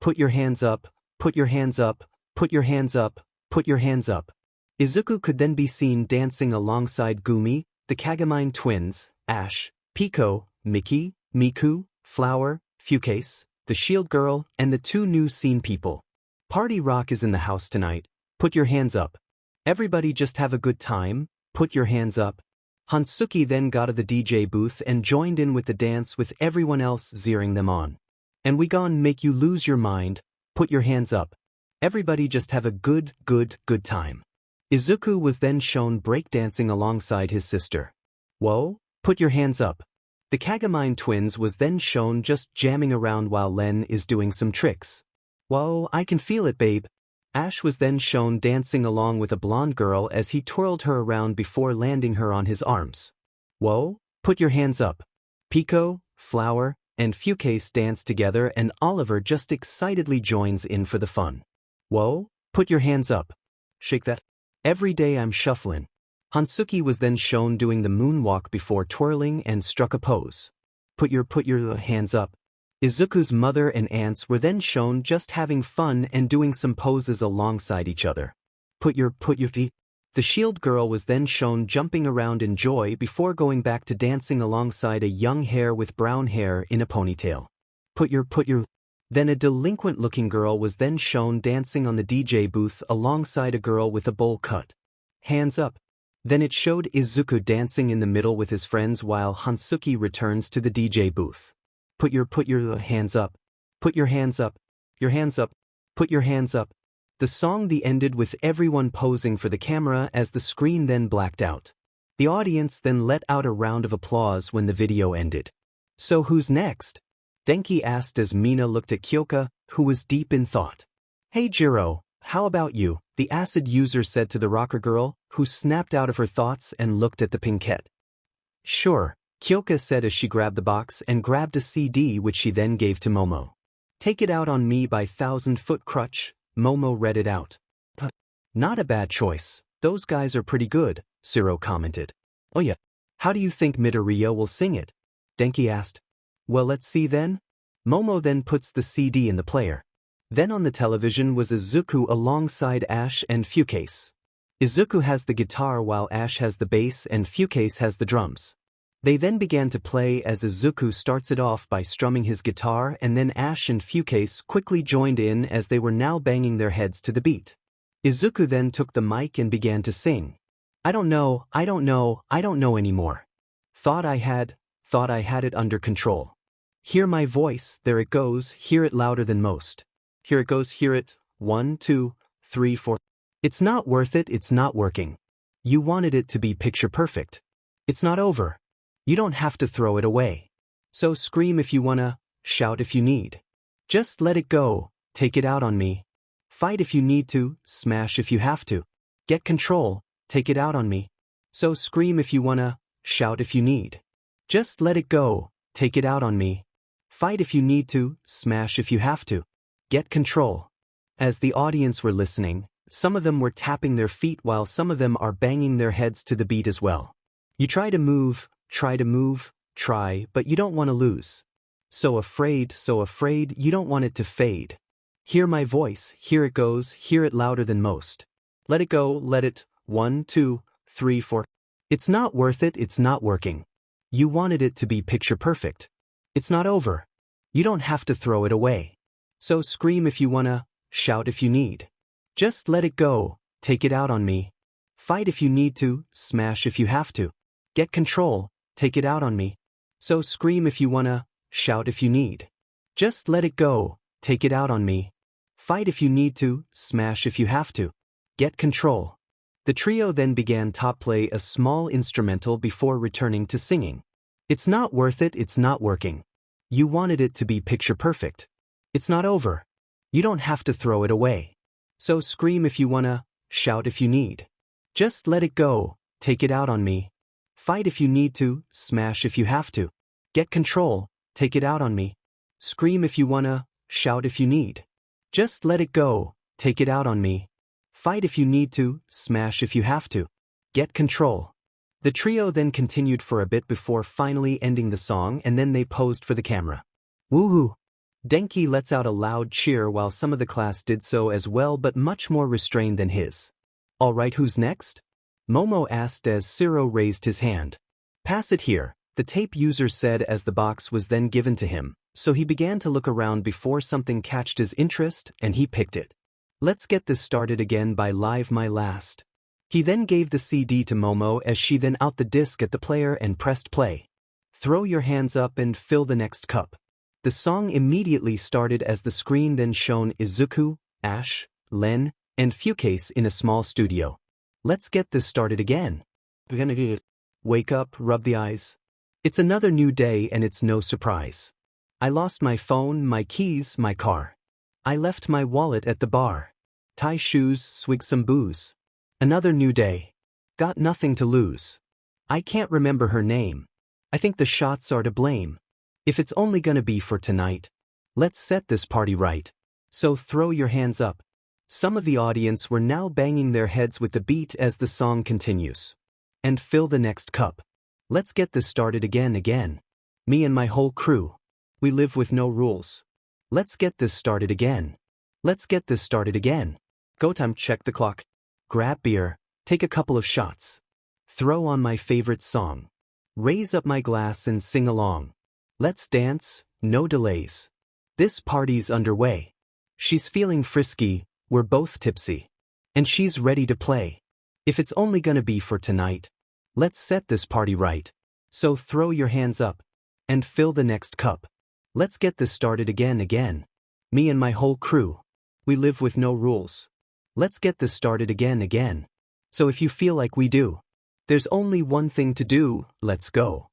Put your hands up, put your hands up, put your hands up, put your hands up. Izuku could then be seen dancing alongside Gumi, the Kagami twins, Ash, Pico, Mickey, Miku, Flower, Fukase, the shield girl, and the 2 new scene people. Party rock is in the house tonight, put your hands up. Everybody just have a good time, put your hands up. Hansuki then got to the DJ booth and joined in with the dance with everyone else zeering them on. And we gon' make you lose your mind, put your hands up. Everybody just have a good time. Izuku was then shown breakdancing alongside his sister. Whoa, put your hands up. The Kagami twins was then shown just jamming around while Len is doing some tricks. Whoa, I can feel it, babe. Ash was then shown dancing along with a blonde girl as he twirled her around before landing her on his arms. Whoa, put your hands up. Pico, Flower, and Fukase dance together and Oliver just excitedly joins in for the fun. Whoa, put your hands up. Shake that. Every day I'm shufflin'. Hansuki was then shown doing the moonwalk before twirling and struck a pose. Put your hands up. Izuku's mother and aunts were then shown just having fun and doing some poses alongside each other. Put your feet. The shield girl was then shown jumping around in joy before going back to dancing alongside a young hare with brown hair in a ponytail. Put your. Then a delinquent-looking girl was then shown dancing on the DJ booth alongside a girl with a bowl cut. Hands up. Then it showed Izuku dancing in the middle with his friends while Hansuki returns to the DJ booth. Put your hands up. Put your hands up. Your hands up. Put your hands up. The song ended with everyone posing for the camera as the screen then blacked out. The audience then let out a round of applause when the video ended. So who's next? Denki asked as Mina looked at Kyoka, who was deep in thought. Hey Jiro, how about you? The acid user said to the rocker girl, who snapped out of her thoughts and looked at the pinkette. Sure, Kyoka said as she grabbed the box and grabbed a CD which she then gave to Momo. Take It Out on Me by 1000 Foot Crutch, Momo read it out. Not a bad choice, those guys are pretty good, Siro commented. Oh yeah, how do you think Midoriya will sing it? Denki asked. Well, let's see then. Momo then puts the CD in the player. Then on the television was Izuku alongside Ash and Fukase. Izuku has the guitar while Ash has the bass and Fukase has the drums. They then began to play as Izuku starts it off by strumming his guitar and then Ash and Fukase quickly joined in as they were now banging their heads to the beat. Izuku then took the mic and began to sing. I don't know anymore. Thought I had it under control. Hear my voice, there it goes, hear it louder than most. Here it goes, hear it, 1, 2, 3, 4. It's not worth it, it's not working. You wanted it to be picture perfect. It's not over. You don't have to throw it away. So scream if you wanna, shout if you need. Just let it go, take it out on me. Fight if you need to, smash if you have to. Get control, take it out on me. So scream if you wanna, shout if you need. Just let it go, take it out on me. Fight if you need to, smash if you have to. Get control. As the audience were listening, some of them were tapping their feet while some of them are banging their heads to the beat as well. You try, but you don't want to lose. So afraid, you don't want it to fade. Hear my voice, here it goes, hear it louder than most. Let it go, let it, 1, 2, 3, 4. It's not worth it, it's not working. You wanted it to be picture perfect. It's not over. You don't have to throw it away. So scream if you wanna, shout if you need. Just let it go, take it out on me. Fight if you need to, smash if you have to. Get control, take it out on me. So scream if you wanna, shout if you need. Just let it go, take it out on me. Fight if you need to, smash if you have to. Get control. The trio then began to play a small instrumental before returning to singing. It's not worth it, it's not working. You wanted it to be picture perfect. It's not over. You don't have to throw it away. So scream if you wanna, shout if you need. Just let it go, take it out on me. Fight if you need to, smash if you have to. Get control, take it out on me. Scream if you wanna, shout if you need. Just let it go, take it out on me. Fight if you need to, smash if you have to. Get control. The trio then continued for a bit before finally ending the song, and then they posed for the camera. Woohoo! Denki lets out a loud cheer while some of the class did so as well, but much more restrained than his. Alright, who's next? Momo asked as Siro raised his hand. Pass it here, the tape user said as the box was then given to him, so he began to look around before something catched his interest and he picked it. Let's Get This Started Again by Live My Last. He then gave the CD to Momo as she then out the disc at the player and pressed play. Throw your hands up and fill the next cup. The song immediately started as the screen then shown Izuku, Ash, Len, and Fukase in a small studio. Let's get this started again. Wake up, rub the eyes. It's another new day and it's no surprise. I lost my phone, my keys, my car. I left my wallet at the bar. Tie shoes, swig some booze. Another new day. Got nothing to lose. I can't remember her name. I think the shots are to blame. If it's only gonna be for tonight, let's set this party right. So throw your hands up. Some of the audience were now banging their heads with the beat as the song continues. And fill the next cup. Let's get this started again. Me and my whole crew. We live with no rules. Let's get this started again. Let's get this started again. Go time, check the clock. Grab beer, take a couple of shots. Throw on my favorite song. Raise up my glass and sing along. Let's dance, no delays. This party's underway. She's feeling frisky, we're both tipsy. And she's ready to play. If it's only gonna be for tonight, let's set this party right. So throw your hands up. And fill the next cup. Let's get this started again. Me and my whole crew. We live with no rules. Let's get this started again. So if you feel like we do, there's only one thing to do, let's go.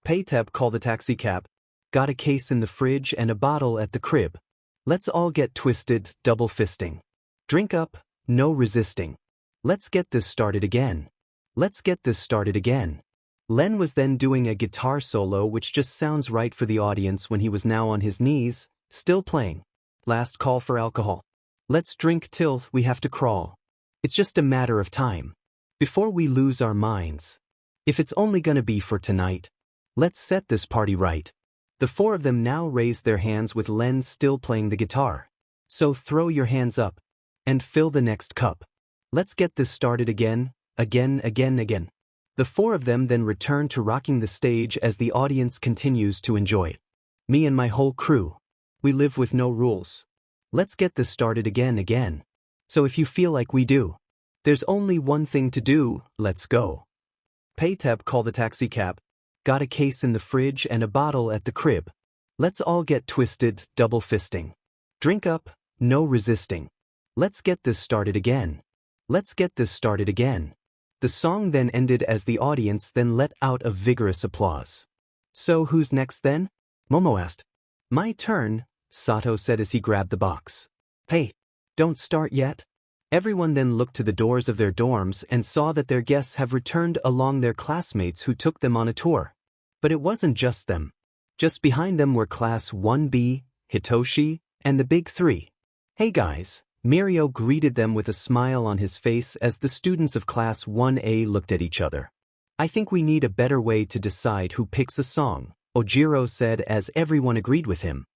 Pay tab, call the taxi cab. Got a case in the fridge and a bottle at the crib. Let's all get twisted, double fisting. Drink up, no resisting. Let's get this started again. Let's get this started again. Len was then doing a guitar solo which just sounds right for the audience when he was now on his knees, still playing. Last call for alcohol. Let's drink till we have to crawl. It's just a matter of time. Before we lose our minds. If it's only gonna be for tonight, let's set this party right. The four of them now raised their hands with Len still playing the guitar. So throw your hands up. And fill the next cup. Let's get this started again. The four of them then return to rocking the stage as the audience continues to enjoy it. Me and my whole crew. We live with no rules. Let's get this started again. So if you feel like we do, there's only one thing to do, let's go. Pay tab, call the taxi cab. Got a case in the fridge and a bottle at the crib. Let's all get twisted, double fisting. Drink up, no resisting. Let's get this started again. Let's get this started again. The song then ended as the audience then let out a vigorous applause. So who's next then? Momo asked. My turn, Sato said as he grabbed the box. Hey, don't start yet. Everyone then looked to the doors of their dorms and saw that their guests have returned along their classmates who took them on a tour. But it wasn't just them. Just behind them were Class 1B, Hitoshi, and the Big Three. Hey guys, Mirio greeted them with a smile on his face as the students of Class 1A looked at each other. I think we need a better way to decide who picks a song, Ojiro said as everyone agreed with him.